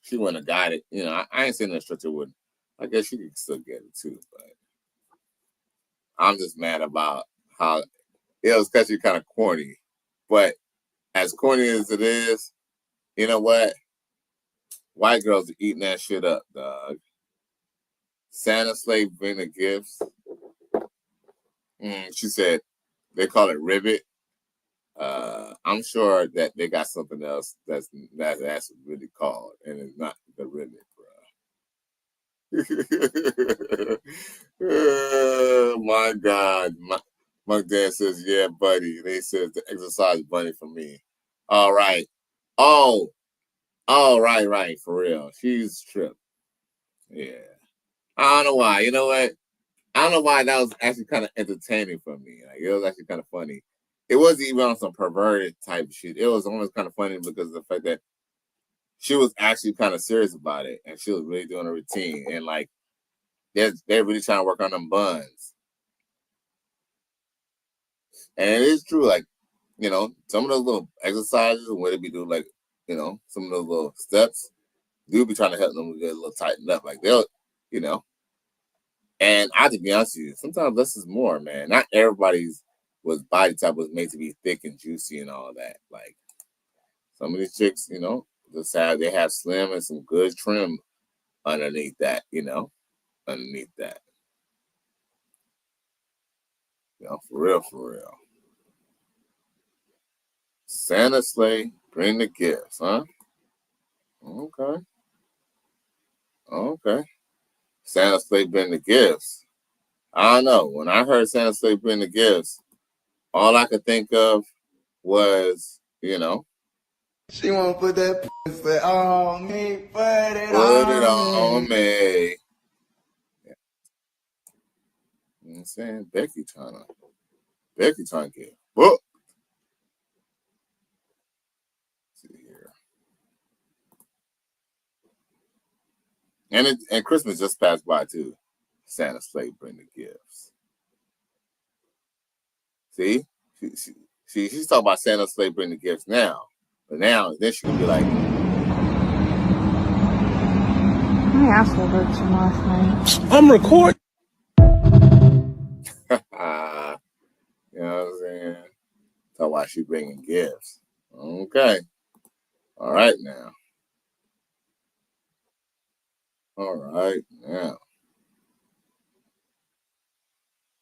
she wouldn't have got it. I ain't saying that structure wouldn't. I guess she could still get it too, but I'm just mad about how it was actually kind of corny. But as corny as it is, you know what? White girls are eating that shit up, dog. Santa sleigh, bring the gifts. She said they call it rivet. I'm sure that they got something else that's really called, and it's not the rivet, bro. Oh my God. My dad says, yeah, buddy. They says the exercise bunny for me. All right. Oh, right. For real. She's tripped. Yeah. I don't know why. You know what? I don't know why that was actually kind of entertaining for me. Like, it was actually kind of funny. It wasn't even on some perverted type shit. It was almost kind of funny because of the fact that she was actually kind of serious about it, and she was really doing a routine. And like, they're really trying to work on them buns. And it is true, like, you know, some of those little exercises and what they be doing, like, you know, some of those little steps, do be trying to help them get a little tightened up. Like they'll, you know. And I have to be honest with you, sometimes less is more, man. Not everybody's body type was made to be thick and juicy and all that. Like some of these chicks, you know, they have slim and some good trim underneath that, you know, underneath that. You know, for real, for real. Santa sleigh, bring the gifts, huh? Okay. Okay. Santa sleigh, bring the gifts. I don't know. When I heard Santa sleigh, bring the gifts, all I could think of was, you know, She wanna put that pussy on me, put it on me. Yeah. You know what I'm saying? Becky trying to get booked. See here. And Christmas just passed by too. Santa sleigh bring the gifts. See? She's talking about Santa sleigh bring the gifts now. But now, then she can be like, My asshole hurts from last night. I'm recording. You know what I'm saying? Talk about she bringing gifts. Okay. All right now. All right now.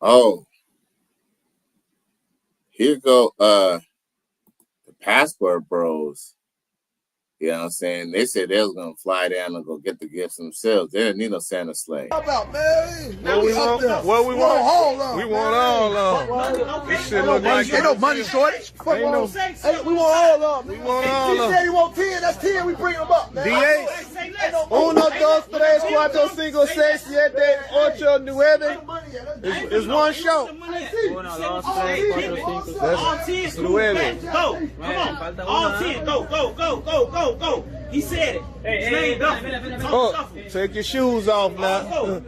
Oh. Here go the Passport Bros. You know what I'm saying? They said they was gonna fly down and go get the gifts themselves. They didn't need no Santa sleigh. How about, man? What we want? What we want? We want all of them. This shit look like ain't no money shortage. Ain't no. Hey, we want all of them. We want all He of said them. he want 10. That's 10. We bring them up, man. DA. Uno, dos, tres, cuatro, cinco, seis, siete, ocho, nueve. It's one show. That's nueve. Go. Come on. All 10. Go. He said it. Oh, take your shoes off now.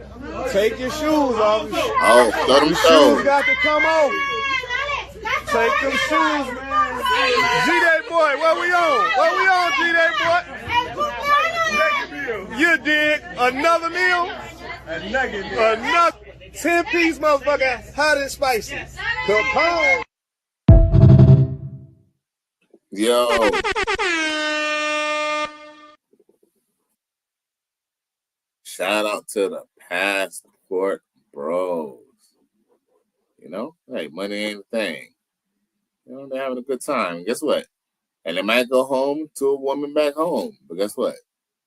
Take your shoes off. Oh, let them Your show. shoes got to come off. Take them shoes, man. G-Day boy, what we on? What we on, G-Day boy? You did another meal? Another 10-piece motherfucker, hot and spicy. Capone. Yo. Shout out to the Passport Bros. You know, hey, money ain't a thing. You know, they're having a good time. Guess what? And they might go home to a woman back home. But guess what?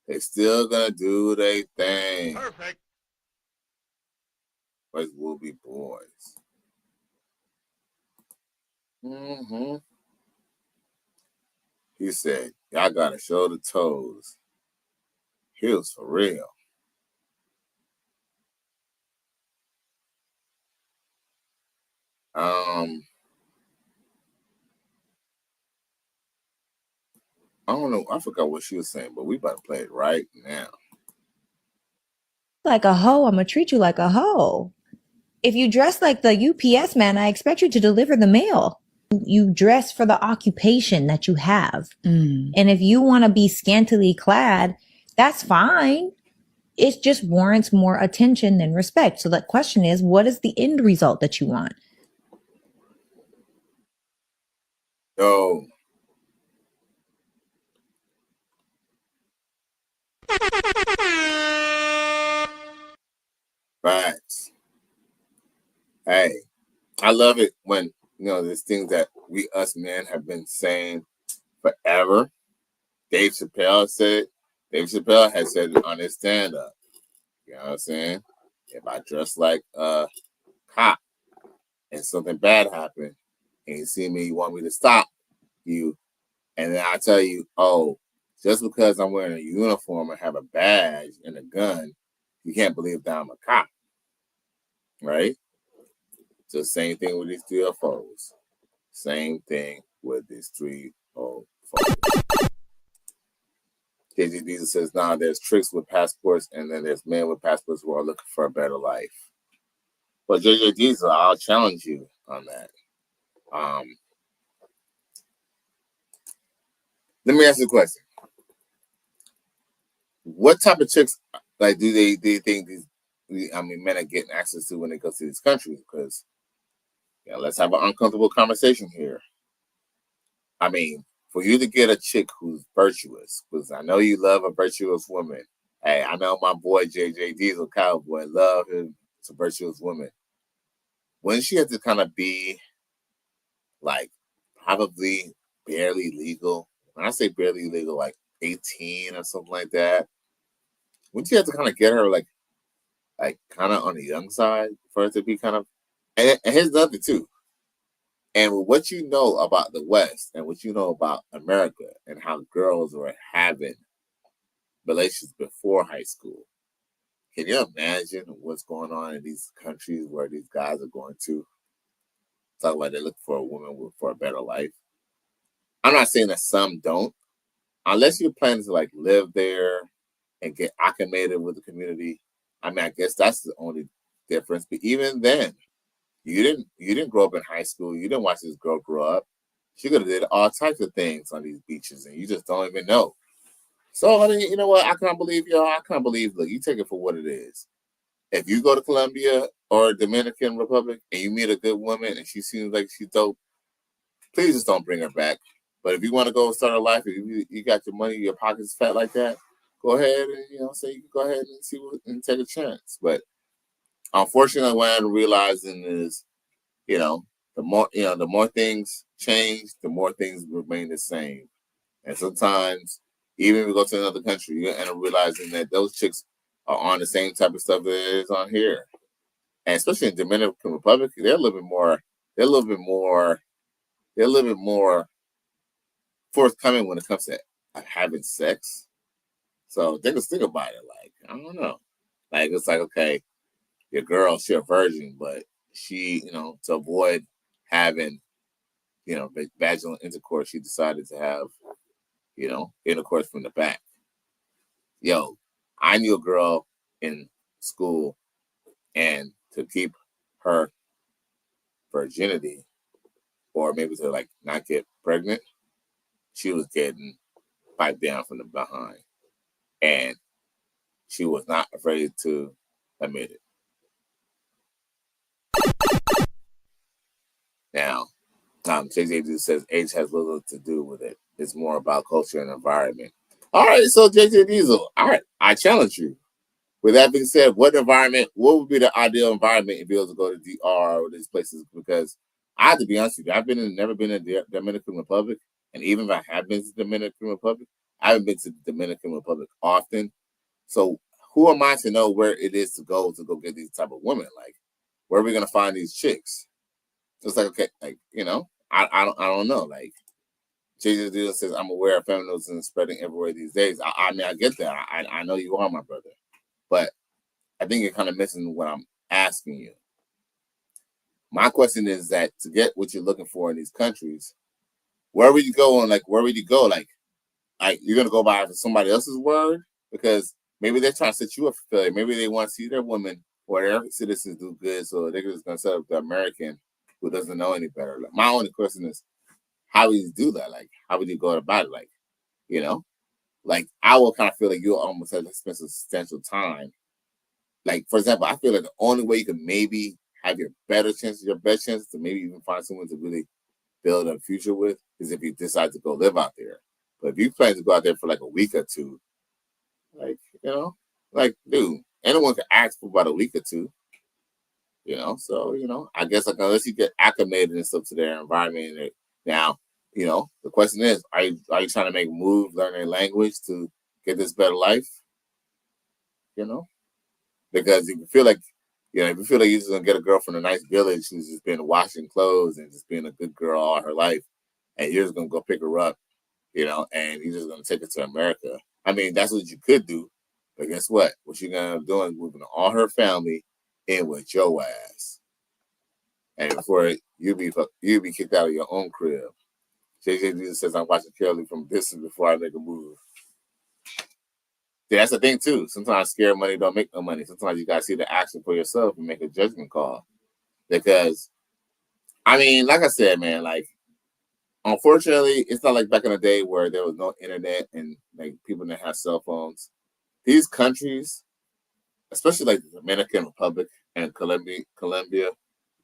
They still gonna do their thing. Perfect. Boys will be boys. Mm-hmm. He said, y'all gotta show the toes. He was for real. I don't know. I forgot what she was saying, but we about to play it right now. Like a hoe, I'm gonna treat you like a hoe. If you dress like the UPS man, I expect you to deliver the mail. You dress for the occupation that you have. And if you want to be scantily clad, that's fine. It just warrants more attention than respect. So the question is, what is the end result that you want? Yo. Facts. Hey, I love it when, you know, there's things that we, us men, have been saying forever. Dave Chappelle said it. Dave Chappelle has said it on his stand-up. You know what I'm saying? If I dress like a cop and something bad happened and you see me, you want me to stop you, and then I tell you, oh, just because I'm wearing a uniform and have a badge and a gun, you can't believe that I'm a cop. Right? So same thing with these 304s. Same thing with these 304s. KG Diesel says, nah, there's tricks with passports, and then there's men with passports who are looking for a better life. But JJ Diesel, I'll challenge you on that. Let me ask you a question. What type of chicks like do you think men are getting access to when they go to these countries? Because let's have an uncomfortable conversation here. I mean, for you to get a chick who's virtuous, because I know you love a virtuous woman. Hey, I know my boy JJ Diesel Cowboy love him. It's a virtuous woman. Wouldn't she have to kind of be like probably barely legal? When I say barely legal, like 18 or something like that. Wouldn't you have to kind of get her like kind of on the young side for it to be kind of? And here's the other too. And with what you know about the West and what you know about America and how girls were having relations before high school, can you imagine what's going on in these countries where these guys are going to? Talk about they look for a woman for a better life. I'm not saying that some don't, unless you're planning to like live there and get acclimated with the community. I mean, I guess that's the only difference. But even then, you didn't grow up in high school. You didn't watch this girl grow up. She could have did all types of things on these beaches, and you just don't even know. So, I mean, you know what? I can't believe y'all. I can't believe. Look, you take it for what it is. If you go to Colombia or Dominican Republic and you meet a good woman and she seems like she's dope, please just don't bring her back. But if you want to go start a life, if you got your money, your pockets fat like that, go ahead and say you can go ahead and see and take a chance. But unfortunately, what I'm realizing is, the more things change, the more things remain the same. And sometimes, even if we go to another country, you end up realizing that those chicks are on the same type of stuff that it is on here. And especially in Dominican Republic, they're a little bit more forthcoming when it comes to having sex. So think about it. Like, I don't know. Like, it's like, okay, your girl, she's a virgin, but she, to avoid having, vaginal intercourse, she decided to have, intercourse from the back. Yo, I knew a girl in school, and to keep her virginity, or maybe to like not get pregnant, she was getting piped down from the behind, and she was not afraid to admit it. Now, JJ says age has little to do with it. It's more about culture and environment. All right, so JJ Diesel, all right, I challenge you. With that being said, what would be the ideal environment if you was to go to DR or these places? Because I have to be honest with you, never been in the Dominican Republic, and even if I have been to the Dominican Republic, I haven't been to the Dominican Republic often. So who am I to know where it is to go get these type of women? Like, where are we gonna find these chicks? So it's like, okay, like, I don't know. Like, JJ says, I'm aware of feminism spreading everywhere these days. I mean, I get that. I know you are my brother. But I think you're kind of missing what I'm asking you. My question is that to get what you're looking for in these countries, where would you go? And like, where would you go? Like you're gonna go by somebody else's word because maybe they're trying to set you up for failure. Maybe they want to see their women or their citizens do good, so they're just gonna set up the American who doesn't know any better. Like, my only question is, how would you do that? Like, how would you go about it? Like, like I will kind of feel like you almost have to spend substantial time. Like, for example, I feel like the only way you can maybe have your best chance to maybe even find someone to really build a future with is if you decide to go live out there. But if you plan to go out there for like a week or two, dude, anyone can ask for about a week or two. So I guess like unless you get acclimated and stuff to their environment. Now, the question is, are you trying to make a move, learn a language to get this better life? Because if you feel like you're just gonna get a girl from a nice village who's just been washing clothes and just being a good girl all her life, and you're just gonna go pick her up, and you're just gonna take her to America. I mean, that's what you could do, but guess what? What you're gonna do is moving all her family in with your ass, and before you be kicked out of your own crib. JJ Jesus says, I'm watching Kelly from distance before I make a move. Yeah, that's the thing too. Sometimes scared money don't make no money. Sometimes you gotta see the action for yourself and make a judgment call. Because I mean, like I said, man, like, unfortunately, it's not like back in the day where there was no internet and like people didn't have cell phones. These countries, especially like the Dominican Republic and Colombia,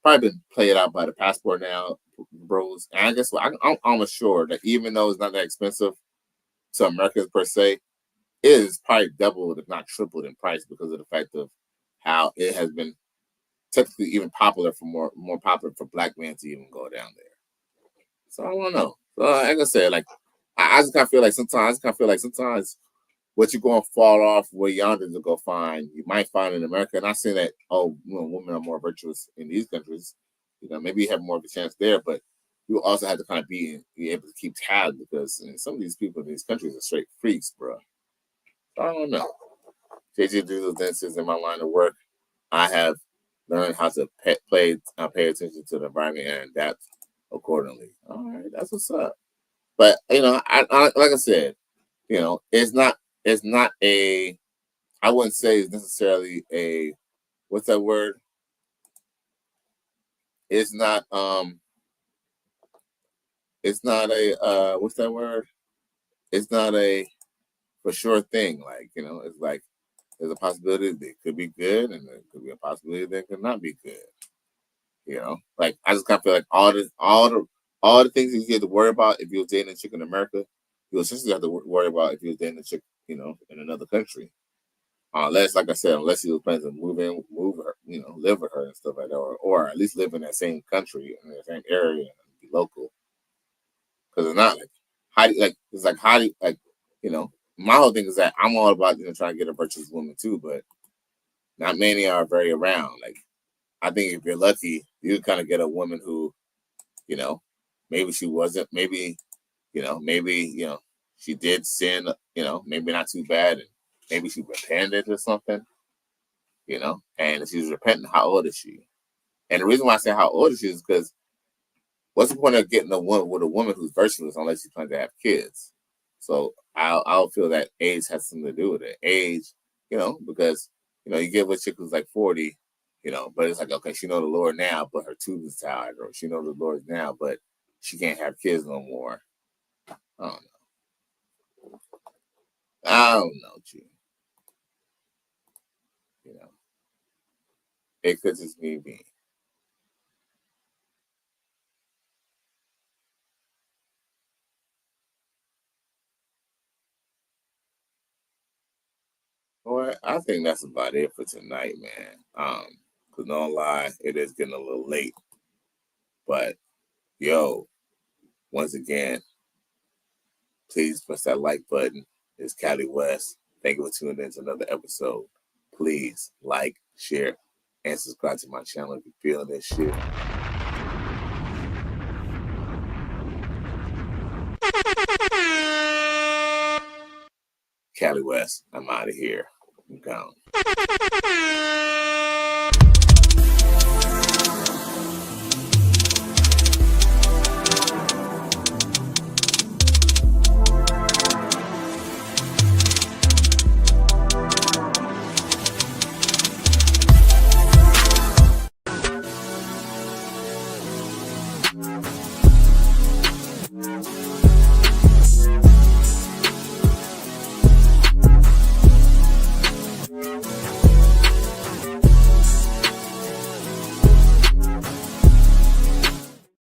probably been played out by the passport now, bros. And I guess I'm almost sure that even though it's not that expensive to Americans per se, it is probably doubled, if not tripled in price because of the fact of how it has been technically even popular for more popular for black men to even go down there. So I don't know. So like I said, like I just kind of feel like sometimes what you're going to fall off where yonder to go find, you might find in America. And I'm saying that, women are more virtuous in these countries. You know, maybe you have more of a chance there, but you also have to kind of be able to keep tabs because some of these people in these countries are straight freaks, bro. So I don't know. JJ Doodle dances in my line of work. I have learned how to pay attention to the environment and adapt accordingly. All right, that's what's up. But I like I said, it's not a. I wouldn't say it's necessarily a. What's that word? It's not It's not a. What's that word? It's not a for sure thing. Like it's like there's a possibility that it could be good, and there could be a possibility that it could not be good. Like I just kind of feel like all the things that you have to worry about if you're dating a chick in America, you essentially have to worry about if you're dating a chick, in another country. Unless, like I said, unless you was planning to move her, live with her and stuff like that, or at least live in that same country in the same area and be local. Because it's not my whole thing is that I'm all about trying to get a virtuous woman too, but not many are very around. Like I think if you're lucky, you kind of get a woman who, maybe she wasn't, maybe she did sin, maybe not too bad, and maybe she repented or something, and if she's repenting, how old is she? And the reason why I say how old is she is because what's the point of getting with a woman who's virtuous unless you plan to have kids? So I'll feel that age has something to do with it. Age, because you get with a chick who's like 40. But it's like, okay, she know the Lord now, but her tooth is tied, or she know the Lord now, but she can't have kids no more. I don't know, G. It could just be me. Well, I think that's about it for tonight, man. Cause no lie, it is getting a little late. But once again, please press that like button. It's Cali West. Thank you for tuning in to another episode. Please like, share, and subscribe to my channel if you're feeling this shit. Cali West, I'm out of here. I'm gone.